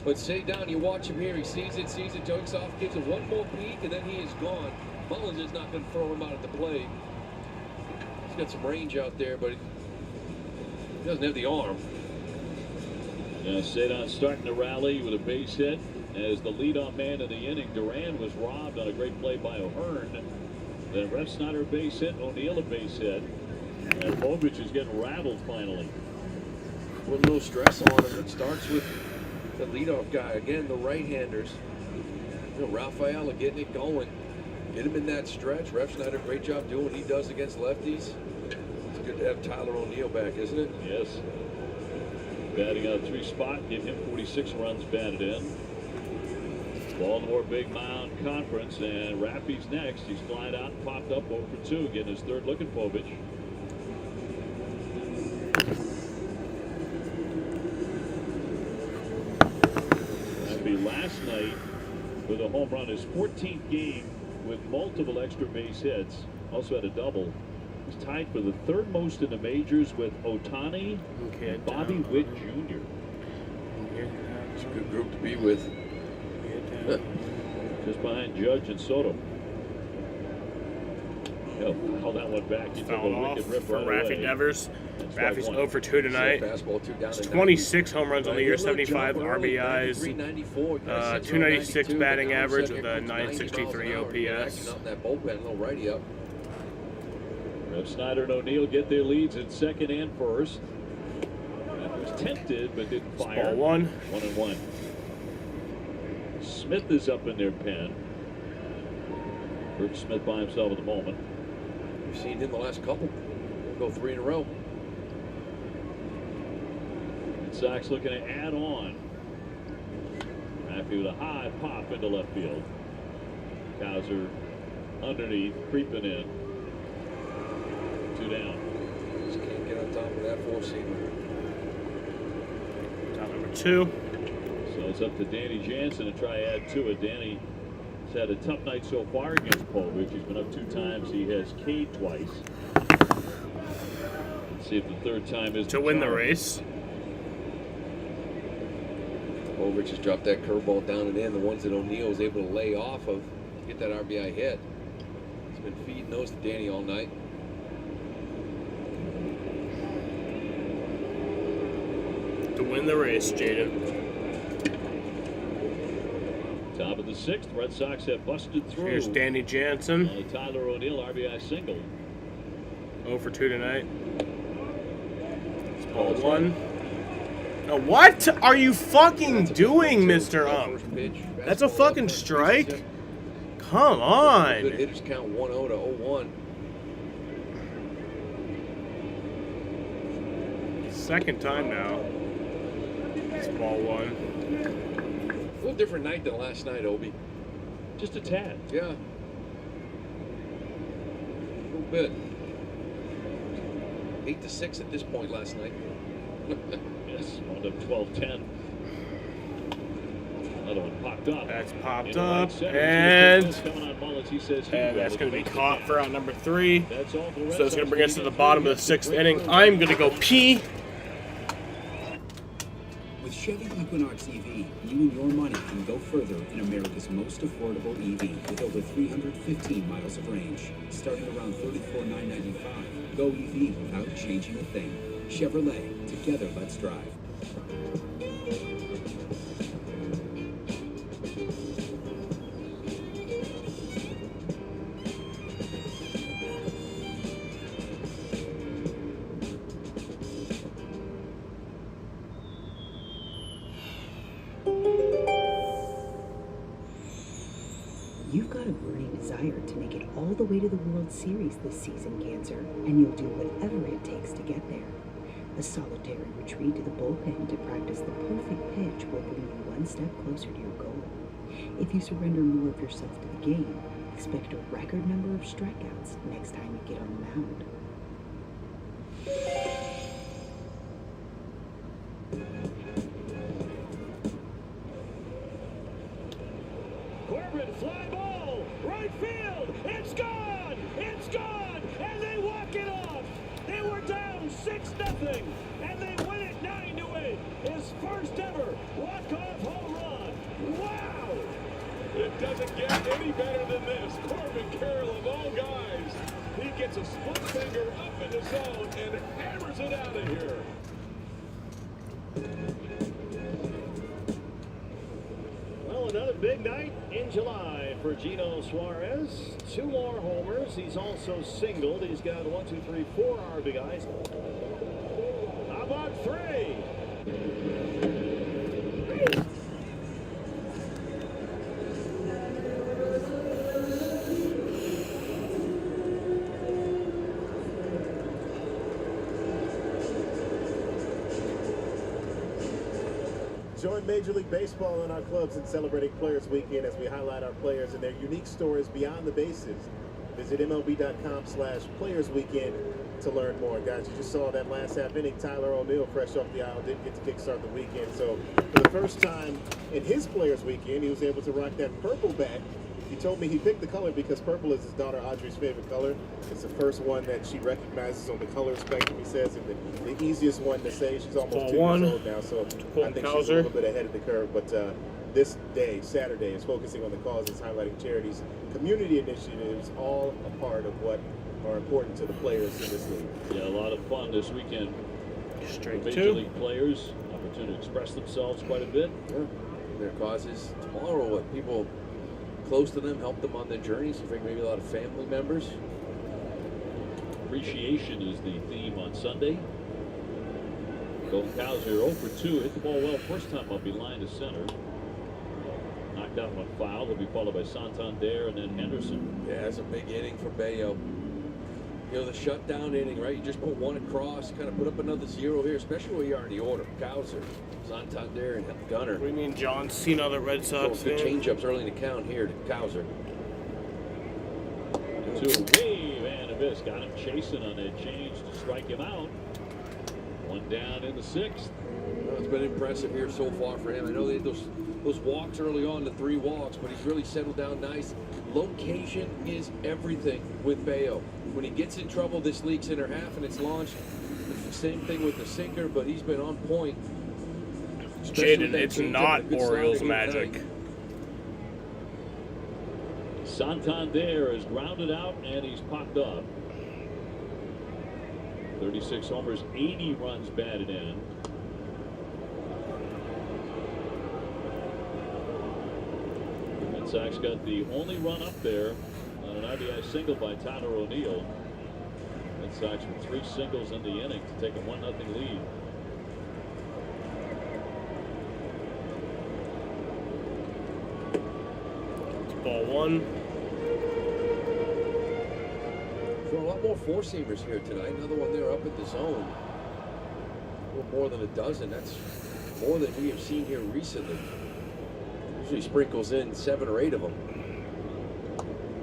[SPEAKER 3] But Cedar, you watch him here. He sees it, jokes off, gives it one more peek, and then he is gone. Mullins is not going to throw him out at the plate. He's got some range out there, but he doesn't have the arm.
[SPEAKER 2] Now Cedar starting to rally with a base hit. As the leadoff man in the inning, Duran was robbed on a great play by O'Hearn. Then Ref Snyder base hit, O'Neill a base hit. And Povich is getting rattled finally.
[SPEAKER 3] Put a little stress on him. It starts with the leadoff guy. Again, the right-handers. You know, Rafaela getting it going. Get him in that stretch. Ref Snyder, great job doing what he does against lefties. It's good to have Tyler O'Neill back, isn't it?
[SPEAKER 2] Yes. Batting out 3 spot, give him 46 runs batted in. Baltimore Big Mound Conference, and Raffy's next. He's flied out and popped up 0 for 2, getting his third look at Povich. Raffy last night with a home run, his 14th game with multiple extra base hits. Also had a double. He's tied for the 3rd most in the majors with Ohtani and Bobby Witt Jr.
[SPEAKER 3] It's a good group to be with.
[SPEAKER 2] Just behind Judge and Soto. Foul that one back. He took
[SPEAKER 1] Fouled
[SPEAKER 2] a
[SPEAKER 1] off
[SPEAKER 2] wicked rip
[SPEAKER 1] for
[SPEAKER 2] right
[SPEAKER 1] Rafi
[SPEAKER 2] away.
[SPEAKER 1] Devers.
[SPEAKER 2] That's
[SPEAKER 1] Rafi's
[SPEAKER 2] strike
[SPEAKER 1] 0 for 2 tonight.
[SPEAKER 3] It's
[SPEAKER 1] 26 home runs on the year, 75 RBIs, 296 batting average with a 963 OPS.
[SPEAKER 3] Up in that bullpen, a little righty up.
[SPEAKER 2] Ref Snyder and O'Neill get their leads at second and first. That was tempted, but didn't fire.
[SPEAKER 1] Ball 1.
[SPEAKER 2] 1-1. Smith is up in their pen. Kirk Smith by himself at the moment.
[SPEAKER 3] We've seen him the last couple. We'll go 3 in a row.
[SPEAKER 2] Red Sox looking to add on. Raffy with a high pop into left field. Kaiser underneath, creeping in. 2 down.
[SPEAKER 3] Just can't get on top of that 4-seamer.
[SPEAKER 1] Top number 2.
[SPEAKER 2] So it's up to Danny Jansen to try add to it. Danny has had a tough night so far against Povich. He's been up 2 times. He has K'd twice. See if the third time is
[SPEAKER 1] to win the race.
[SPEAKER 3] Ulrich has dropped that curveball down and in. The ones that O'Neill was able to lay off of to get that RBI hit. He's been feeding those to Danny all night.
[SPEAKER 1] To win the race, Jaden.
[SPEAKER 2] Top of the sixth, Red Sox have busted through.
[SPEAKER 1] Here's Danny Jansen.
[SPEAKER 2] Tyler O'Neill RBI single.
[SPEAKER 1] 0 for 2 tonight. It's ball 1. Now, what are you fucking doing, Mr. Ump? That's a fucking strike? Come on.
[SPEAKER 3] Good hitters count 1-0 to 0-1.
[SPEAKER 1] Second time now. It's ball 1.
[SPEAKER 3] A little different night than last night, Obi.
[SPEAKER 2] Just a tad.
[SPEAKER 3] Yeah. A little bit. 8-6 at this point last night.
[SPEAKER 2] Yes, wound up 12-10. Another one popped up.
[SPEAKER 1] That's popped up, and
[SPEAKER 2] that's
[SPEAKER 1] that's going to be caught for out number 3. So it's going to bring us to the bottom of the 6th inning. I'm going to go pee.
[SPEAKER 8] With Chevy Equinox EV, you and your money can go further in America's most affordable EV with over 315 miles of range. Starting around $34,995. Go EV without changing a thing. Chevrolet, together let's drive.
[SPEAKER 13] You've got a burning desire to make it all the way to the World Series this season, Cancer, and you'll do whatever it takes to get there. A solitary retreat to the bullpen to practice the perfect pitch will bring you one step closer to your goal. If you surrender more of yourself to the game, expect a record number of strikeouts next time you get on the mound.
[SPEAKER 9] Corbin, fly ball, right field, it's gone, and they walk it off. They were down 6-0, and they win it 9-8. His first ever walk-off home run. Wow!
[SPEAKER 18] It doesn't get any better than this. Corbin Carroll, of all guys, he gets a split finger up in the zone and hammers it out of here.
[SPEAKER 9] Well, another big night in July for Gino Suarez. 2 more homers. He's also singled. He's got 1, 2, 3, 4 RBIs. How about 3?
[SPEAKER 10] Join Major League Baseball and our clubs in celebrating Players Weekend as we highlight our players and their unique stories beyond the bases. Visit MLB.com/Players Weekend to learn more. Guys, you just saw that last half inning. Tyler O'Neill, fresh off the aisle, didn't get to kickstart the weekend. So for the first time in his Players Weekend, he was able to rock that purple bat. He told me he picked the color because purple is his daughter Audrey's favorite color. It's the first one that she recognizes on the color spectrum, he says, and the easiest one to say. She's almost 2 years old now, so I think she's a little bit ahead of the curve. But this day, Saturday, is focusing on the causes, highlighting charities, community initiatives, all a part of what are important to the players in this league.
[SPEAKER 2] Yeah, a lot of fun this weekend.
[SPEAKER 1] Straight
[SPEAKER 2] for Major League players, opportunity to express themselves quite a bit.
[SPEAKER 3] Yeah. Their causes tomorrow, what people close to them, help them on their journeys. I think maybe a lot of family members.
[SPEAKER 2] Appreciation is the theme on Sunday. Golden Cows here 0 for 2. Hit the ball well first time up, he lined to center. Knocked out one foul. He'll be followed by Santander and then Henderson.
[SPEAKER 3] Yeah, that's a big inning for Bayo. You know, the shutdown inning, right? You just put one across, kind of put up another 0 here, especially where you are in the order. Cowser, Santander, and Gunner.
[SPEAKER 1] What do you mean, John Cena, the Red Sox
[SPEAKER 3] Good
[SPEAKER 1] fan?
[SPEAKER 3] change-ups early in the count here to Cowser.
[SPEAKER 2] 2 wave and a miss. Got him chasing on that change to strike him out. 1 down in the 6th.
[SPEAKER 3] Well, it's been impressive here so far for him. I know they had those walks early on, the 3 walks, but he's really settled down nice. Location is everything with Bayo. When he gets in trouble, this league center half and it's launched. Same thing with the sinker, but he's been on point. Especially with
[SPEAKER 1] Jaden,
[SPEAKER 3] that
[SPEAKER 1] it's
[SPEAKER 3] changeup
[SPEAKER 1] not
[SPEAKER 3] and a good
[SPEAKER 1] Orioles
[SPEAKER 3] slider here
[SPEAKER 1] magic.
[SPEAKER 3] tonight.
[SPEAKER 2] Santander is grounded out and he's popped up. 36 homers, 80 runs batted in. The Red Sox got the only run up there on an RBI single by Tyler O'Neill. Red Sox with 3 singles in the inning to take a 1-0 lead.
[SPEAKER 1] Ball 1.
[SPEAKER 3] So a lot more four-seamers here tonight. Another one there up at the zone. A little more than a dozen. That's more than we have seen here recently. Usually sprinkles in 7 or 8 of them.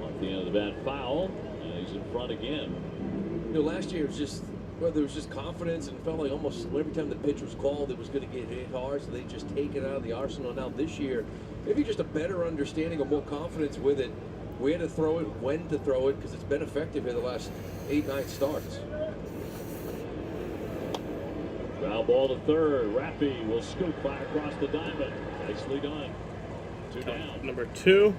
[SPEAKER 2] Off the end of the bat, foul, and he's in front again.
[SPEAKER 3] You know, last year it was just, well, there was just confidence and it felt like almost every time the pitch was called, it was going to get hit hard, so they just take it out of the arsenal. Now this year, maybe just a better understanding or more confidence with it, where to throw it, when to throw it, because it's been effective here the last 8-9 starts.
[SPEAKER 2] Foul ball to third. Raffy will scoop by across the diamond. Nicely done. 2 down.
[SPEAKER 1] Number 2.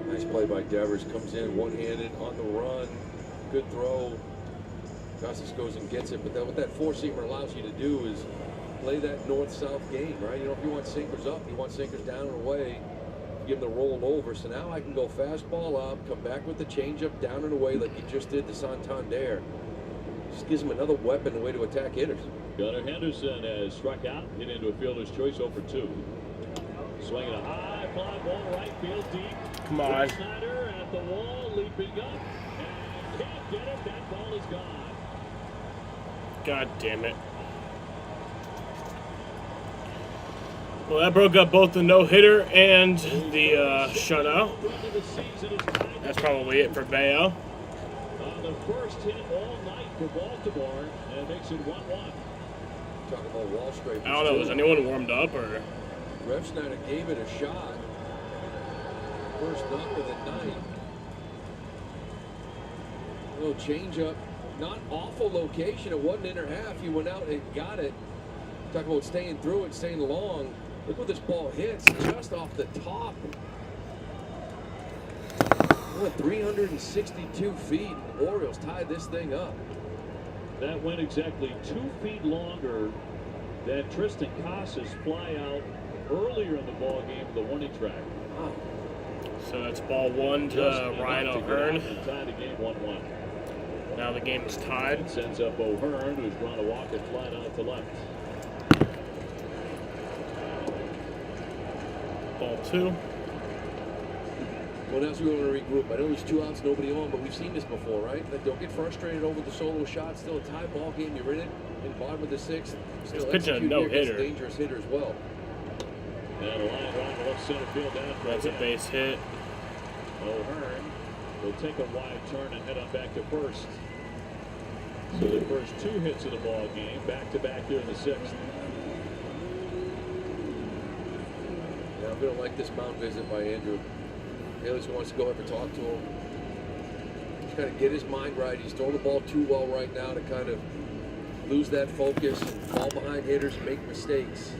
[SPEAKER 3] Nice play by Devers. Comes in one-handed on the run. Good throw. Casas goes and gets it. But then what that four-seamer allows you to do is play that north-south game, right? You know, if you want sinkers up, you want sinkers down and away, give them the roll over. So now I can go fastball up, come back with the changeup down and away like you just did to Santander. Just gives him another weapon, a way to attack hitters.
[SPEAKER 2] Gunnar Henderson has struck out, hit into a fielder's choice over 2. Swinging a high fly ball right field deep.
[SPEAKER 1] Come on.
[SPEAKER 2] Snyder at the wall, leaping up, and can't get it. That ball is gone.
[SPEAKER 1] God damn it. Well, that broke up both the no-hitter and the shutout. That's probably it for Bayo.
[SPEAKER 2] The first hit all night for Baltimore, and makes it 1-1.
[SPEAKER 3] Talking about wall scrapers.
[SPEAKER 1] I don't know, was anyone warmed up or?
[SPEAKER 3] Rev Snyder gave it a shot. First knock of the night. A little changeup. Not awful location. It wasn't inner half. He went out and got it. Talk about staying through it, staying long. Look what this ball hits. Just off the top. What, 362 feet. Orioles tied this thing up.
[SPEAKER 2] That went exactly 2 feet longer than Tristan Casas fly out earlier in the ball game with the warning track.
[SPEAKER 3] Wow.
[SPEAKER 1] So that's ball 1 to Ryan O'Hearn.
[SPEAKER 2] Tie the game 1-1.
[SPEAKER 1] Now the game is tied.
[SPEAKER 2] It sends up O'Hearn, who's trying to walk it flat out to left.
[SPEAKER 1] Ball 2.
[SPEAKER 3] Well, now we want to regroup. I know there's 2 outs, nobody on, but we've seen this before, right? Like, don't get frustrated over the solo shot. Still a tie ball game. You're in it in bottom of the 6th. Still
[SPEAKER 1] pitching a no-hitter.
[SPEAKER 3] Dangerous hitter as well.
[SPEAKER 2] And a line drive to left center field down.
[SPEAKER 1] That's a base hit.
[SPEAKER 2] O'Hearn will take a wide turn and head on back to first. So the first 2 hits of the ball game, back-to-back here in the 6th.
[SPEAKER 3] Yeah, I'm going to like this mound visit by Andrew. Haley's wants to go up and talk to him. Just kind of get his mind right. He's throwing the ball too well right now to kind of lose that focus and fall behind hitters and make mistakes.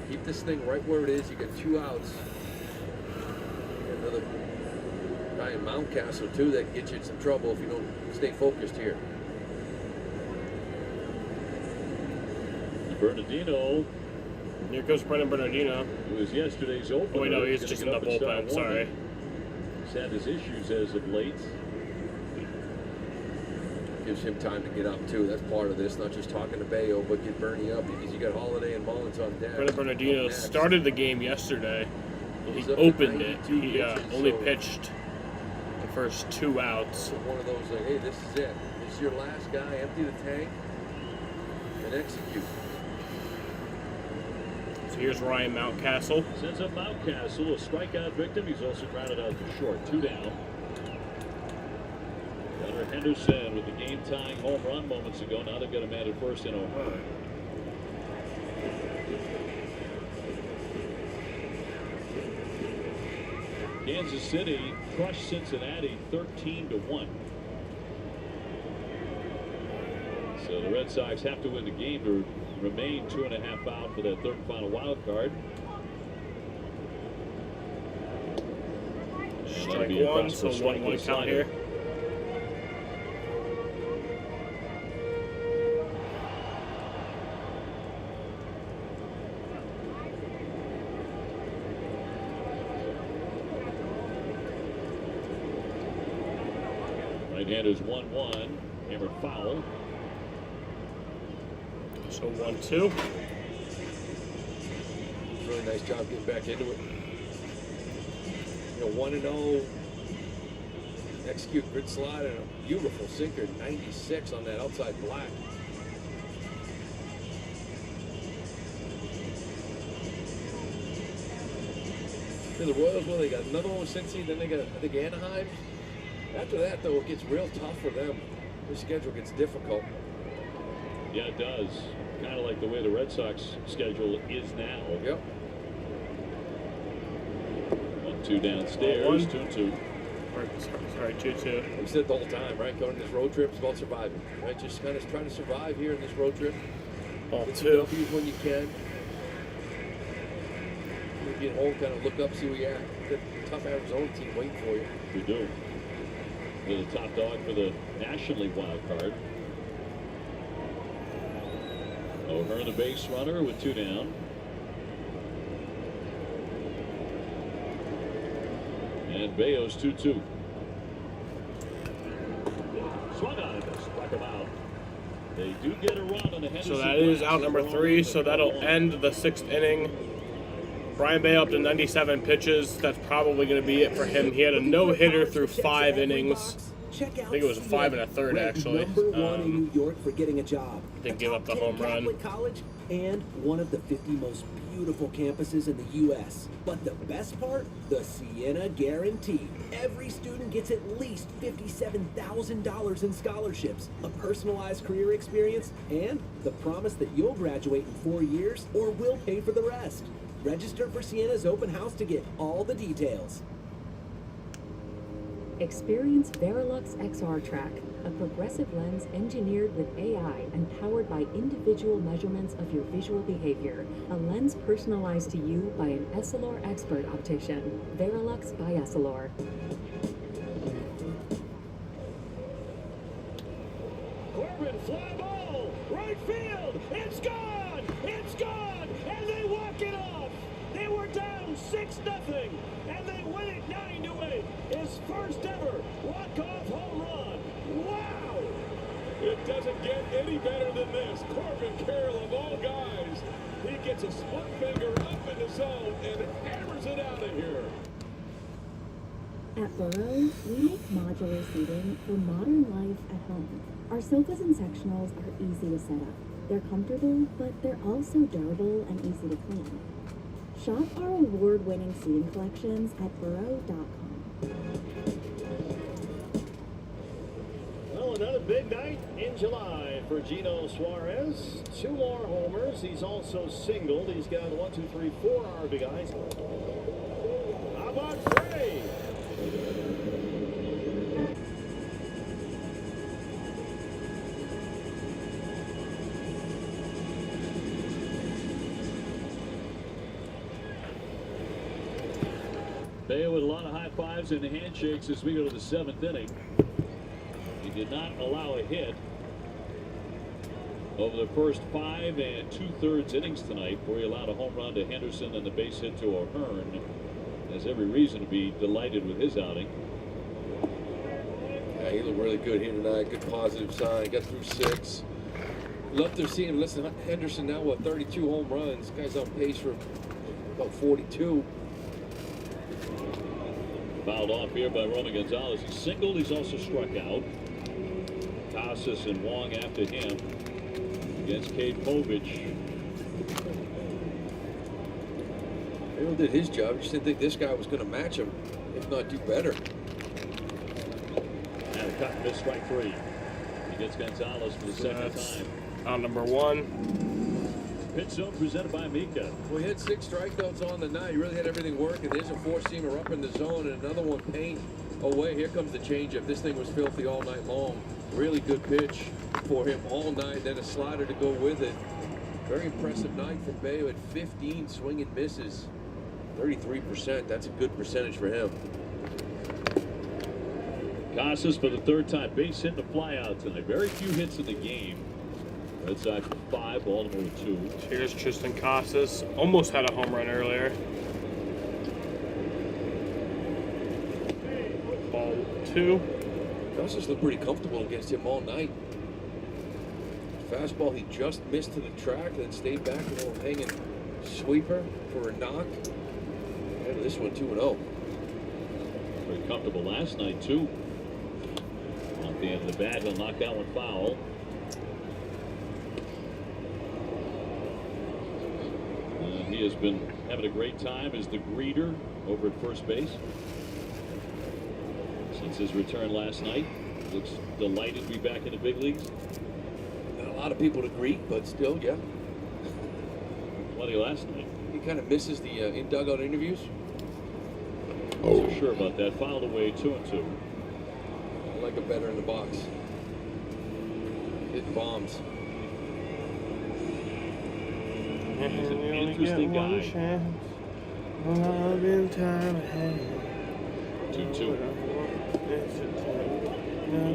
[SPEAKER 3] Keep this thing right where it is. You got 2 outs. You got another guy in Mountcastle too that can get you in some trouble if you don't stay focused here.
[SPEAKER 2] Bernardino.
[SPEAKER 1] Here goes Brennan Bernardino.
[SPEAKER 2] It was yesterday's opener.
[SPEAKER 1] Oh, wait, no, he's just in the bullpen. Sorry.
[SPEAKER 2] He's had his issues as of late.
[SPEAKER 3] Gives him time to get up too. That's part of this. Not just talking to Bayo, but get Bernie up because you got Holiday and Mullins on deck.
[SPEAKER 1] Brennan Bernardino started the game yesterday. He opened it. He only pitched the first 2 outs.
[SPEAKER 3] One of those like, hey, this is it. This is your last guy. Empty the tank and execute.
[SPEAKER 1] So here's Ryan Mountcastle.
[SPEAKER 2] Sends up Mountcastle, a strikeout victim. He's also grounded out to short. 2 down. Gunnar Henderson with the game-tying home run moments ago. Now they've got a man at first in O'Hearn. Kansas City crushed Cincinnati 13-1. So the Red Sox have to win the game to remain 2.5 out for that third and final wild card.
[SPEAKER 1] Strike one, so 1-1 count here.
[SPEAKER 2] Right-handers 1-1. Hammered foul.
[SPEAKER 1] So 1-2.
[SPEAKER 3] Really nice job getting back into it. 1-0. Execute grid slide and a beautiful sinker, 96 on that outside black. For the Royals, well, they got another one with Cincy, then they got, I think, Anaheim. After that, though, it gets real tough for them. Their schedule gets difficult.
[SPEAKER 2] Yeah, it does. Kind of like the way the Red Sox schedule is now.
[SPEAKER 3] Yep.
[SPEAKER 2] 1-2 downstairs, 2-2.
[SPEAKER 1] Sorry, 2-2.
[SPEAKER 3] We said the whole time, right? Going on this road trip is about surviving, right? Just kind of trying to survive here in this road trip.
[SPEAKER 1] Ball
[SPEAKER 3] Get
[SPEAKER 1] 2.
[SPEAKER 3] W's when you can. You get home, kind of look up, see where you're at. Got a tough Arizona team waiting for you.
[SPEAKER 2] We do. They're the top dog for the National League wild card. O'Hearn, the base runner with 2 down. And Bayo's 2-2. Swung on it, struck him out. They do get a run on the Henderson.
[SPEAKER 1] So that is out number 3, so that'll end the 6th inning. Brian Bayo up to 97 pitches. That's probably going to be it for him. He had a no-hitter through 5 innings. I think it was a 5 1/3 actually.
[SPEAKER 8] Number 1 in New York for getting a job.
[SPEAKER 1] Didn't give up the home run.
[SPEAKER 8] Catholic College and one of the 50 most beautiful campuses in the U.S. But the best part? The Siena Guarantee. Every student gets at least $57,000 in scholarships, a personalized career experience, and the promise that you'll graduate in 4 years or we'll pay for the rest. Register for Siena's open house to get all the details.
[SPEAKER 15] Experience Verilux XR Track, a progressive lens engineered with AI and powered by individual measurements of your visual behavior. A lens personalized to you by an Essilor expert optician. Verilux by Essilor.
[SPEAKER 9] Corbin, fly ball, right field, it's gone, and they walk it off. They were down 6-0, and they win it 9-8. His first ever walk-off home run. Wow!
[SPEAKER 18] It doesn't get any better than this. Corbin Carroll, of all guys, he gets a split finger up in the zone and hammers it out of here.
[SPEAKER 4] At Burrow, we make modular seating for modern life at home. Our sofas and sectionals are easy to set up. They're comfortable, but they're also durable and easy to clean. Shop our award-winning seating collections at burrow.com.
[SPEAKER 9] Well, another big night in July for Gino Suarez. 2 more homers. He's also singled. He's got 4 RBIs. How about Gray?
[SPEAKER 2] Bayo with a lot of high fives and handshakes as we go to the 7th inning. He did not allow a hit over the first 5 2/3 innings tonight, where he allowed a home run to Henderson and the base hit to O'Hearn. Has every reason to be delighted with his outing.
[SPEAKER 3] Yeah, he looked really good here tonight. Good positive sign. Got through 6. Love to see him. Listen, Henderson now with 32 home runs. Guy's on pace for about 42.
[SPEAKER 2] Fouled off here by Roman Gonzalez. He singled. He's also struck out. Casas and Wong after him against Cade Povich.
[SPEAKER 3] Hale did his job. Just didn't think this guy was going to match him, if not do better.
[SPEAKER 2] And a cut and miss, strike 3. He gets Gonzalez for the second time.
[SPEAKER 1] Out number 1.
[SPEAKER 2] Pit zone presented by Mika.
[SPEAKER 3] Well, he had 6 strikeouts on the night. He really had everything working. There's a 4-seamer up in the zone and another one paint away. Here comes the changeup. This thing was filthy all night long. Really good pitch for him all night. Then a slider to go with it. Very impressive night from Bayo at 15 swing and misses. 33%. That's a good percentage for him.
[SPEAKER 2] Casas for the 3rd time. Base hit and a fly out tonight. Very few hits in the game. Red Sox with 5, Baltimore with 2.
[SPEAKER 1] Here's Tristan Casas. Almost had a home run earlier. Ball 2.
[SPEAKER 3] Casas looked pretty comfortable against him all night. Fastball he just missed to the track, then stayed back a little hanging sweeper for a knock. And this one 2-0.
[SPEAKER 2] Very comfortable last night too. Off the end of the bat, he'll knock that one foul. He has been having a great time as the greeter over at first base since his return last night. Looks delighted to be back in the big leagues.
[SPEAKER 3] Not a lot of people to greet, but still, yeah.
[SPEAKER 2] Plenty last night.
[SPEAKER 3] He kind of misses the in-dugout interviews.
[SPEAKER 2] Oh, so sure about that. Fouled away 2-2.
[SPEAKER 3] I like it better in the box. Hitting bombs.
[SPEAKER 2] He's an interesting guy. 2-2.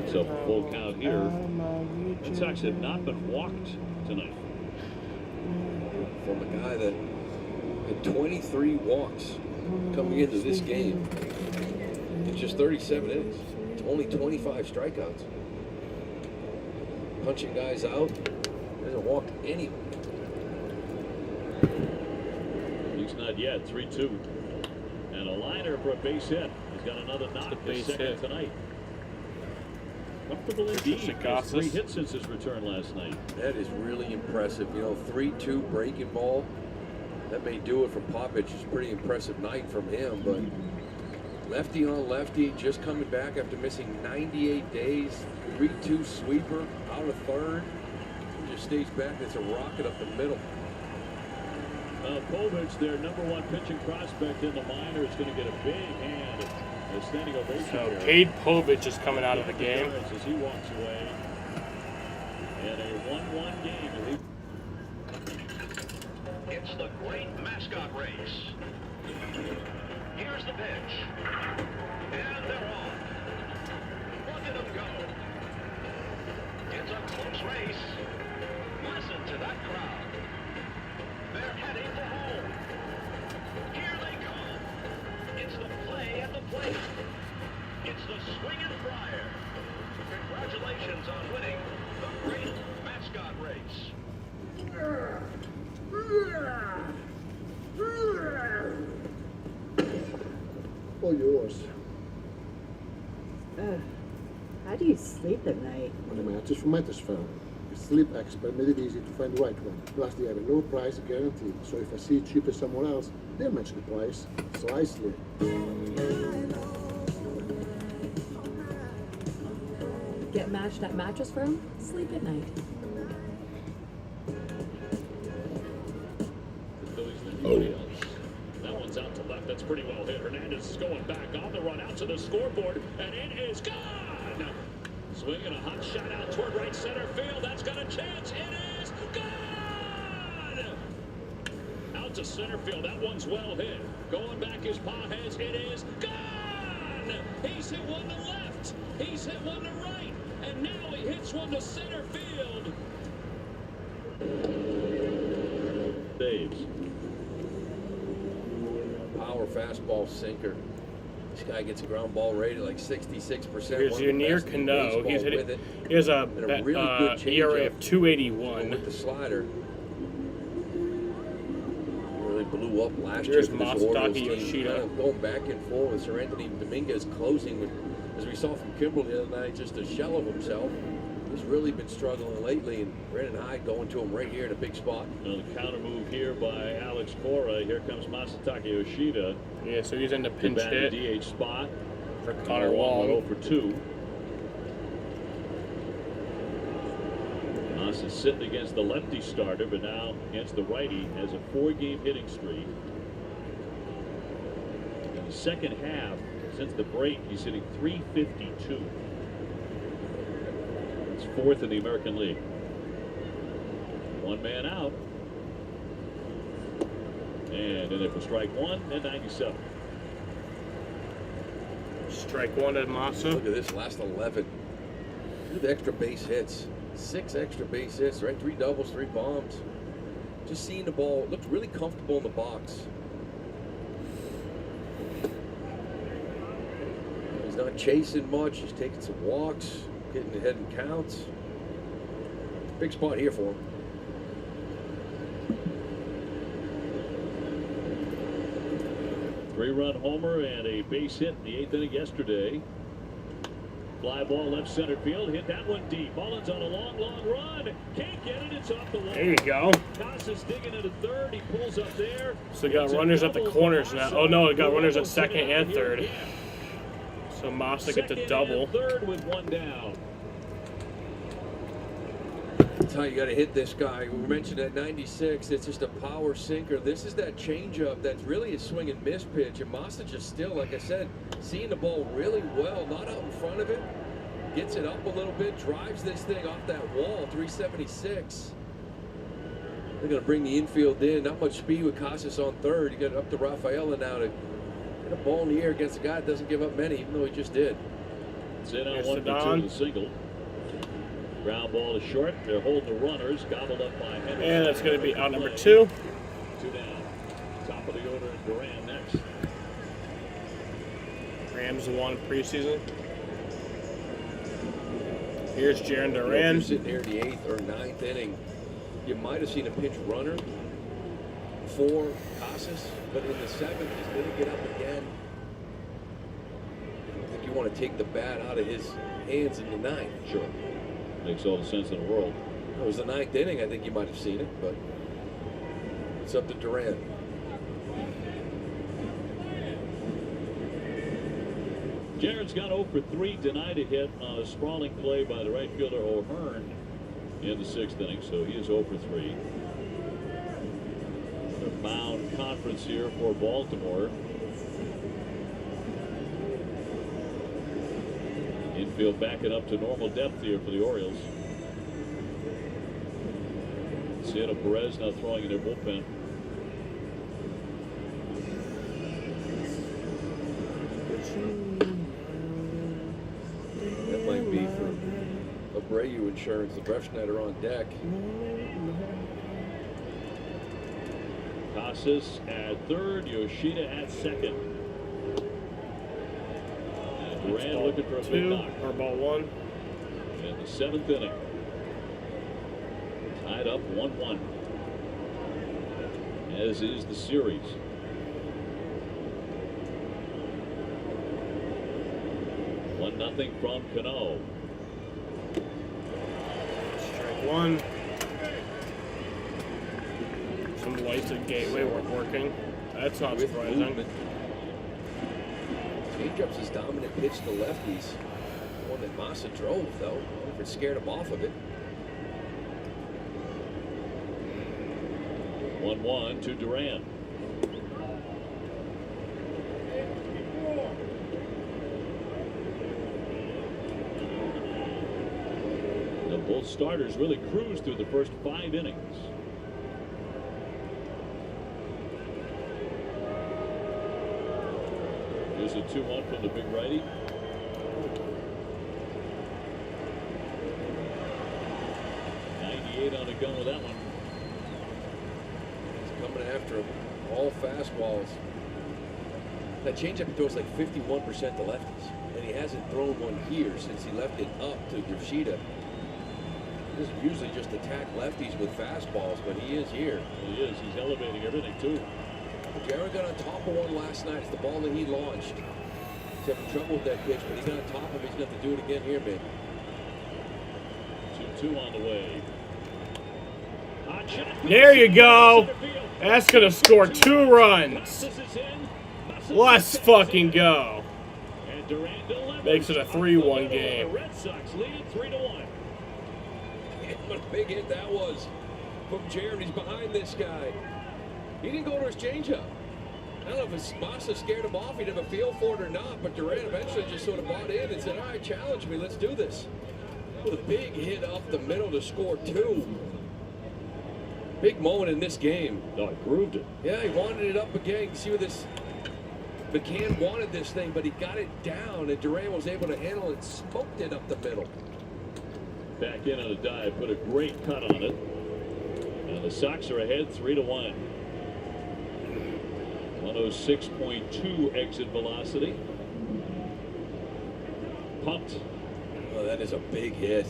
[SPEAKER 2] It's a full count here. Red Sox have not been walked tonight.
[SPEAKER 3] From a guy that had 23 walks coming into this game. It's just 37 innings. It's only 25 strikeouts. Punching guys out. Hasn't walked anyone.
[SPEAKER 2] He's not yet. 3-2. And a liner for a base hit. He's got another knock this second tonight. Comfortable indeed. 3 hits since his return last night.
[SPEAKER 3] That is really impressive. You know, 3-2 breaking ball. That may do it for Poppich. It's a pretty impressive night from him, but lefty on lefty, just coming back after missing 98 days. 3-2 sweeper out of third. He just stays back. It's a rocket up the middle.
[SPEAKER 2] Povich, their #1 pitching prospect in the minors, is going to get a big hand. A standing ovation.
[SPEAKER 1] So Cade Povich is coming out of the game.
[SPEAKER 2] As he walks away in a 1-1 game.
[SPEAKER 9] It's the great mascot race. Here's the pitch. And they're on. Look at them go. It's a close race. Listen to that crowd. They're heading for home. Here they come. It's the play at the plate. It's the swing and flyer. Congratulations on winning the great mascot race.
[SPEAKER 14] All yours.
[SPEAKER 13] How do you sleep at night?
[SPEAKER 14] On the mattress from Mattress Firm. The sleep expert made it easy to find the right one. Plus, they have a low price guarantee. So if I see it cheaper somewhere else, they'll match the price. So I sleep.
[SPEAKER 15] Get matched at Mattress Firm? Sleep at night.
[SPEAKER 2] That one's out to left. That's pretty well hit. Hernandez is going back on the run out to the scoreboard, and it is gone. Swinging a hot shot out toward right center field. That's got a chance. It is gone. Out to center field. That one's well hit. Going back as Pages. It is gone. He's hit one to left. He's hit one to right. And now he hits one to center field. Saves.
[SPEAKER 3] Power fastball sinker. This guy gets a ground ball rated like 66%.
[SPEAKER 1] Here's Junior Cano. He has a
[SPEAKER 3] really good
[SPEAKER 1] ERA of 281.
[SPEAKER 3] With the slider. Really blew up last
[SPEAKER 1] Here's
[SPEAKER 3] year for this Orioles team.
[SPEAKER 1] Yoshida.
[SPEAKER 3] Kind of going back and forth with Sir Anthony Dominguez closing, with, as we saw from Kimbrel the other night, just a shell of himself. He's really been struggling lately, and Brandon Hyde going to him right here in a big spot.
[SPEAKER 2] The counter move here by Alex Cora. Here comes Masataka Yoshida.
[SPEAKER 1] Yeah, so he's in the pinch hit.
[SPEAKER 2] DH spot
[SPEAKER 1] for Connor Wong.
[SPEAKER 2] 0 for 2. Haas is sitting against the lefty starter, but now against the righty has a 4-game hitting streak. In the second half, since the break, he's hitting .352. That's 4th in the American League. 1 man out. And in there for strike 1 at 97.
[SPEAKER 1] Strike 1 at Massa.
[SPEAKER 3] Look at this last 11. Look at the extra base hits. 6 extra base hits, right? 3 doubles, 3 bombs. Just seeing the ball, looks really comfortable in the box. He's not chasing much. He's taking some walks, getting ahead in counts. Big spot here for him.
[SPEAKER 2] Three-run homer and a base hit in the 8th inning yesterday. Fly ball left center field. Hit that one deep. Mullins on a long, long run. Can't get it. It's off the wall.
[SPEAKER 1] There you go.
[SPEAKER 2] Casas digging into third. He pulls up there.
[SPEAKER 1] So got runners at the corners now. Oh no, it got runners at second and third. So Massa gets a double.
[SPEAKER 2] Third with 1 down.
[SPEAKER 3] That's how you got to hit this guy. We mentioned at 96, it's just a power sinker. This is that changeup that's really a swing and miss pitch. And Massa just still, like I said, seeing the ball really well, not out in front of it. Gets it up a little bit, drives this thing off that wall, 376. They're going to bring the infield in. Not much speed with Casas on third. You got it up to Rafaela now to get a ball in the air against a guy that doesn't give up many, even though he just did.
[SPEAKER 2] It's in on 1-2 the single. Ground ball to short. They're holding the runners. Gobbled up by Henry.
[SPEAKER 1] And that's going to be out number 2.
[SPEAKER 2] 2 down. Top of the order, and Duran next.
[SPEAKER 1] Rams won preseason. Here's Jaron
[SPEAKER 3] If
[SPEAKER 1] Duran.
[SPEAKER 3] you're sitting here in the 8th or 9th inning, you might have seen a pinch runner for Casas, but in the 7th, he's going to get up again. I think you want to take the bat out of his hands in the 9th.
[SPEAKER 2] Sure. Makes all the sense in the world.
[SPEAKER 3] It was the 9th inning. I think you might have seen it, but it's up to Duran.
[SPEAKER 2] Jared's got 0 for 3, denied a hit on a sprawling play by the right fielder O'Hearn in the 6th inning, so he is 0 for 3. A bound conference here for Baltimore. Infield backing up to normal depth here for the Orioles. Seattle Perez now throwing in their bullpen.
[SPEAKER 3] That might be for Abreu insurance. The Brefschneider on deck.
[SPEAKER 2] Casas at third, Yoshida at second. Duran looking for a big knock.
[SPEAKER 1] Or ball 1.
[SPEAKER 2] In the 7th inning. Tied up 1-1. As is the series. 1-0 from Cano.
[SPEAKER 1] Strike 1. Some lights at Gateway weren't working. That's not surprising.
[SPEAKER 3] Changeup's his dominant pitch to lefties. The one that Massa drove, though. It scared him off of it.
[SPEAKER 2] 1-1 to Duran. Now both starters really cruised through the first 5 innings. Here's a 2-1 from the big righty. On the gun with that one.
[SPEAKER 3] He's coming after him. All fastballs. That changeup he throws like 51% to lefties. And he hasn't thrown one here since he left it up to Yoshida. He doesn't usually just attack lefties with fastballs, but he is here.
[SPEAKER 2] He is. He's elevating everything, too.
[SPEAKER 3] Jared got on top of one last night. It's the ball that he launched. He's having trouble with that pitch, but he got on top of it. He's going to have to do it again here, man.
[SPEAKER 2] 2-2 on the way.
[SPEAKER 1] There you go. That's going to score 2 runs. Let's fucking go. Makes it a 3-1 game.
[SPEAKER 2] Red Sox lead 3-1.
[SPEAKER 3] What a big hit that was from Jared. He's behind this guy. He didn't go to his changeup. I don't know if his boss scared him off. He'd have a feel for it or not, but Durant eventually just sort of bought in and said, all right, challenge me. Let's do this. With a big hit up the middle to score 2. Big moment in this game.
[SPEAKER 2] No, he grooved it.
[SPEAKER 3] Yeah, he wanted it up again. You can see with this, McCann wanted this thing, but he got it down, and Durant was able to handle it, smoked it up the middle.
[SPEAKER 2] Back in on a dive, put a great cut on it. And the Sox are ahead 3-1. 106.2 exit velocity. Pumped.
[SPEAKER 3] Oh, that is a big hit.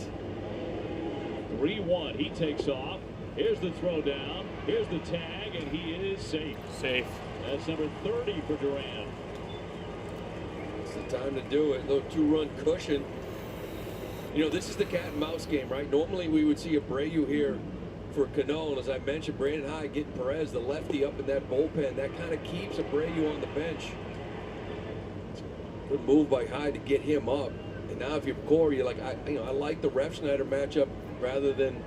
[SPEAKER 2] 3-1. He takes off. Here's the throw down. Here's the tag, and he is safe.
[SPEAKER 1] Safe.
[SPEAKER 2] That's number 30 for Durant.
[SPEAKER 3] It's the time to do it. Little 2-run cushion. You know, this is the cat and mouse game, right? Normally we would see Abreu here for Cano, and as I mentioned, Brandon Hyde getting Perez, the lefty, up in that bullpen. That kind of keeps Abreu on the bench. Good move by Hyde to get him up. And now if you're Corey, you're like, I like the Ref Snyder matchup rather than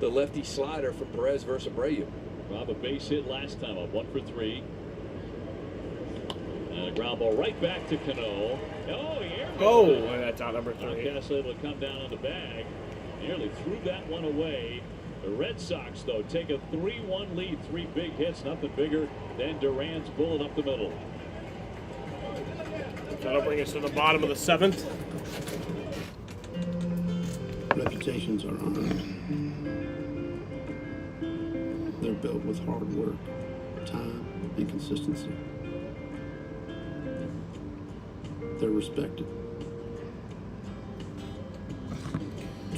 [SPEAKER 3] the lefty slider from Perez versus Abreu.
[SPEAKER 2] Rob, a base hit last time up, 1 for 3. And a ground ball right back to Cano. Oh, he airballed.
[SPEAKER 1] Oh, and that's out number 3.
[SPEAKER 2] Castle able to come down on the bag. Nearly threw that one away. The Red Sox, though, take a 3-1 lead. 3 big hits, nothing bigger than Durant's bullet up the middle.
[SPEAKER 1] That'll bring us to the bottom of the 7th.
[SPEAKER 16] Reputations are earned. They're built with hard work, time, and consistency. They're respected,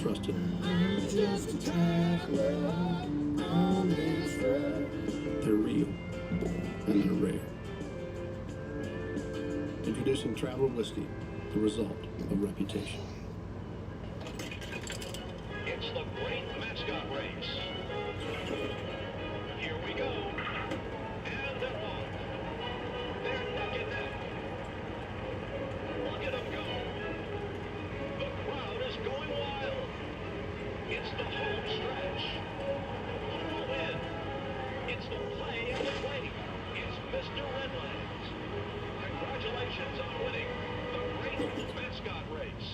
[SPEAKER 16] trusted. They're real, and they're rare. Introducing Traveler Whiskey, the result of reputation.
[SPEAKER 9] It's the great mascot race. Here we go. And they're off. They're neck and neck. Look at them go. The crowd is going wild. It's the home stretch. Who will win? It's the play of the wait. It's Mr. Redlands. Congratulations on winning the great mascot race.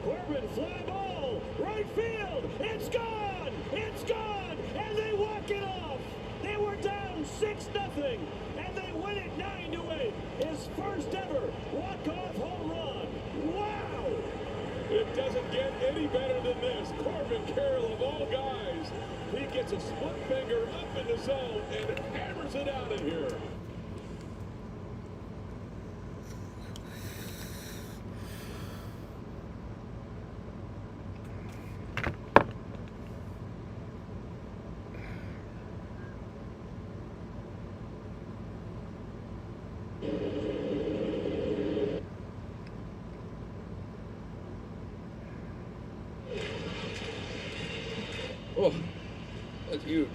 [SPEAKER 9] Corbin, fly ball, right field, it's gone, and they walk it off. They were down 6-0, and they win it 9-8. His first ever walk-off home run. Wow!
[SPEAKER 18] It doesn't get any better than this. Corbin Carroll, of all guys, he gets a split finger up in the zone and hammers it out of here.
[SPEAKER 3] Oh, that's huge.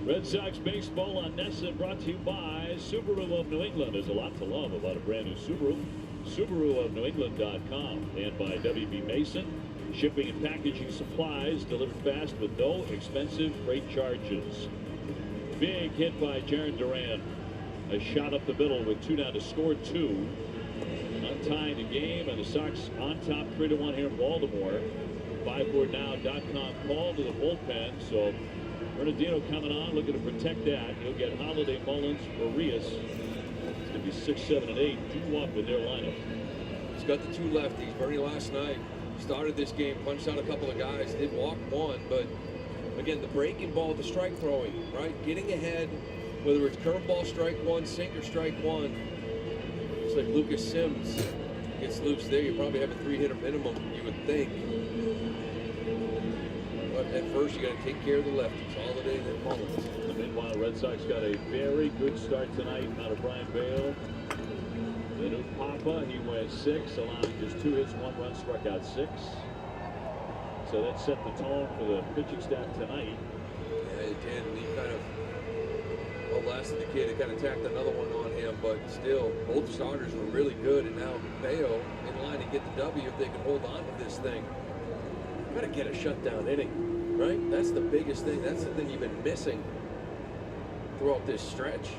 [SPEAKER 2] Red Sox baseball on NESN brought to you by Subaru of New England. There's a lot to love about a brand new Subaru. SubaruofNewEngland.com. And by WB Mason. Shipping and packaging supplies delivered fast with no expensive freight charges. Big hit by Jarren Duran. A shot up the middle with 2 down to score 2. Untying the game, and the Sox on top 3-1 here in Baltimore. 5boardnow.com call to the bullpen. So Bernardino coming on, looking to protect that. He'll get Holiday, Mullins, Arias. It's going to be 6, 7, and 8 due up in their lineup.
[SPEAKER 3] He's got the 2 lefties. Bernie last night started this game, punched out a couple of guys, did walk 1, but again, the breaking ball, the strike throwing, right? Getting ahead, whether it's curveball, strike 1, sinker, strike 1. It's like Lucas Sims gets loose there. You probably have a 3-hitter minimum, you would think. But at first, you got to take care of the lefties, Holiday and Mullins.
[SPEAKER 2] Meanwhile, Red Sox got a very good start tonight out of Brian Bale. The new Papa, he went 6, allowing just 2 hits, 1 run, struck out 6. So that set the tone for the pitching staff tonight.
[SPEAKER 3] Yeah, it did. And he kind of less, and the kid had kind of tacked another one on him, but still, both starters were really good, and now Bayo in line to get the W if they can hold on to this thing. Got to get a shutdown inning, right? That's the biggest thing. That's the thing you've been missing throughout this stretch.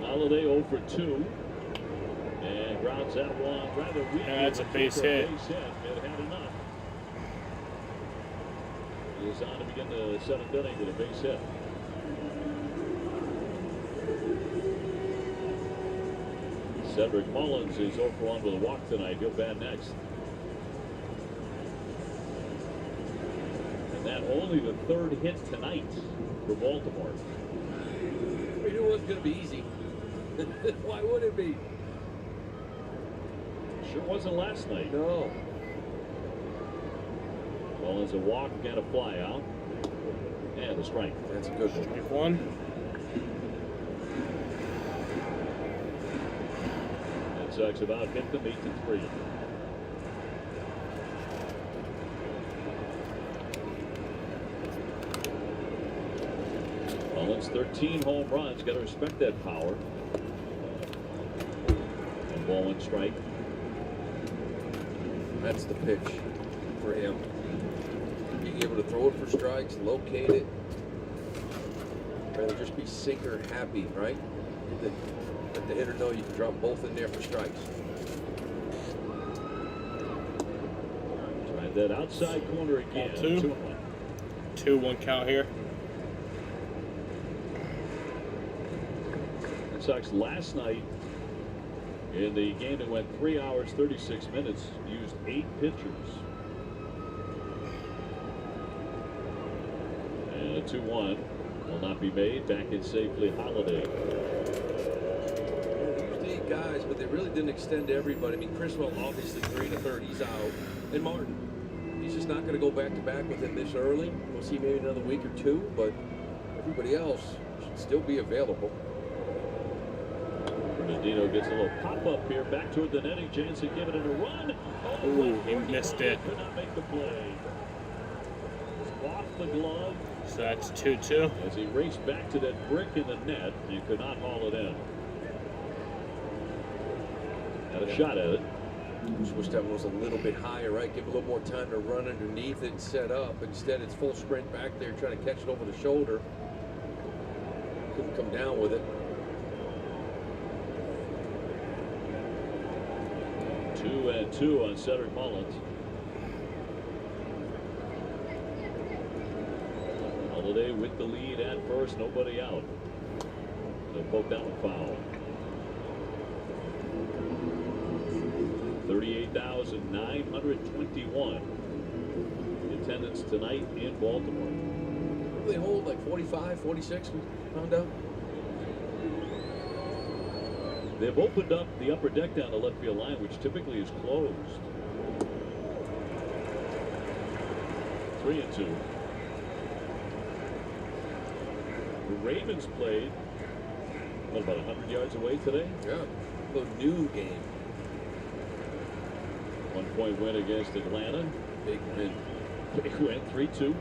[SPEAKER 2] Holiday 0 for 2. And grounds that one rather weak.
[SPEAKER 1] That's a base hit.
[SPEAKER 2] It had enough. He is on to begin the 7th inning with a base hit. Cedric Mullins is 0 for 1 with a walk tonight. He'll bat next. And that only the 3rd hit tonight for Baltimore.
[SPEAKER 3] We knew it wasn't going to be easy. Why would it be?
[SPEAKER 2] Sure wasn't last night.
[SPEAKER 3] No.
[SPEAKER 2] Mullins a walk and a fly out. And a strike.
[SPEAKER 3] That's a good one.
[SPEAKER 1] Strike one.
[SPEAKER 2] Red Sox about hit them 8-3. Mullins 13 home runs. Got to respect that power. And ball and strike.
[SPEAKER 3] That's the pitch for him. Being able to throw it for strikes, locate it. Rather just be sinker happy, right? Let the hitter know you can drop both in there for strikes.
[SPEAKER 2] Tried that outside corner again.
[SPEAKER 1] 2-1. 2-1 count here.
[SPEAKER 2] Red Sox last night in the game that went 3 hours 36 minutes used 8 pitchers. And a 2-1 will not be made. Back in safely, Holiday.
[SPEAKER 3] Used 8 guys, but they really didn't extend everybody. I mean, Criswell obviously 3 1/3, he's out. And Martin, he's just not going to go back to back with him this early. We'll see maybe another week or 2, but everybody else should still be available.
[SPEAKER 2] Bernardino gets a little pop-up here, back toward the netting. Jansen giving it a run. Oh,
[SPEAKER 1] ooh, he missed it.
[SPEAKER 2] Could not make the play. Off the glove.
[SPEAKER 1] So that's 2-2.
[SPEAKER 2] As he raced back to that brick in the net, and could not haul it in. Had a shot at it.
[SPEAKER 3] Just wish that one was a little bit higher, right? Give a little more time to run underneath it and set up. Instead, it's full sprint back there trying to catch it over the shoulder. Couldn't come down with it.
[SPEAKER 2] 2-2 on Cedric Mullins. Holiday with the lead at first, nobody out. So poke down and foul. 38,921 attendance tonight in Baltimore.
[SPEAKER 3] They hold like 45, 46, we found out.
[SPEAKER 2] They've opened up the upper deck down the left field line, which typically is closed. 3-2. The Ravens played, what, about 100 yards away today?
[SPEAKER 3] Yeah, a noon game.
[SPEAKER 2] 1-point win against Atlanta.
[SPEAKER 3] Big win.
[SPEAKER 2] Big win, 3-2.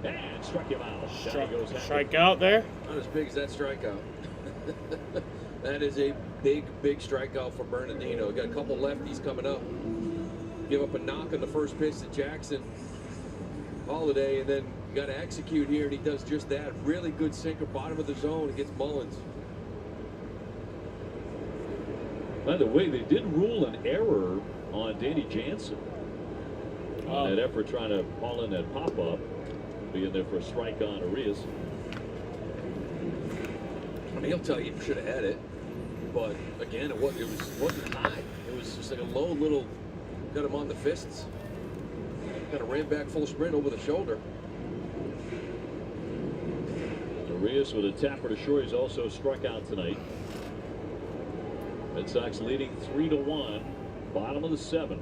[SPEAKER 2] And struck him out.
[SPEAKER 1] Strike out there?
[SPEAKER 3] Not as big as that strikeout. That is a big strikeout for Bernardino. Got a couple lefties coming up. Give up a knock on the first pitch to Jackson. Holiday, and then you got to execute here, and he does just that. Really good sinker, bottom of the zone against Mullins.
[SPEAKER 2] By the way, they did rule an error on Danny Jansen on that effort trying to haul in that pop-up. Be in there for a strike on Arias.
[SPEAKER 3] I mean, he'll tell you should have had it, but again, it wasn't high. It was just like a low little, got him on the fists. Kind of ran back full sprint over the shoulder.
[SPEAKER 2] Arias with a tapper to short. He's also struck out tonight. Red Sox leading 3-1, bottom of the 7th.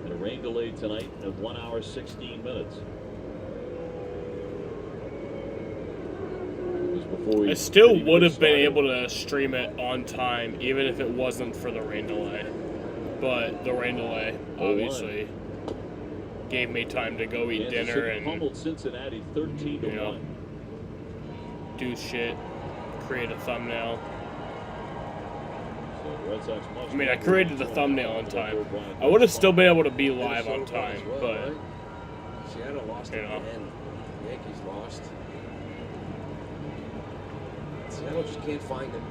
[SPEAKER 2] And a rain delay tonight of 1 hour 16 minutes.
[SPEAKER 1] I still would have been able to stream it on time, even if it wasn't for the rain delay. But the rain delay obviously gave me time to go eat dinner and
[SPEAKER 2] pummeled Cincinnati 13-1.
[SPEAKER 1] do shit, create a thumbnail. I mean, I created the thumbnail in time. I would have still been able to be live on time, but
[SPEAKER 3] Seattle lost again. Yankees lost. Seattle just can't find them.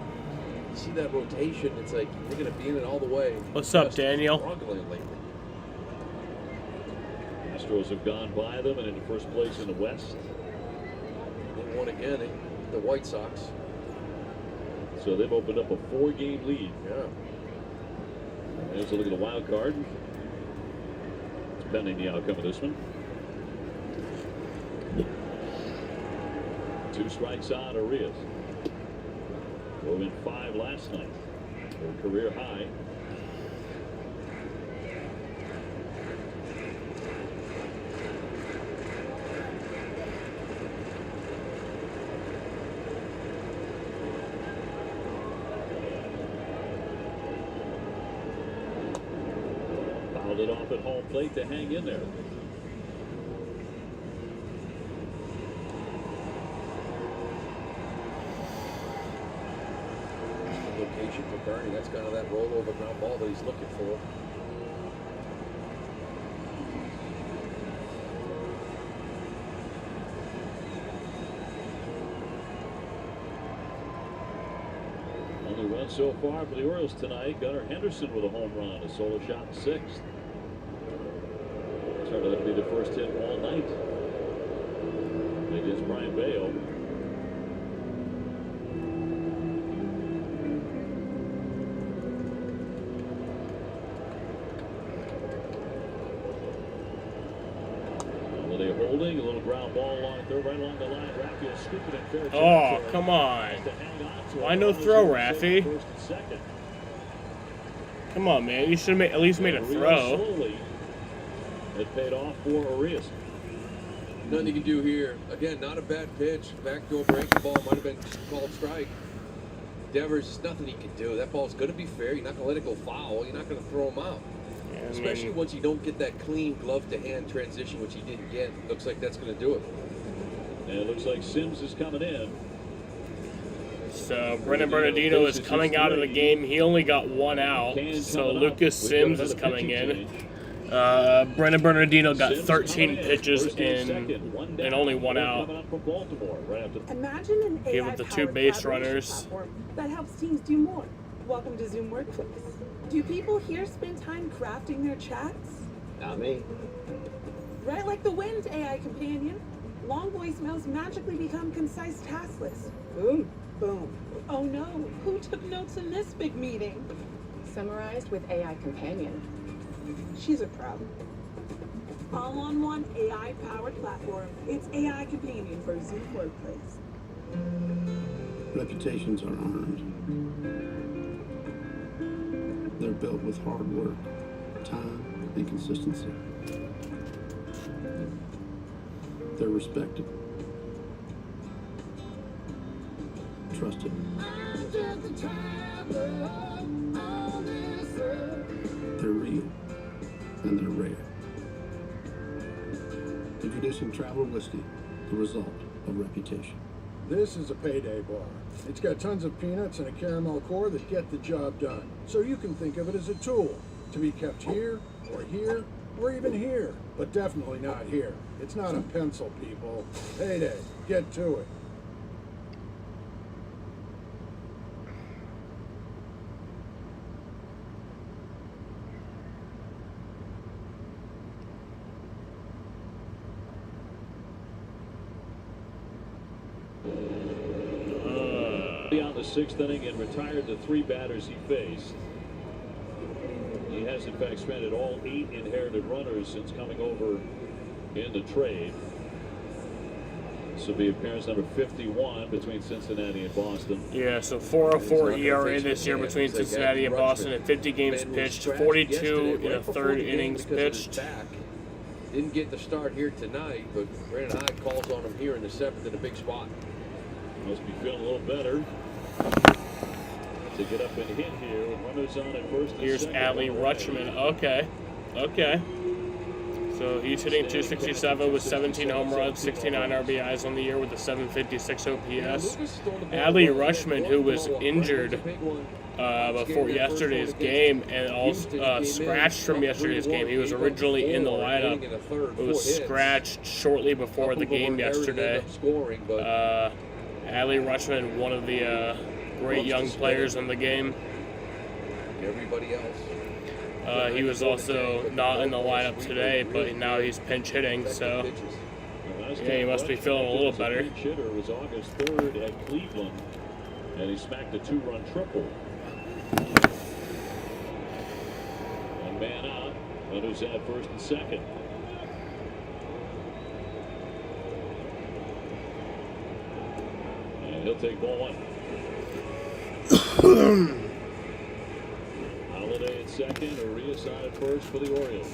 [SPEAKER 3] You see that rotation? It's like they're going to be in it all the way.
[SPEAKER 1] What's up,
[SPEAKER 3] Just
[SPEAKER 1] Daniel?
[SPEAKER 3] struggling lately.
[SPEAKER 2] Astros have gone by them and into first place in the West.
[SPEAKER 3] They won again, the White Sox.
[SPEAKER 2] So they've opened up a 4-game lead.
[SPEAKER 3] Yeah.
[SPEAKER 2] There's a look at the wild card. It's pending the outcome of this one. 2 strikes on Arias. Drove in 5 last night. Their career high. Fouled it off at home plate to hang in there.
[SPEAKER 3] Location for Bernie. That's kind of that rollover ground ball that he's looking for.
[SPEAKER 2] Only one so far for the Orioles tonight. Gunnar Henderson with a home run, a solo shot in 6th. Turned out to be the first hit all night against Brian Bale. They holding a little ground ball along third, right along the line. Rafi will scoop it in fair
[SPEAKER 1] oh, come on. Why no throw, Rafi? Come on, man. You should have at least made a throw.
[SPEAKER 2] Slowly, it paid off for Arias.
[SPEAKER 3] Nothing you can do here. Again, not a bad pitch. Backdoor breaking ball might have been called strike. Devers, nothing he can do. That ball's going to be fair. You're not going to let it go foul. You're not going to throw him out. Yeah, especially once you don't get that clean glove-to-hand transition, which he didn't get. Looks like that's going to do it.
[SPEAKER 2] And it looks like Sims is coming in.
[SPEAKER 1] So Brennan Bernardino is coming out of the game. He only got 1 out. So Lucas Sims is coming in. Brennan Bernardino got 13 pitches and only 1 out.
[SPEAKER 17] Imagine an AI
[SPEAKER 1] Gave it the 2 base runners.
[SPEAKER 17] platform that helps teams do more. Welcome to Zoom Workplace. Do people here spend time crafting their chats?
[SPEAKER 19] Not me.
[SPEAKER 17] Right like the Wind's AI companion, long voicemails magically become concise task lists. Boom, boom. Oh no, who took notes in this big meeting?
[SPEAKER 15] Summarized with AI companion.
[SPEAKER 17] She's a pro. All-on-one AI-powered platform. It's AI companion for Zoom Workplace.
[SPEAKER 16] Reputations are earned. They're built with hard work, time, and consistency. They're respected, trusted. They're real, and they're rare. Introducing Traveler Whiskey, the result of reputation.
[SPEAKER 23] This is a payday bar. It's got tons of peanuts and a caramel core that get the job done. So you can think of it as a tool to be kept here, or even here, but definitely not here. It's not a pencil, people. Payday. Get to it.
[SPEAKER 2] On the 6th inning and retired the 3 batters he faced. He has in fact stranded all 8 inherited runners since coming over in the trade. This will be appearance number 51 between Cincinnati and Boston.
[SPEAKER 1] Yeah, so 4.04 ERA this year between Cincinnati and Boston at 50 games pitched, 42 in a third innings pitched.
[SPEAKER 3] Didn't get the start here tonight, but Brandon Hyde calls on him here in the 7th in a big spot.
[SPEAKER 2] Must be feeling a little better to get up and hit here. Runners on at first and
[SPEAKER 1] Here's
[SPEAKER 2] second.
[SPEAKER 1] Adley Rutschman. Okay. So he's hitting 267 with 17 home runs, 69 RBIs on the year with a 756 OPS. Adley Rutschman, who was injured before yesterday's game and also scratched from yesterday's game. He was originally in the lineup. It was scratched shortly before the game yesterday. Adley Rutschman, one of the great young players in the game.
[SPEAKER 3] Everybody else.
[SPEAKER 1] He was also not in the lineup today, but now he's pinch hitting, so yeah, he must be feeling a little better.
[SPEAKER 2] Hitter was August 3rd at Cleveland, and he smacked a 2-run triple. One man out, runners at first and second. And he'll take ball 1. Holiday at second, Urias on at first for the Orioles.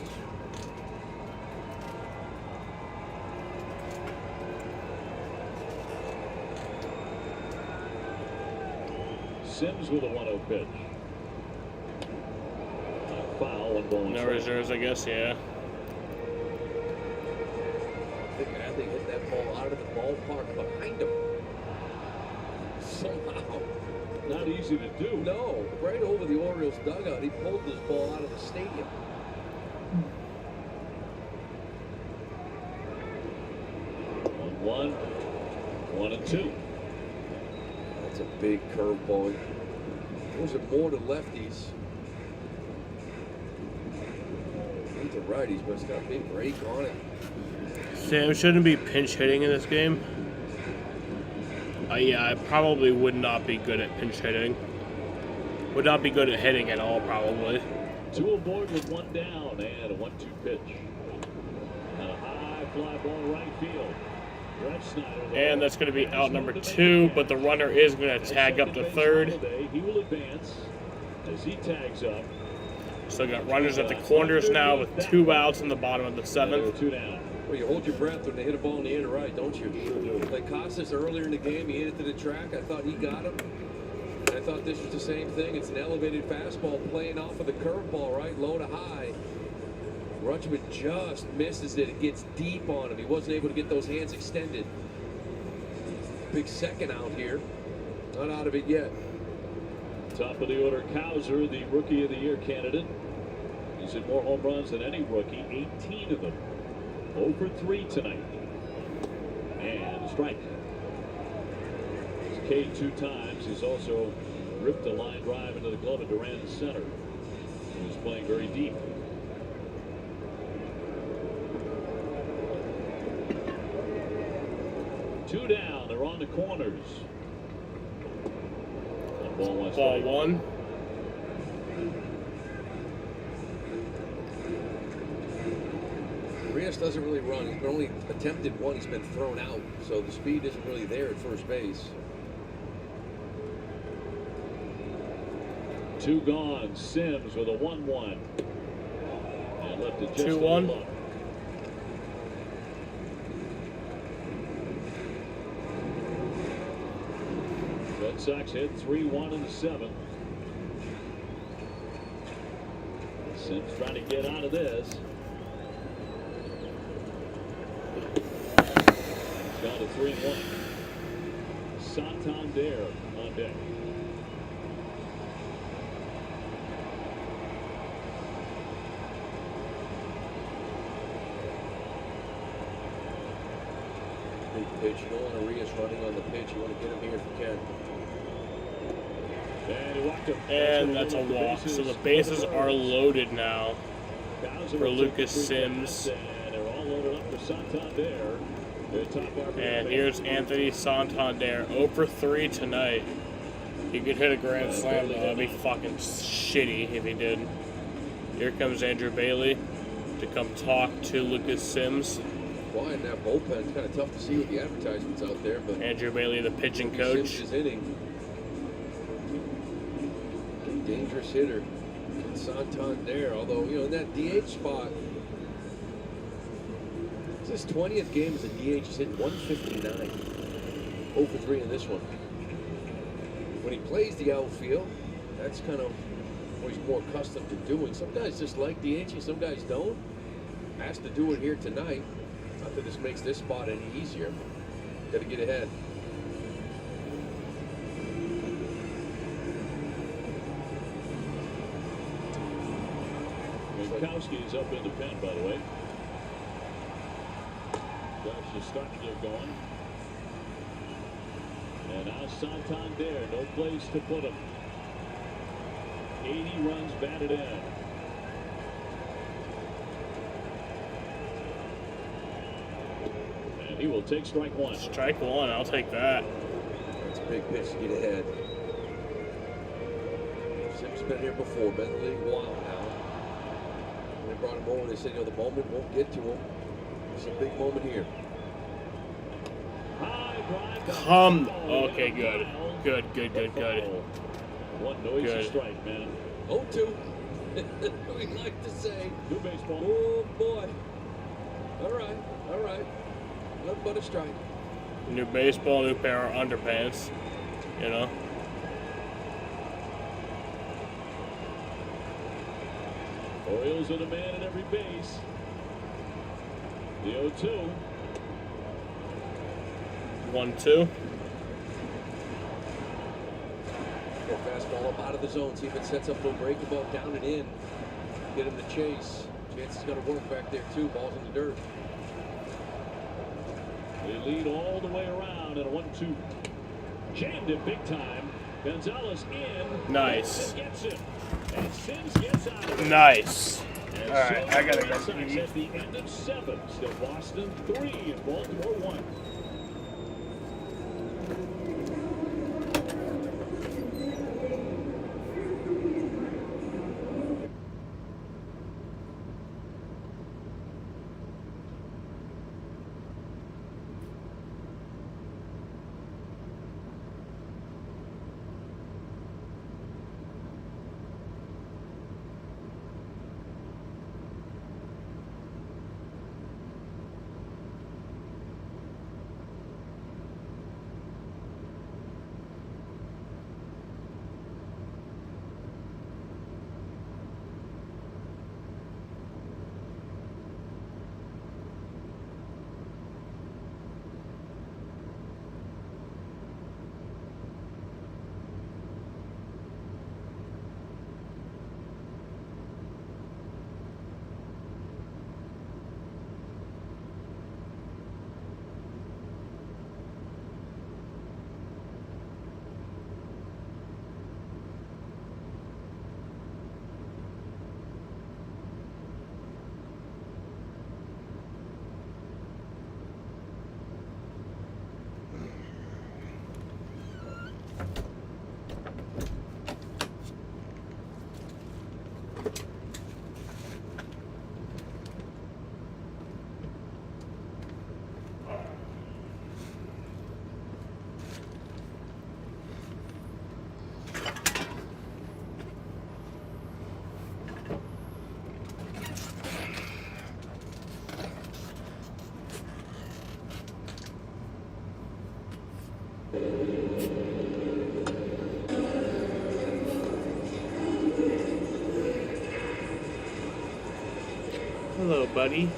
[SPEAKER 2] Sims with a 1-0 pitch. Foul, 1 ball.
[SPEAKER 1] No reserves, I guess, yeah.
[SPEAKER 3] I think Adley hit that ball out of the ballpark behind him. Somehow.
[SPEAKER 2] Not easy to do.
[SPEAKER 3] No, right over the Orioles dugout. He pulled this ball out of the stadium.
[SPEAKER 2] One, 1-2.
[SPEAKER 3] That's a big curveball. Those are more to lefties. To righties, but it's got a big break on it.
[SPEAKER 1] Sam shouldn't be pinch hitting in this game. Yeah, I probably would not be good at pinch hitting. Would not be good at hitting at all, probably.
[SPEAKER 2] 2 aboard with 1 down and a 1-2 pitch. And a high fly ball right field.
[SPEAKER 1] And that's going to be out number 2, but the runner is going to tag up to third.
[SPEAKER 2] He will advance as he tags up.
[SPEAKER 1] So got runners at the corners now with 2 outs in the bottom of the 7th.
[SPEAKER 2] 2 down.
[SPEAKER 3] Well, you hold your breath when they hit a ball in the air to right, don't you?
[SPEAKER 2] Sure do.
[SPEAKER 3] Like Costas earlier in the game, he hit it to the track. I thought he got him. I thought this was the same thing. It's an elevated fastball playing off of the curveball, right? Low to high. Rutschman just misses it. It gets deep on him. He wasn't able to get those hands extended. Big second out here. Not out of it yet.
[SPEAKER 2] Top of the order, Cowser, the Rookie of the Year candidate. He's hit more home runs than any rookie, 18 of them. 0 for 3 tonight. And a strike. He's K'd 2 times. He's also ripped a line drive into the glove of Duran in center. He was playing very deep. Two down. They're on the corners. Ball
[SPEAKER 1] 1.
[SPEAKER 3] Urias doesn't really run. He's only attempted 1. He's been thrown out, so the speed isn't really there at first base.
[SPEAKER 2] 2 gone. Sims with a 1-1. And left it just
[SPEAKER 1] 2-1.
[SPEAKER 2] Red Sox hit 3-1 in the 7th. Sims trying to get out of this. It's down to 3-1. Santander on deck.
[SPEAKER 3] Big pitch. You don't want Urias running on the pitch. You want to get him here if you can.
[SPEAKER 1] And that's a walk. So the bases are loaded now for Lucas Sims. And here's Anthony Santander, 0 for 3 tonight. He could hit a grand slam, though. That'd be fucking shitty if he did. Here comes Andrew Bailey to come talk to Lucas Sims.
[SPEAKER 3] Why in that bullpen? It's kind of tough to see with the advertisements out there. But
[SPEAKER 1] Andrew Bailey, the pitching coach.
[SPEAKER 3] Sims is inning. Dangerous hitter. Santander, although, you know, in that DH spot, it's his 20th game as a DH. He's hit 159. 0 for 3 in this one. When he plays the outfield, that's kind of what he's more accustomed to doing. Some guys just like DHing, some guys don't. has to do it here tonight. Not that this makes this spot any easier. Got to get ahead.
[SPEAKER 2] Gronkowski is up in the pen, by the way. Ducks is starting to get going. And now Santander, no place to put him. 80 runs batted in. And he will take strike one.
[SPEAKER 1] Strike one, I'll take that.
[SPEAKER 3] That's a big pitch to get ahead. Sim's been here before, been in the league a while now. When they brought him over, they said, the moment won't get to him. It's a big moment here.
[SPEAKER 1] Come. Okay, good. Good.
[SPEAKER 2] One noisy strike, man.
[SPEAKER 3] 0-2. We like to say.
[SPEAKER 2] New baseball.
[SPEAKER 3] Oh, boy. All right. Nothing but a strike.
[SPEAKER 1] New baseball, new pair of underpants. You know?
[SPEAKER 2] Orioles are the man at every base. The 0-2.
[SPEAKER 1] 1-2.
[SPEAKER 3] Fastball up out of the zone. See if it sets up a little breaking ball down and in. Get him to chase. Chance is going to work back there too. Ball's in the dirt.
[SPEAKER 2] They lead all the way around in a 1-2. Jammed it big time. Gonzalez in.
[SPEAKER 1] Nice.
[SPEAKER 2] Gets it. And Sims gets out of it.
[SPEAKER 1] Nice.
[SPEAKER 2] And
[SPEAKER 1] all right, I gotta go.
[SPEAKER 2] At the end of 7, still Boston 3 and Baltimore 1.
[SPEAKER 1] Hello, buddy.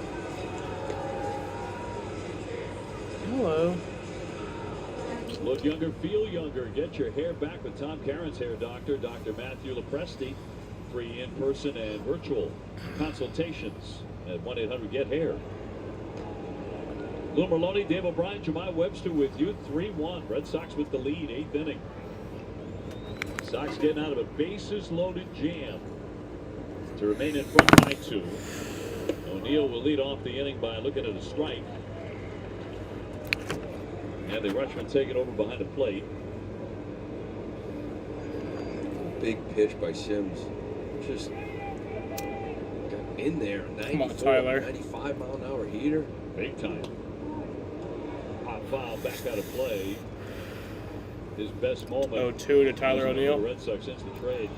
[SPEAKER 1] Hello.
[SPEAKER 2] Look younger, feel younger. Get your hair back with Tom Caron's hair doctor, Dr. Matthew Lopresti. Free in-person and virtual consultations at 1-800-GET-HAIR. Lou Merlone, Dave O'Brien, Jemai Webster with you. 3-1. Red Sox with the lead, 8th inning. Sox getting out of a bases-loaded jam to remain in front by 2. O'Neill will lead off the inning by looking at a strike. And the Rushman taking over behind the plate.
[SPEAKER 3] Big pitch by Sims. Just got in there. 94, 95 mile an hour heater.
[SPEAKER 2] Big time. Hot foul back out of play. His best moment.
[SPEAKER 1] 0-2 to Tyler O'Neill.
[SPEAKER 2] The Red Sox since the trade.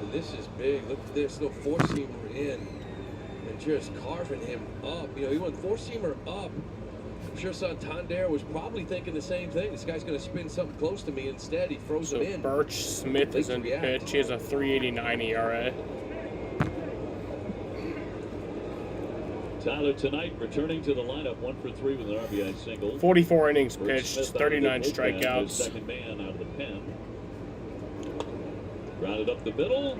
[SPEAKER 3] And this is big. Look at this little four-seamer in. And just carving him up. You know, he went four-seamer up. I'm sure Santander was probably thinking the same thing. This guy's going to spin something close to me. Instead, he throws him in.
[SPEAKER 1] Birch Smith is in pitch. He has a 3.89 ERA.
[SPEAKER 2] Tyler tonight returning to the lineup, 1 for 3 with an RBI single.
[SPEAKER 1] 44 innings
[SPEAKER 2] Bruce
[SPEAKER 1] pitched,
[SPEAKER 2] Smith
[SPEAKER 1] 39
[SPEAKER 2] out of the bullpen,
[SPEAKER 1] strikeouts.
[SPEAKER 2] the second man out of the pen. Grounded up the middle.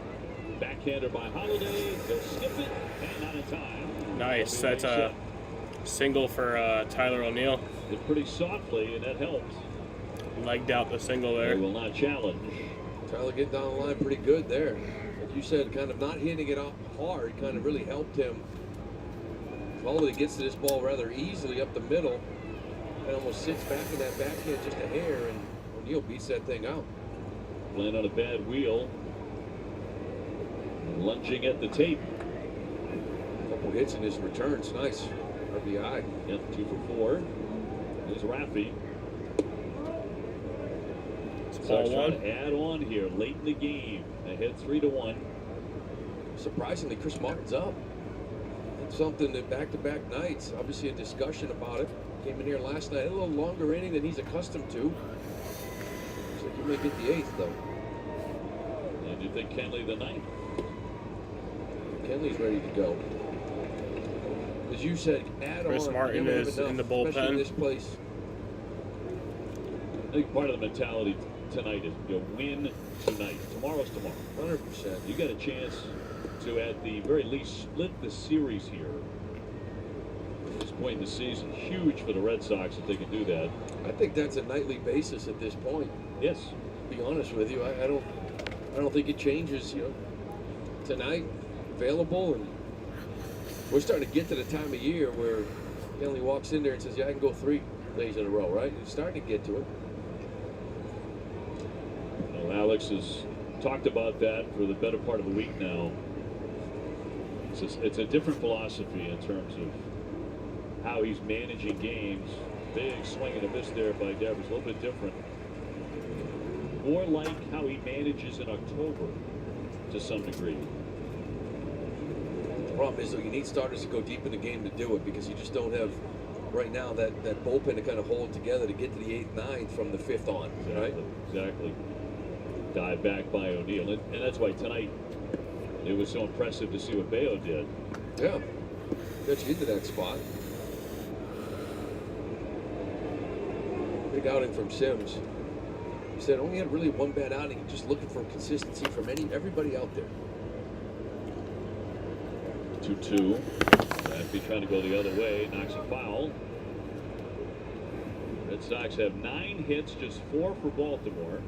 [SPEAKER 2] Backhander by Holiday. They'll skip it and not in time.
[SPEAKER 1] Nice. That's a single for Tyler O'Neill.
[SPEAKER 2] Did pretty softly, and that helps.
[SPEAKER 1] Legged out the single there.
[SPEAKER 2] They will not challenge.
[SPEAKER 3] Tyler getting down the line pretty good there. Like you said, kind of not hitting it up hard kind of really helped him. Holiday gets to this ball rather easily up the middle and almost sits back in that backhand just a hair, and O'Neill beats that thing out.
[SPEAKER 2] Playing on a bad wheel. Lunging at the tape.
[SPEAKER 3] Couple hits in his returns. Nice. RBI.
[SPEAKER 2] Yep, 2 for 4. There's Raffy. Sox trying to add on here late in the game. Ahead 3-1.
[SPEAKER 3] Surprisingly, Chris Martin's up. That's something that back-to-back nights, obviously a discussion about it. Came in here last night, a little longer inning than he's accustomed to. Looks like he may get the 8th, though.
[SPEAKER 2] And you think Kenley the 9th?
[SPEAKER 3] Kenley's ready to go. As you said, add
[SPEAKER 1] Chris
[SPEAKER 3] on.
[SPEAKER 1] Martin is in the
[SPEAKER 3] especially in
[SPEAKER 1] bullpen.
[SPEAKER 3] this place.
[SPEAKER 2] I think part of the mentality tonight is win tonight. Tomorrow's tomorrow.
[SPEAKER 3] 100%.
[SPEAKER 2] You got a chance to, at the very least, split the series here. At this point in the season, huge for the Red Sox if they can do that.
[SPEAKER 3] I think that's a nightly basis at this point.
[SPEAKER 2] Yes.
[SPEAKER 3] To be honest with you, I don't think it changes. You know, tonight available, and we're starting to get to the time of year where Kenley walks in there and says, "Yeah, I can go 3 days in a row." Right? It's starting to get to it.
[SPEAKER 2] Well, Alex has talked about that for the better part of a week now. It's a different philosophy in terms of how he's managing games. Big swing and a miss there by Devers, a little bit different. More like how he manages in October to some degree.
[SPEAKER 3] The problem is, though, you need starters to go deep in the game to do it, because you just don't have right now that bullpen to kind of hold together to get to the 8th, 9th from the 5th on. Right?
[SPEAKER 2] Exactly. Dive back by O'Neill, and that's why tonight it was so impressive to see what Bayo did.
[SPEAKER 3] Yeah, got you into that spot. Big outing from Sims. He said only had really one bad outing, just looking for consistency from everybody out there.
[SPEAKER 2] 2-2. Raffy trying to go the other way, knocks a foul. Red Sox have 9 hits, just 4 for Baltimore.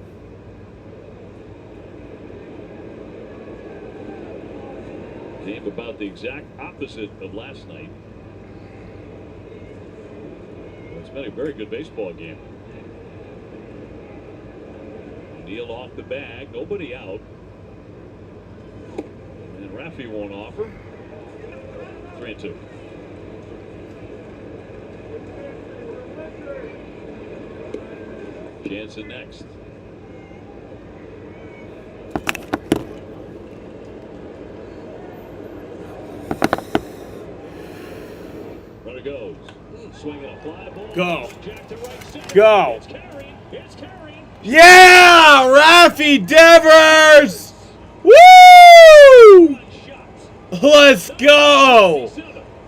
[SPEAKER 2] Game about the exact opposite of last night. It's been a very good baseball game. Neal off the bag, nobody out. And Raffy won't offer. 3-2. Jansen next. Runner goes. Swinging a fly ball.
[SPEAKER 1] Go.
[SPEAKER 2] Jack to right center.
[SPEAKER 1] Go.
[SPEAKER 2] It's carrying. It's carrying.
[SPEAKER 1] Yeah! Raffy Devers! Woo! Let's go!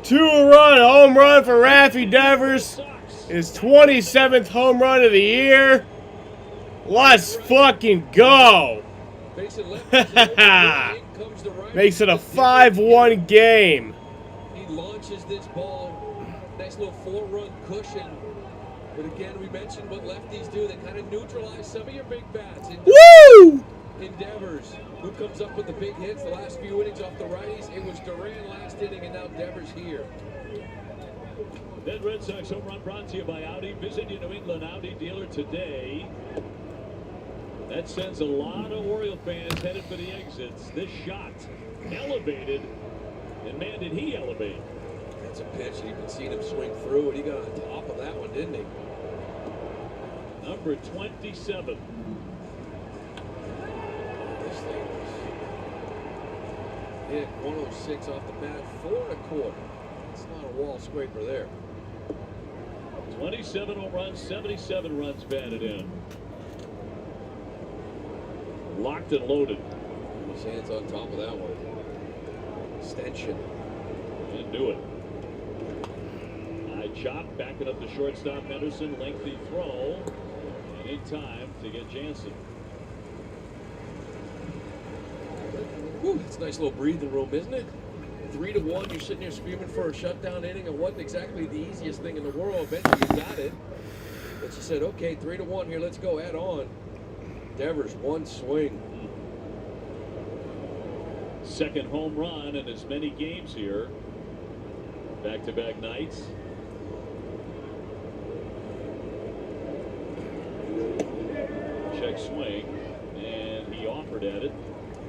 [SPEAKER 1] 2-run home run for Raffy Devers. His 27th home run of the year. Let's fucking go! Makes it a 5-1 game.
[SPEAKER 3] He launches this ball. Nice little 4-run cushion. But again, we mentioned what lefties do. They kind of neutralize some of your big bats.
[SPEAKER 1] Woo!
[SPEAKER 3] Devers, who comes up with the big hits the last few innings off the righties. It was Duran last inning, and now Devers here.
[SPEAKER 2] That Red Sox home run brought to you by Audi. Visit your New England Audi dealer today. That sends a lot of Oriole fans headed for the exits. This shot elevated, and man, did he elevate.
[SPEAKER 3] That's a pitch, and you can see him swing through, and he got on top of that one, didn't he?
[SPEAKER 2] Number 27.
[SPEAKER 3] This thing was hit 106 off the bat, 4 1/4. It's not a wall scraper there.
[SPEAKER 2] 27 home runs, 77 runs batted in. Locked and loaded.
[SPEAKER 3] His hands on top of that one. Extension.
[SPEAKER 2] Didn't do it. chop, backing up the shortstop Henderson, lengthy throw, and in time to get Jansen.
[SPEAKER 3] Whew, it's a nice little breathing room, isn't it? 3-1, you're sitting there screaming for a shutdown inning. It wasn't exactly the easiest thing in the world. Eventually you got it. But you said, okay, 3-1 here, let's go, add on. Devers, one swing.
[SPEAKER 2] Second home run in as many games here. Back-to-back nights. Check swing, and he offered at it.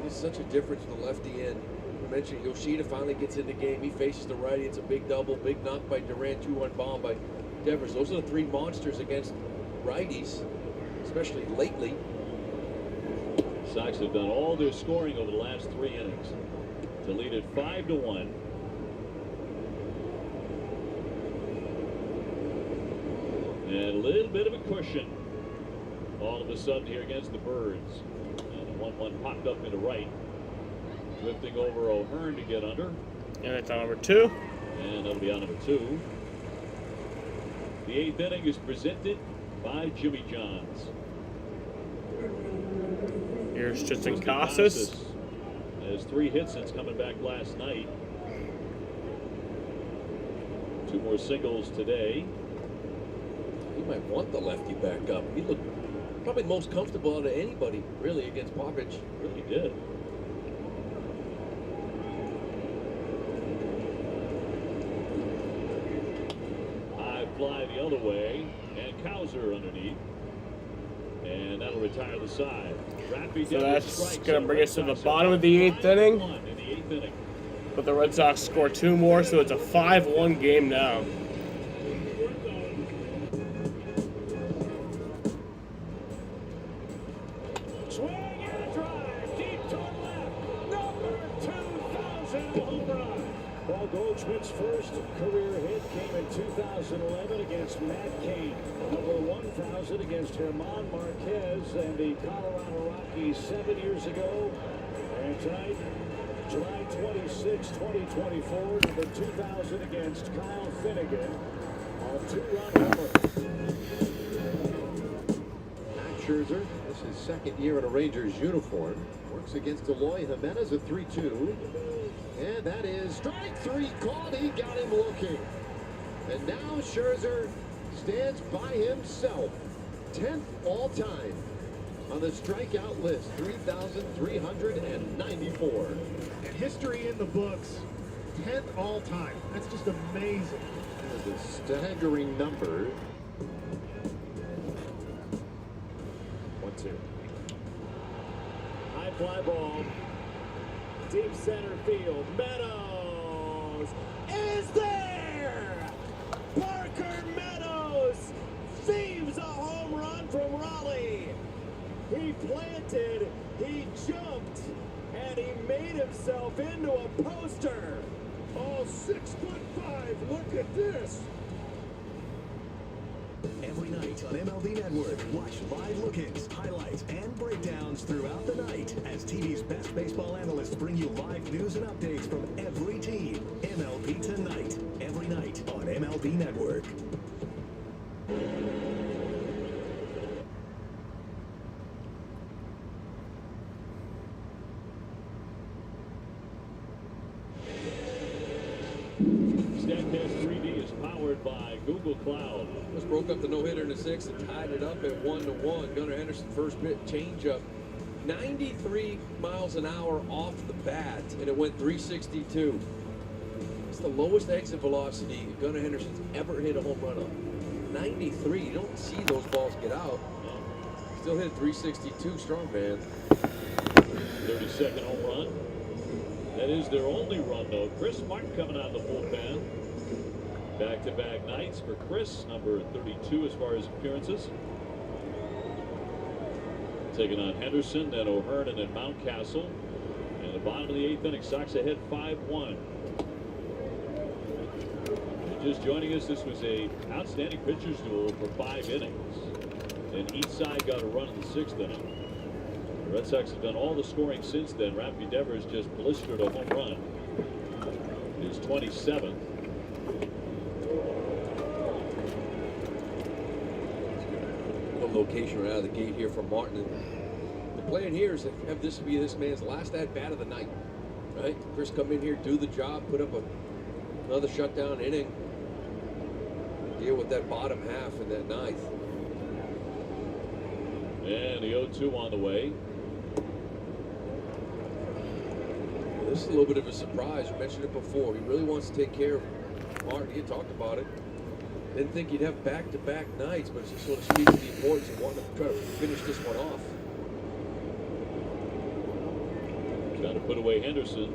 [SPEAKER 3] There's such a difference in the lefty end. I mentioned Yoshida finally gets in the game. He faces the righty. It's a big double, big knock by Durant, 2-run bomb by Devers. Those are the three monsters against righties, especially lately.
[SPEAKER 2] Sox have done all their scoring over the last 3 innings to lead it 5-1. And a little bit of a cushion all of a sudden here against the Birds. And the 1-1 popped up into right. Drifting over O'Hearn to get under.
[SPEAKER 1] And it's on number 2.
[SPEAKER 2] And that'll be on number 2. The 8th inning is presented by Jimmy John's.
[SPEAKER 1] Here's Tristan Casas.
[SPEAKER 2] Has 3 hits since coming back last night. 2 more singles today.
[SPEAKER 3] He might want the lefty back up. He looked probably most comfortable out of anybody, really, against Popovich.
[SPEAKER 2] Really did. High fly the other way, and Cowser underneath. And that'll retire the side.
[SPEAKER 1] So that's going to bring us to the bottom of the 8th inning. But the Red Sox score 2 more, so it's a 5-1 game now.
[SPEAKER 9] Swing and a drive, deep to left, number 2,000 home run. Paul Goldschmidt's first career hit came in 2011 against Matt Cain. Number 1,000 against German Marquez and the Colorado Rockies 7 years ago. And tonight, July 26, 2024, number 2,000 against Kyle Finnegan on 2-run homer.
[SPEAKER 19] Max Scherzer, this is his second year in a Rangers uniform. Works against Eloy Jimenez at 3-2. And that is strike 3 called. He got him looking. And now Scherzer stands by himself. 10th all time on the strikeout list. 3,394.
[SPEAKER 10] And history in the books. 10th all time. That's just amazing.
[SPEAKER 19] That is a staggering number.
[SPEAKER 9] 1-2. High fly ball. Deep center field. Meadows is there. Parker Meadows thieves a home run from Raleigh. He planted, he jumped, and he made himself into a poster.
[SPEAKER 11] Oh, 6'5". Look at this.
[SPEAKER 20] Every night on MLB Network, watch live look-ins, highlights, and breakdowns throughout the night as TV's best baseball analysts bring you live news and updates from every team. MLB Tonight, every night on MLB Network.
[SPEAKER 2] StatCast 3D is powered by Google Cloud.
[SPEAKER 3] Just broke up the no-hitter in the 6th and tied it up at 1-1. Gunnar Henderson first pitch changeup. 93 miles an hour off the bat, and it went 362. It's the lowest exit velocity Gunnar Henderson's ever hit a home run on. 93. You don't see those balls get out. Still hit 362. Strong man.
[SPEAKER 2] 32nd home run. That is their only run, though. Chris Martin coming out of the bullpen. Back-to-back nights for Chris, number 32 as far as appearances. Taking on Henderson, then O'Hearn, and then Mountcastle. And the bottom of the 8th inning, Sox ahead 5-1. Just joining us, this was a outstanding pitchers duel for 5 innings. And each side got a run in the 6th inning. The Red Sox have done all the scoring since then. Rafi Devers just blistered a home run. His 27th.
[SPEAKER 3] location right out of the gate here from Martin. And the plan here is to have this be this man's last at-bat of the night, right? Chris come in here, do the job, put up another shutdown inning, deal with that bottom half in that ninth.
[SPEAKER 2] And the 0-2 on the way.
[SPEAKER 3] This is a little bit of a surprise. We mentioned it before. He really wants to take care of Martin. He talked about it. Didn't think he'd have back-to-back nights, but it just sort of speaks to the importance of wanting to try to finish this one off.
[SPEAKER 2] Trying to put away Henderson.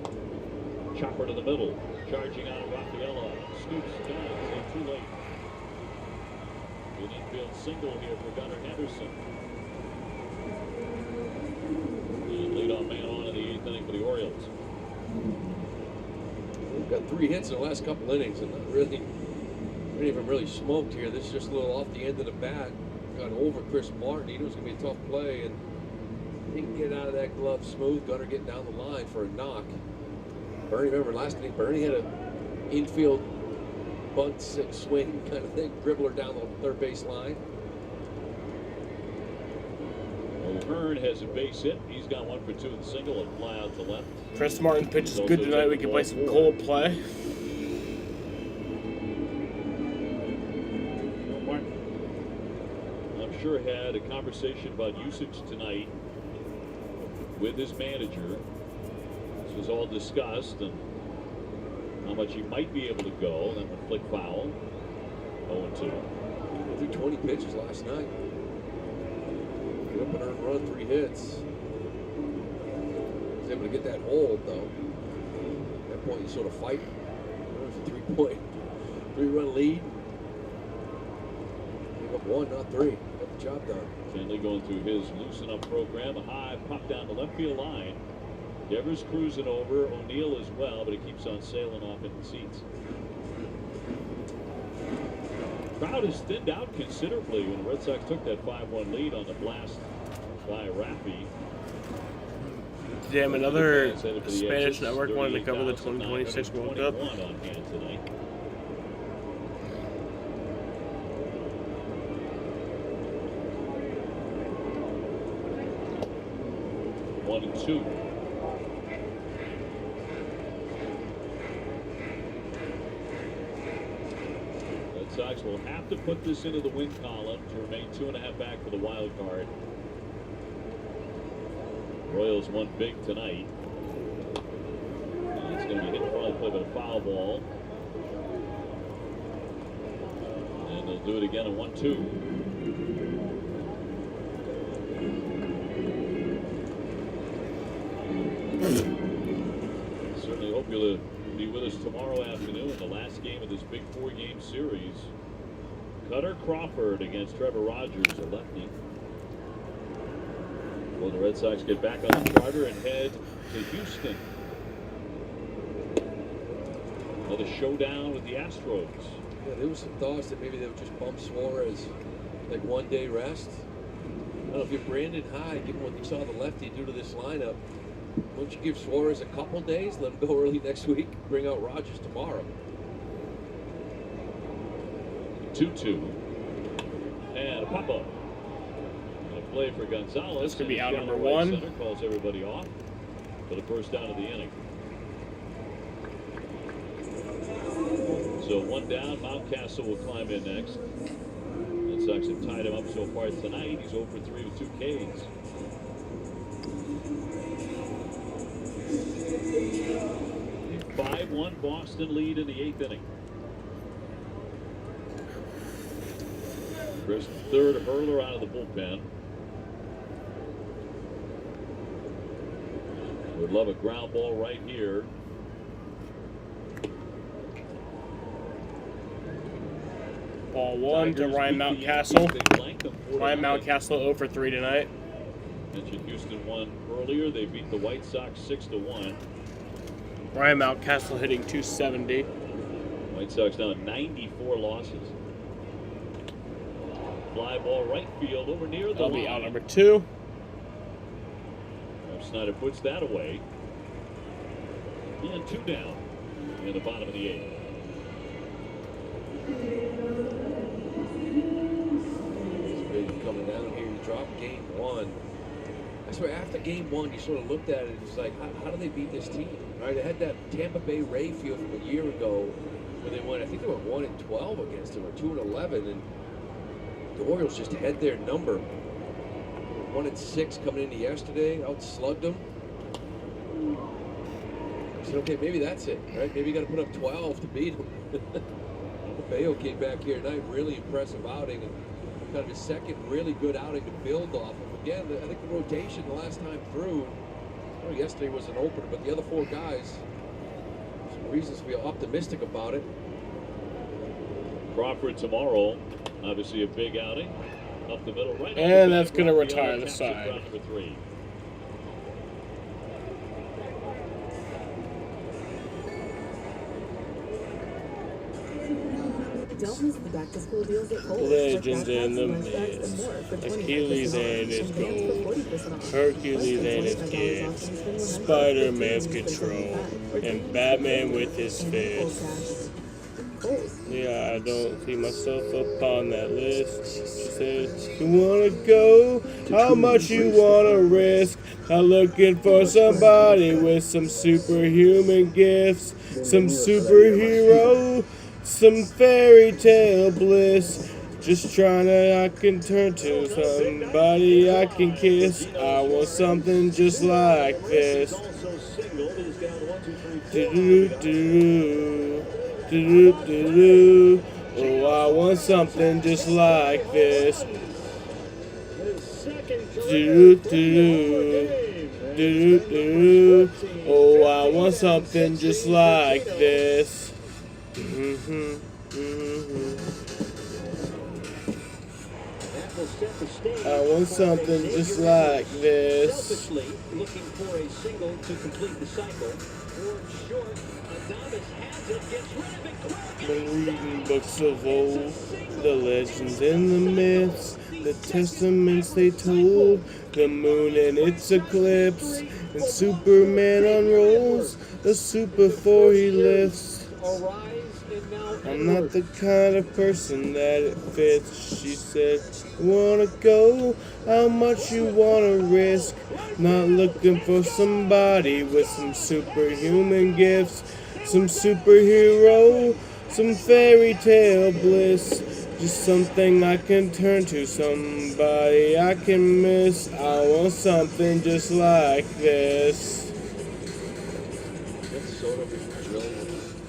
[SPEAKER 2] Chopper to the middle. Charging out of Rafaela. Scoops down. Too late. An infield single here for Gunnar Henderson. And leadoff man on in the 8th inning for the Orioles.
[SPEAKER 3] We've got 3 hits in the last couple innings, and not really, we didn't even really smoked here. This is just a little off the end of the bat. Got over Chris Martin. He knew it was going to be a tough play, and he can get out of that glove smooth. Gunnar getting down the line for a knock. Bernie, remember last inning, Bernie had a infield bunt six swing kind of thing, dribbler down the third base line.
[SPEAKER 2] O'Hearn has a base hit. He's got 1 for 2 with a single and fly out to left.
[SPEAKER 1] Chris Martin pitches good tonight. We can play some cold play.
[SPEAKER 2] Martin, I'm sure, had a conversation about usage tonight with his manager. This was all discussed and how much he might be able to go. Then the flick foul. 0-2.
[SPEAKER 3] I threw 20 pitches last night. Get up and earn run, 3 hits. Was able to get that hold though. At that point, you sort of fight. It was a 3-run lead. Give up 1, not 3. Got the job done.
[SPEAKER 2] Finley going through his loosen up program. A high pop down the left field line. Devers cruising over. O'Neill as well, but it keeps on sailing off in the seats. Crowd has thinned out considerably when the Red Sox took that 5-1 lead on the blast by Raffy.
[SPEAKER 1] Damn, another Spanish network wanted to cover the 2026 World Cup.
[SPEAKER 2] On hand tonight. One and two. Red Sox will have to put this into the win column to remain 2.5 back for the wild card. Royals won big tonight. And it's going to be hit probably played by a foul ball. And they'll do it again at 1-2. Certainly hope you'll be with us tomorrow afternoon in the last game of this big 4-game series. Cutter Crawford against Trevor Rogers, a lefty. Will the Red Sox get back on the charter and head to Houston? Another showdown with the Astros.
[SPEAKER 3] Yeah, there was some thoughts that maybe they would just bump Suarez like 1-day rest. I don't know if you're Brandon Hyde, given what you saw the lefty do to this lineup. Won't you give Suarez a couple days, let him go early next week, bring out Rogers tomorrow?
[SPEAKER 2] 2-2. And a pop-up. And a play for Gonzalez.
[SPEAKER 1] This could be out number
[SPEAKER 2] right
[SPEAKER 1] 1.
[SPEAKER 2] Center, calls everybody off for the first down of the inning. So 1 down. Mountcastle will climb in next. Red Sox have tied him up so far tonight. He's 0 for 3 with 2 Ks. A 5-1 Boston lead in the 8th inning. Chris, third hurler out of the bullpen. Would love a ground ball right here.
[SPEAKER 1] Ball 1 to Ryan Mountcastle. Ryan Mountcastle 0 for 3 tonight.
[SPEAKER 2] Mentioned Houston won earlier. They beat the White Sox 6-1.
[SPEAKER 1] Ryan Mountcastle hitting 270.
[SPEAKER 2] White Sox now 94 losses. Fly ball right field over near the
[SPEAKER 1] That'll
[SPEAKER 2] line.
[SPEAKER 1] be out number 2.
[SPEAKER 2] Snyder puts that away. And 2 down in the bottom of the 8th.
[SPEAKER 3] Coming down dropped game one. I swear, after game one, you sort of looked at it and it's like, how do they beat this team? Right? They had that Tampa Bay Ray feel from a year ago where they went, I think they were 1-12 against them, or 2-11, and the Orioles just had their number. 1-6 coming into yesterday, outslugged them. I said, okay, maybe that's it, right? Maybe you got to put up 12 to beat them. Bayo came back here tonight, really impressive outing, and kind of his second really good outing to build off of. Again, I think the rotation the last time through, yesterday was an opener, but the other four guys, some reasons to be optimistic about it.
[SPEAKER 2] Crawford tomorrow, obviously a big outing. Up the middle, right.
[SPEAKER 1] And that's going to retire the side.
[SPEAKER 2] Number 3.
[SPEAKER 15] Don't miss the back-to-school deals at Kohl's.
[SPEAKER 1] Legends in the mist. Achilles and his gold. Hercules and his gifts. Spider-Man's control. And Batman with his fist. Yeah, I don't see myself up on that list. She says, you wanna go? How much you wanna risk? I'm looking for somebody with some superhuman gifts. Some superhero. Some fairy tale bliss. Just trying to, I can turn to somebody I can kiss. I want something just like this. Do-do-do-do. Do-do-do-do. Oh, I want something just like this. Do-do-do-do. Do-do-do-do. Oh, I want something just like this. I want something just like this.
[SPEAKER 9] Looking for a single to complete the cycle. Or short, Adonis has it, gets rid of it quick.
[SPEAKER 1] Been reading books of old, the legends and the myths, the testaments they told, the moon and its eclipse, and Superman unrolls the super 4 he lifts. I'm not the kind of person that it fits, she said. Wanna go? How much you wanna risk? Not looking for somebody with some superhuman gifts, some superhero, some fairy tale bliss. Just something I can turn to, somebody I can miss. I want something just like this.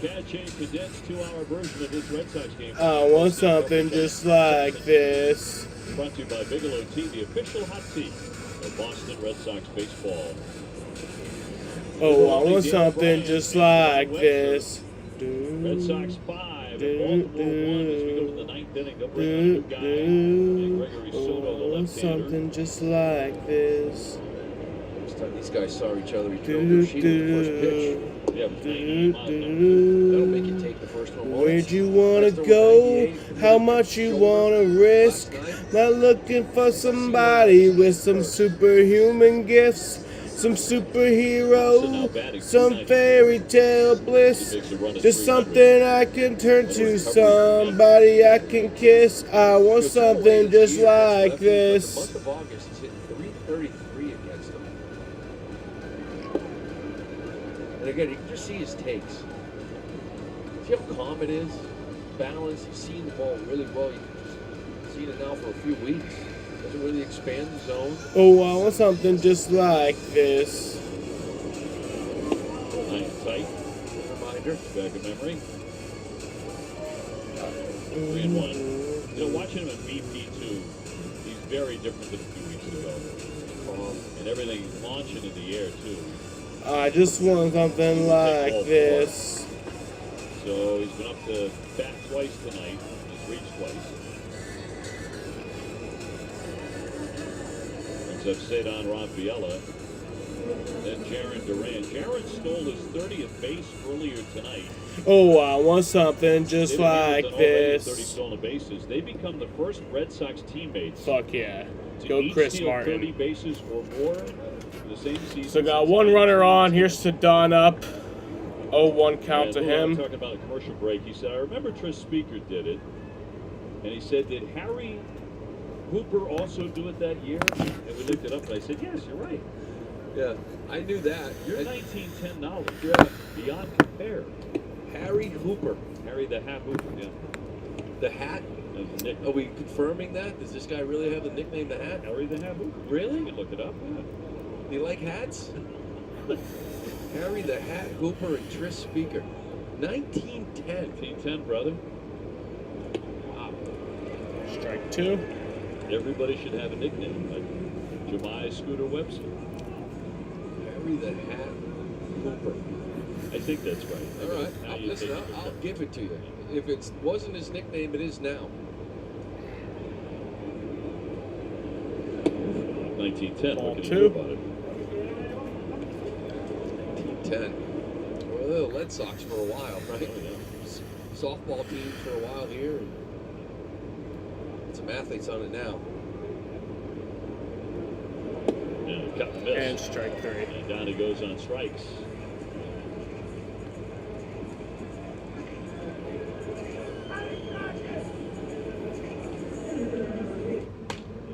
[SPEAKER 2] Chad Chase condensed 2-hour version of this Red Sox game.
[SPEAKER 1] I want something just like this.
[SPEAKER 2] Brought to you by Bigelow Tea, the official hot tea of Boston Red Sox baseball.
[SPEAKER 1] Oh, I want something just like this.
[SPEAKER 2] Red Sox 5 and Baltimore 1 as we go to the 9th inning. They'll bring on a new guy. And Gregory Soto, the left-hander.
[SPEAKER 1] Something just like this.
[SPEAKER 3] First time these guys saw each other, he threw the first pitch.
[SPEAKER 2] Yeah,
[SPEAKER 3] that'll make you take the first one.
[SPEAKER 1] Where'd you wanna go? How much you wanna risk? Not looking for somebody with some superhuman gifts, some superhero, some fairy tale bliss. Just something I can turn to, somebody I can kiss. I want something just like this.
[SPEAKER 3] The month of August, he's hitting 333 against them. And again, you can just see his takes. See how calm it is, balanced. He's seen the ball really well. You've seen it now for a few weeks. Doesn't really expand the zone.
[SPEAKER 1] Oh, I want something just like this.
[SPEAKER 2] Nice tight.
[SPEAKER 3] Reminder.
[SPEAKER 2] Back of memory. 3-1. You know, watching him at BP2, he's very different than a few weeks ago. And everything's launching in the air, too.
[SPEAKER 1] I just want something like this.
[SPEAKER 2] So he's been up to bat twice tonight. He's reached twice. Brings up Cedon Rafaela. Then Jaron Duran. Jaron stole his 30th base earlier tonight.
[SPEAKER 1] Oh, I want something just like this.
[SPEAKER 2] 30 stolen bases. They become the first Red Sox teammates.
[SPEAKER 1] Fuck yeah. Go Chris Martin.
[SPEAKER 2] 30 bases or more in the same season.
[SPEAKER 1] So got one runner on. Here's Cedon up. 0-1 count to him.
[SPEAKER 2] Talking about a commercial break, he said, I remember Tris Speaker did it, and he said, did Harry Hooper also do it that year? And we looked it up, and I said, yes, you're right.
[SPEAKER 3] Yeah, I knew that.
[SPEAKER 2] Your 1910 knowledge.
[SPEAKER 3] Yeah.
[SPEAKER 2] Beyond compare.
[SPEAKER 3] Harry Hooper.
[SPEAKER 2] Harry the Hat Hooper, yeah.
[SPEAKER 3] The Hat? Are we confirming that? Does this guy really have the nickname The Hat?
[SPEAKER 2] Harry the Hat Hooper.
[SPEAKER 3] Really?
[SPEAKER 2] You can look it up, yeah.
[SPEAKER 3] Do you like hats? Harry the Hat Hooper and Tris Speaker. 1910.
[SPEAKER 2] 1910, brother.
[SPEAKER 3] Wow.
[SPEAKER 1] Strike two.
[SPEAKER 2] Everybody should have a nickname, like Jemai Scooter Webster.
[SPEAKER 3] Harry the Hat Hooper.
[SPEAKER 2] I think that's right.
[SPEAKER 3] All right. Listen, I'll give it to you. If it wasn't his nickname, it is now.
[SPEAKER 2] 1910.
[SPEAKER 1] Ball
[SPEAKER 2] What can you
[SPEAKER 1] two.
[SPEAKER 2] do about it?
[SPEAKER 3] 1910. Well, the Red Sox for a while, right?
[SPEAKER 2] Oh, yeah.
[SPEAKER 3] Softball teams for a while here. And some athletes on it now.
[SPEAKER 2] And cut and miss.
[SPEAKER 1] And strike three.
[SPEAKER 2] And down he goes on strikes.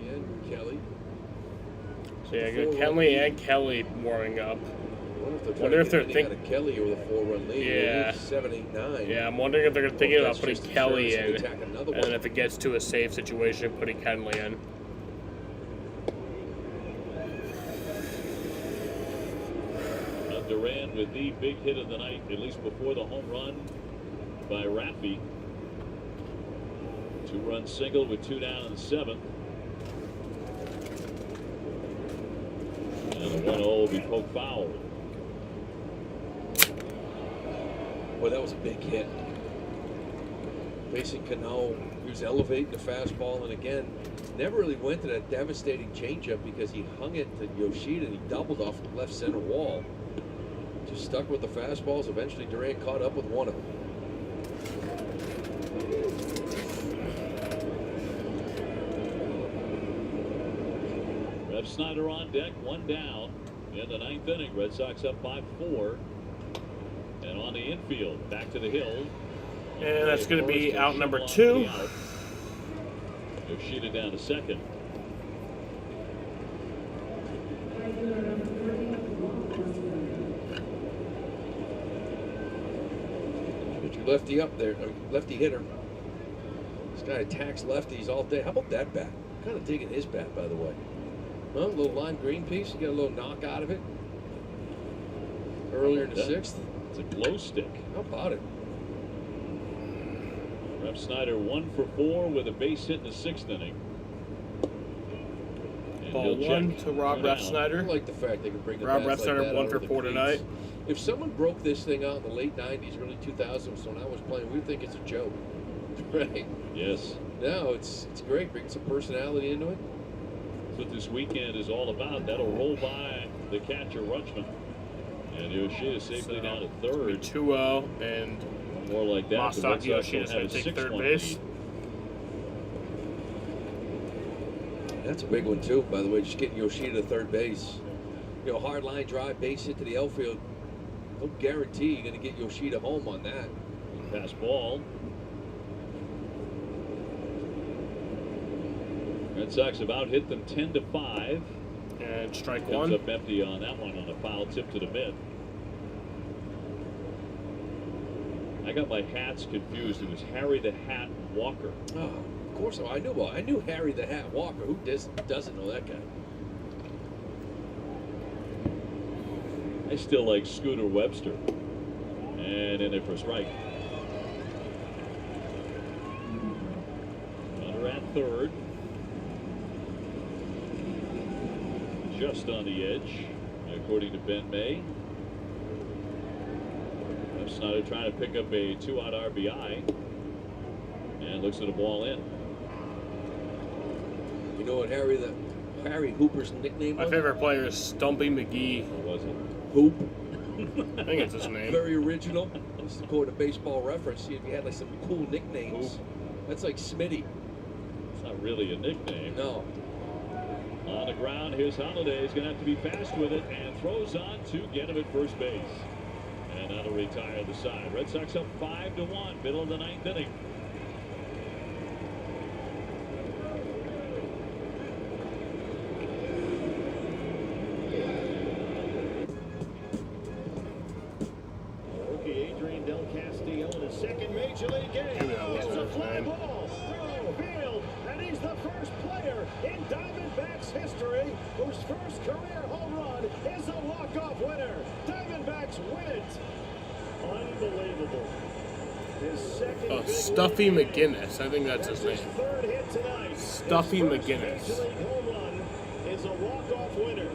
[SPEAKER 3] And Kelly.
[SPEAKER 1] So yeah, good. Kenley and Kelly warming up.
[SPEAKER 3] Wonder if they're thinking Kelly or the 4-run lead.
[SPEAKER 1] Yeah.
[SPEAKER 3] 7, 8, 9.
[SPEAKER 1] Yeah, I'm wondering if they're thinking about
[SPEAKER 3] that's
[SPEAKER 1] putting
[SPEAKER 3] just
[SPEAKER 1] Kelly in,
[SPEAKER 3] insurance to attack another
[SPEAKER 1] and
[SPEAKER 3] one.
[SPEAKER 1] then if it gets to a safe situation, putting Kenley in.
[SPEAKER 2] Duran with the big hit of the night, at least before the home run by Raffy. 2-run single with 2 down in the 7th. And the 1-0 will be poked foul.
[SPEAKER 3] Well, that was a big hit. Facing Cano, he was elevating the fastball, and again, never really went to that devastating changeup because he hung it to Yoshida and he doubled off the left center wall. Just stuck with the fastballs. Eventually, Durant caught up with one of them.
[SPEAKER 2] Rev Snyder on deck, 1 down in the 9th inning. Red Sox up 5-4. And on the infield, back to the hill.
[SPEAKER 1] And that's going to be out number 2.
[SPEAKER 2] Yoshida down to second.
[SPEAKER 3] Get your lefty up there, lefty hitter. This guy attacks lefties all day. How about that bat? Kind of digging his bat, by the way. Huh? A little lime green piece. You got a little knock out of it. Earlier in the 6th.
[SPEAKER 2] It's a glow stick.
[SPEAKER 3] How about it?
[SPEAKER 2] Rev Snyder 1 for 4 with a base hit in the 6th inning. And
[SPEAKER 1] Ball
[SPEAKER 2] he'll
[SPEAKER 1] 1
[SPEAKER 2] check.
[SPEAKER 1] to Rob Rev Snyder.
[SPEAKER 3] I like the fact they can bring the
[SPEAKER 1] Rob
[SPEAKER 3] bats
[SPEAKER 1] Rev Snyder
[SPEAKER 3] like that
[SPEAKER 1] 1
[SPEAKER 3] out
[SPEAKER 1] for
[SPEAKER 3] of the
[SPEAKER 1] 4
[SPEAKER 3] crease.
[SPEAKER 1] tonight.
[SPEAKER 3] If someone broke this thing out in the late 90s, early 2000s, when I was playing, we'd think it's a joke. Right?
[SPEAKER 2] Yes.
[SPEAKER 3] No, it's great. Bring some personality into it.
[SPEAKER 2] That's what this weekend is all about. That'll roll by the catcher, Rutschman. And Yoshida safely down to third.
[SPEAKER 1] 2-0, and
[SPEAKER 2] more like that.
[SPEAKER 1] Masaki Yoshida's going to take third base.
[SPEAKER 3] That's a big one, too, by the way, just getting Yoshida to third base. You know, hard line drive, base hit to the outfield. No guarantee you're going to get Yoshida home on that.
[SPEAKER 2] Pass ball. Red Sox about hit them 10-5.
[SPEAKER 1] And strike
[SPEAKER 2] Comes
[SPEAKER 1] 1.
[SPEAKER 2] up empty on that one on a foul tip to the mid. I got my hats confused. It was Harry the Hat Walker.
[SPEAKER 3] Oh, of course I knew. Well, I knew Harry the Hat Walker. Who doesn't know that guy?
[SPEAKER 2] I still like Scooter Webster. And in there for a strike. Runner at third. Just on the edge, according to Ben May. Snyder trying to pick up a 2-out RBI. And looks at the ball in.
[SPEAKER 3] You know what Harry Hooper's nickname was?
[SPEAKER 1] My favorite player is Stumpy McGee.
[SPEAKER 2] What was it?
[SPEAKER 3] Hoop.
[SPEAKER 1] I think it's his name.
[SPEAKER 3] Very original. This is quote a baseball reference. See if you had like some cool nicknames.
[SPEAKER 2] Hoop.
[SPEAKER 3] That's like Smitty.
[SPEAKER 2] It's not really a nickname.
[SPEAKER 3] No.
[SPEAKER 2] On the ground, here's Holiday. He's going to have to be fast with it and throws on to get him at first base. And that'll retire the side. Red Sox up 5-1, middle of the 9th inning.
[SPEAKER 9] Major League game. It's a fly ball through field, and he's the first player in Diamondbacks history whose first career home run is a walk-off winner. Diamondbacks win it. Unbelievable. His second
[SPEAKER 1] Stuffy McGinnis. I think that's his name.
[SPEAKER 9] third hit tonight.
[SPEAKER 1] Stuffy
[SPEAKER 9] His first
[SPEAKER 1] McGinnis.
[SPEAKER 9] Major League home run is a walk-off winner.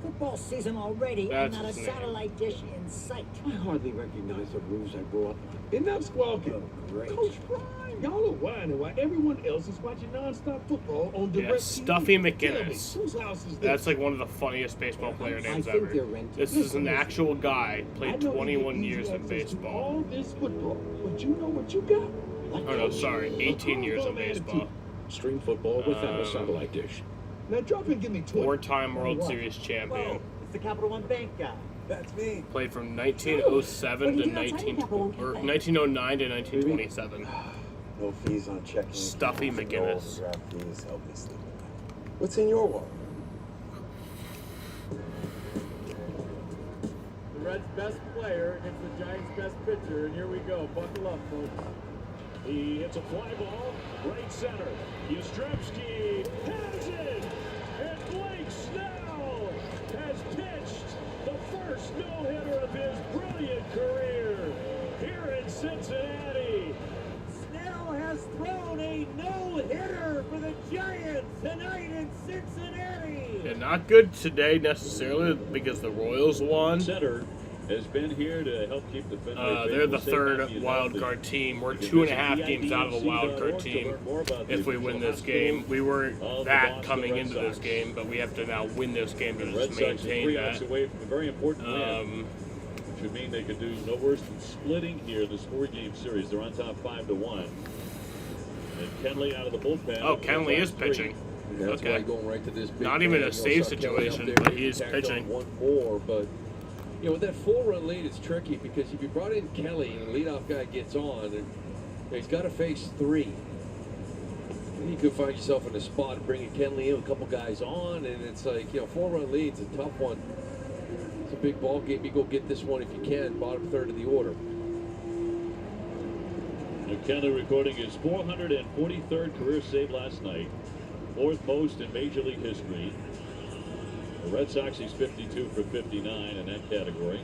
[SPEAKER 5] Football season already,
[SPEAKER 1] That's
[SPEAKER 5] and not a
[SPEAKER 1] his name.
[SPEAKER 5] satellite dish in sight.
[SPEAKER 11] I hardly recognize the rules I grew up on. Enough squawking. Coach Prime, y'all are whining while everyone else is watching nonstop football on
[SPEAKER 1] Yeah,
[SPEAKER 11] direct
[SPEAKER 1] Stuffy
[SPEAKER 11] TV.
[SPEAKER 1] McGinnis.
[SPEAKER 11] Tell me, whose house is this?
[SPEAKER 1] That's like one of the funniest baseball player names
[SPEAKER 11] I think
[SPEAKER 1] ever.
[SPEAKER 11] they're renting.
[SPEAKER 1] This is an actual guy, played
[SPEAKER 11] I know you
[SPEAKER 1] 21
[SPEAKER 11] get easy
[SPEAKER 1] years in
[SPEAKER 11] access to
[SPEAKER 1] baseball.
[SPEAKER 11] all this football, but you know what you got?
[SPEAKER 1] Oh no, sorry, 18 years in baseball.
[SPEAKER 11] Stream football without a satellite dish. Now drop and give me 20.
[SPEAKER 1] Four-time World Series champion.
[SPEAKER 5] It's the Capital One Bank guy.
[SPEAKER 12] That's me.
[SPEAKER 1] Played from 1907 to 1909 to 1927.
[SPEAKER 12] No fees on checking.
[SPEAKER 1] Stuffy McGinnis.
[SPEAKER 12] Draft fees, help me sleep. What's in your wallet?
[SPEAKER 6] The Reds' best player against the Giants' best pitcher, and here we go. Buckle up, folks.
[SPEAKER 9] He hits a fly ball, right center. Yastrzemski has it, and Blake Snell has pitched the first no-hitter of his brilliant career here in Cincinnati.
[SPEAKER 12] Snell has thrown a no-hitter for the Giants tonight in Cincinnati.
[SPEAKER 1] Yeah, not good today necessarily because the Royals won.
[SPEAKER 2] Center has been here to help keep the Fenway
[SPEAKER 1] They're the
[SPEAKER 2] faithful
[SPEAKER 1] third
[SPEAKER 2] safe.
[SPEAKER 1] wild card team. We're 2.5 games out of the wild card team if we win this game. We weren't that coming into this game, but we have to now win this game to
[SPEAKER 2] The
[SPEAKER 1] just
[SPEAKER 2] Red Sox are
[SPEAKER 1] maintain
[SPEAKER 2] 3 outs
[SPEAKER 1] that.
[SPEAKER 2] away from a very important win, which would mean they could do no worse than splitting here this 4-game series. They're on top 5-1. And Kenley out of the bullpen.
[SPEAKER 1] Oh, Kenley is pitching.
[SPEAKER 3] That's
[SPEAKER 1] Okay.
[SPEAKER 3] why going right to this big
[SPEAKER 1] Not even
[SPEAKER 3] man.
[SPEAKER 1] a save situation, but he is
[SPEAKER 3] tacked
[SPEAKER 1] pitching.
[SPEAKER 3] on one more, but you know, with that 4-run lead, it's tricky because if you brought in Kelly and the leadoff guy gets on, and he's got to face 3. And you could find yourself in a spot of bringing Kenley in, a couple guys on, and it's like, you know, 4-run lead's a tough one. It's a big ball game. You go get this one if you can, bottom third of the order.
[SPEAKER 2] Kenley recording his 443rd career save last night, 4th most in Major League history. The Red Sox, he's 52 for 59 in that category.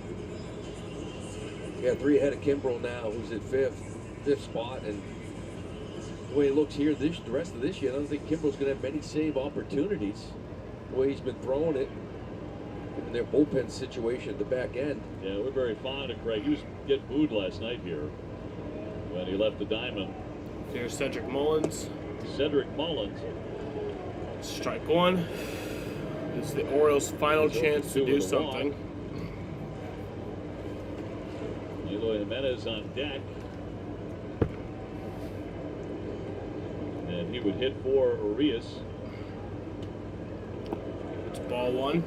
[SPEAKER 3] Yeah, 3 ahead of Kimbrel now, who's at 5th spot, and the way it looks here, the rest of this year, I don't think Kimbrel's going to have many save opportunities. The way he's been throwing it, in their bullpen situation at the back end.
[SPEAKER 2] Yeah, we're very fond of Craig. He was getting booed last night here when he left the diamond.
[SPEAKER 1] Here's Cedric Mullins.
[SPEAKER 2] Cedric Mullins.
[SPEAKER 1] Strike one. This is the Orioles' final chance to do something.
[SPEAKER 2] Eloy Jimenez on deck. And he would hit for Urias.
[SPEAKER 1] It's ball 1.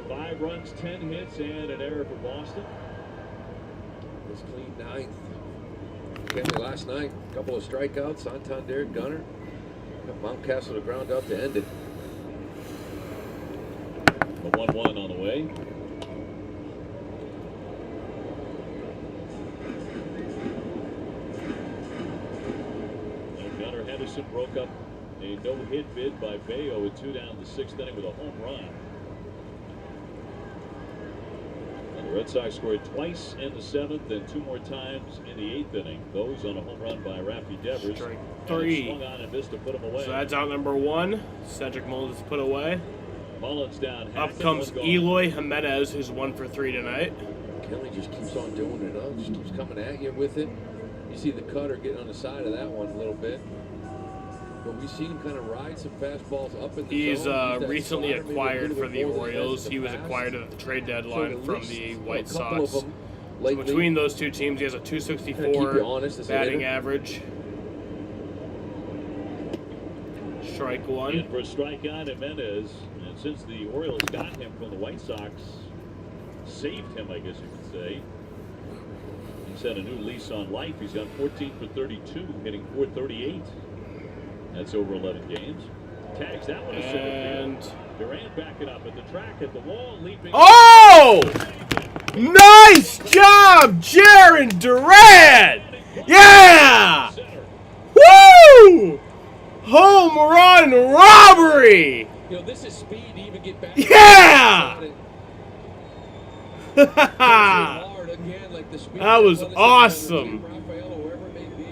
[SPEAKER 2] 5 runs, 10 hits, and an error for Boston.
[SPEAKER 3] It's clean 9th. Kenley last night, a couple of strikeouts. Santander, Gunner. Got Mountcastle to ground out to end it.
[SPEAKER 2] A 1-1 on the way. And Gunnar Henderson broke up a no-hit bid by Bayo with 2 down the 6th inning with a home run. The Red Sox scored twice in the 7th and 2 more times in the 8th inning. Those on a home run by Rafi Devers.
[SPEAKER 1] Strike
[SPEAKER 2] And
[SPEAKER 1] 3.
[SPEAKER 2] swung on and missed to put him away.
[SPEAKER 1] So that's out number 1. Cedric Mullins is put away.
[SPEAKER 2] Mullins down.
[SPEAKER 1] Up
[SPEAKER 2] Hackett,
[SPEAKER 1] comes
[SPEAKER 2] 1 gone.
[SPEAKER 1] Eloy Jimenez, who's 1 for 3 tonight.
[SPEAKER 3] Kenley just keeps on doing it, huh? Just keeps coming at you with it. You see the cutter getting on the side of that one a little bit. But we've seen him kind of ride some fastballs up in the
[SPEAKER 1] He's
[SPEAKER 3] zone.
[SPEAKER 1] recently
[SPEAKER 3] slider maybe a
[SPEAKER 1] acquired
[SPEAKER 3] little
[SPEAKER 1] for
[SPEAKER 3] bit
[SPEAKER 1] the
[SPEAKER 3] more than he has
[SPEAKER 1] Orioles.
[SPEAKER 3] in
[SPEAKER 1] He
[SPEAKER 3] the
[SPEAKER 1] was
[SPEAKER 3] past.
[SPEAKER 1] acquired at the trade
[SPEAKER 3] So
[SPEAKER 1] deadline
[SPEAKER 3] at
[SPEAKER 1] from
[SPEAKER 3] least,
[SPEAKER 1] the
[SPEAKER 3] a
[SPEAKER 1] White
[SPEAKER 3] couple of
[SPEAKER 1] Sox.
[SPEAKER 3] them
[SPEAKER 1] So
[SPEAKER 3] lately.
[SPEAKER 1] between those two teams, he has a
[SPEAKER 3] Kinda keep
[SPEAKER 1] 264
[SPEAKER 3] you honest as a
[SPEAKER 1] batting
[SPEAKER 3] hitter.
[SPEAKER 1] average. Strike 1.
[SPEAKER 2] And for a strikeout, Jimenez. And since the Orioles got him from the White Sox, saved him, I guess you could say. He's had a new lease on life. He's gone 14 for 32, hitting .438. That's over 11 games. Tags that one to center
[SPEAKER 1] And
[SPEAKER 2] field. Durant backing up at the track at the wall, leaping.
[SPEAKER 1] oh! Nice job, Jarren Duran! Yeah! Woo! Home run robbery!
[SPEAKER 3] You know, this is speed to even get back.
[SPEAKER 1] Yeah!
[SPEAKER 3] Hard again, like the speed
[SPEAKER 1] That was awesome.
[SPEAKER 3] Rafael, or wherever it may be.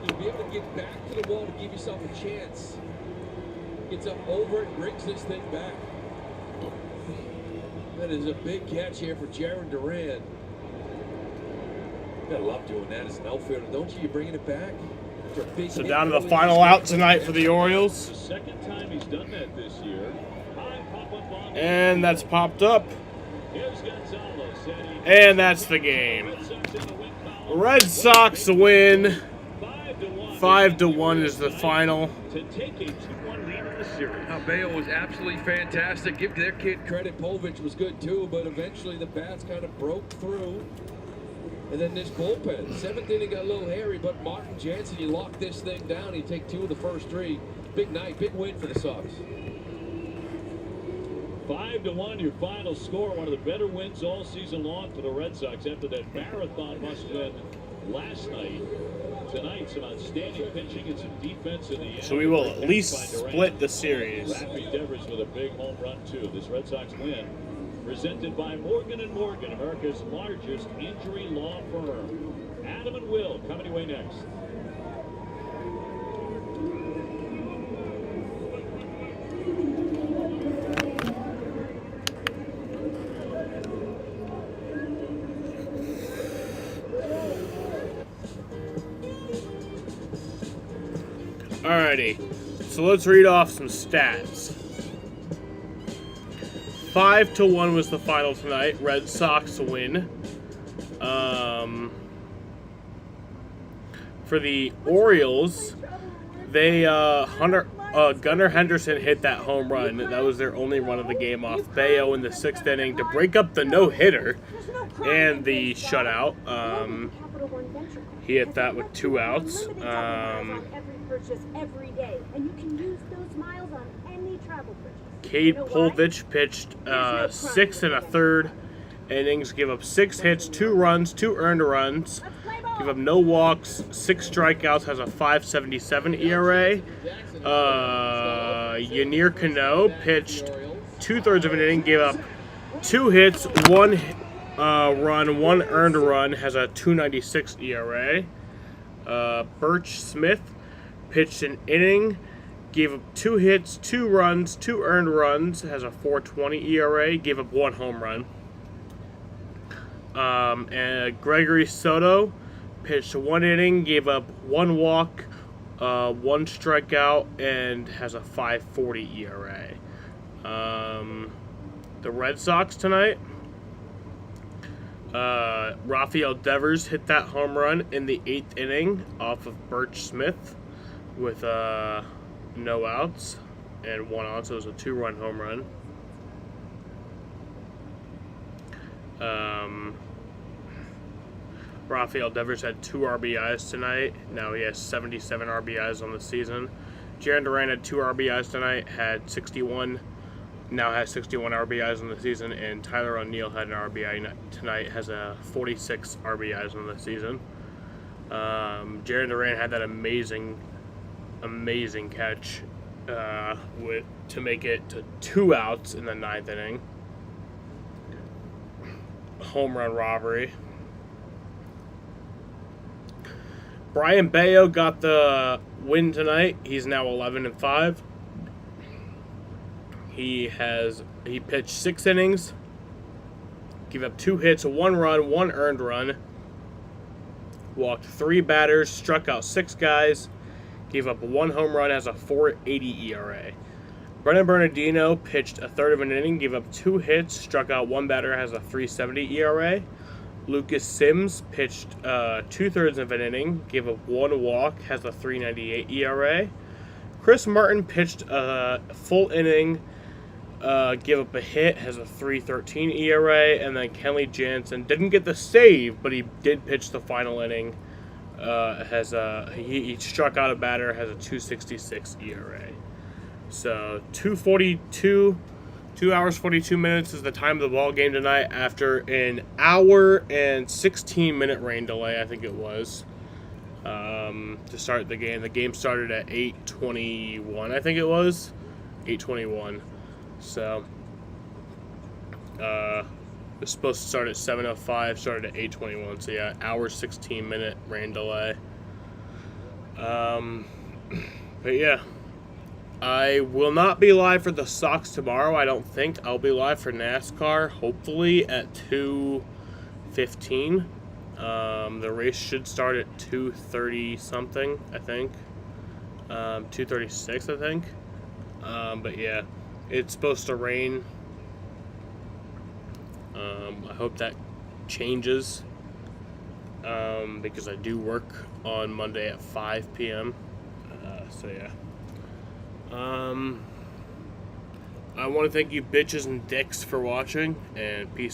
[SPEAKER 3] You'll be able to get back to the wall to give yourself a chance. Gets up over it, brings this thing back. That is a big catch here for Jarren Duran. You gotta love doing that as an outfielder, don't you? You're bringing it back.
[SPEAKER 1] So down to the final out tonight for the Orioles.
[SPEAKER 2] The second time he's done that this year.
[SPEAKER 1] And that's popped up.
[SPEAKER 2] Here's Gonzalez,
[SPEAKER 1] And that's the game. Red Sox win. 5-1 is the final.
[SPEAKER 2] To take a 2-1 lead in the series.
[SPEAKER 3] Now, Bayo was absolutely fantastic. Give their kid credit. Povich was good too, but eventually the bats kind of broke through. And then this bullpen. Seventh inning got a little hairy, but Martin Jansen, you lock this thing down. You take 2 of the first 3. Big night, big win for the Sox.
[SPEAKER 2] 5-1, your final score. One of the better wins all season long for the Red Sox after that marathon must-win last night. Tonight, some outstanding pitching and some defense in the end.
[SPEAKER 1] So we will at least split the series.
[SPEAKER 2] Rafi Devers with a big home run, too. This Red Sox win presented by Morgan & Morgan, America's largest injury law firm. Adam and Will coming your way next.
[SPEAKER 1] Alrighty, so let's read off some stats. 5-1 was the final tonight. Red Sox win. For the Orioles, they Gunnar Henderson hit that home run. That was their only run of the game off Bayo in the 6th inning to break up the no-hitter and the shutout. He hit that with 2 outs.
[SPEAKER 7] Purchase every day, and you can use those miles on any travel purchase.
[SPEAKER 1] Cade Polvich pitched 6 1/3 innings, gave up 6 hits, 2 runs, 2 earned runs, gave up no walks, 6 strikeouts, has a 5.77 ERA. Yanir Cano pitched 2/3 of an inning, gave up 2 hits, 1 run, 1 earned run, has a 2.96 ERA. Birch Smith pitched an inning, gave up 2 hits, 2 runs, 2 earned runs, has a 4.20 ERA, gave up 1 home run. And Gregory Soto pitched 1 inning, gave up 1 walk, 1 strikeout, and has a 5.40 ERA. The Red Sox tonight, Rafael Devers hit that home run in the 8th inning off of Birch Smith with no outs and 1 out, so it was a 2-run home run. Rafael Devers had 2 RBIs tonight. Now he has 77 RBIs on the season. Jarren Duran had 2 RBIs tonight, had 61, now has 61 RBIs on the season, and Tyler O'Neill had an RBI tonight, has a 46 RBIs on the season. Jarren Duran had that amazing catch to make it to 2 outs in the 9th inning. Home run robbery. Brian Bayo got the win tonight. He's now 11-5. He pitched 6 innings, gave up 2 hits, 1 run, 1 earned run, walked 3 batters, struck out 6 guys, gave up 1 home run, has a 4.80 ERA. Brennan Bernardino pitched 1/3 of an inning, gave up 2 hits, struck out 1 batter, has a 3.70 ERA. Lucas Sims pitched 2/3 of an inning, gave up 1 walk, has a 3.98 ERA. Chris Martin pitched a full inning, gave up a hit, has a 3.13 ERA, and then Kenley Jansen didn't get the save, but he did pitch the final inning. He struck out a batter, has a 2.66 ERA. So 242 2 hours, 42 minutes is the time of the ball game tonight after an hour and 16-minute rain delay, I think it was, to start the game. The game started at 8:21, I think it was. 8:21. So, it was supposed to start at 7:05, started at 8:21. So, yeah, hour, 16-minute rain delay. But, yeah. I will not be live for the Sox tomorrow, I don't think. I'll be live for NASCAR, hopefully at 2:15. The race should start at 2:30 something, I think. 2:36, I think. But yeah, it's supposed to rain. I hope that changes. Because I do work on Monday at 5 p.m. So yeah. I want to thank you bitches and dicks for watching, and peace.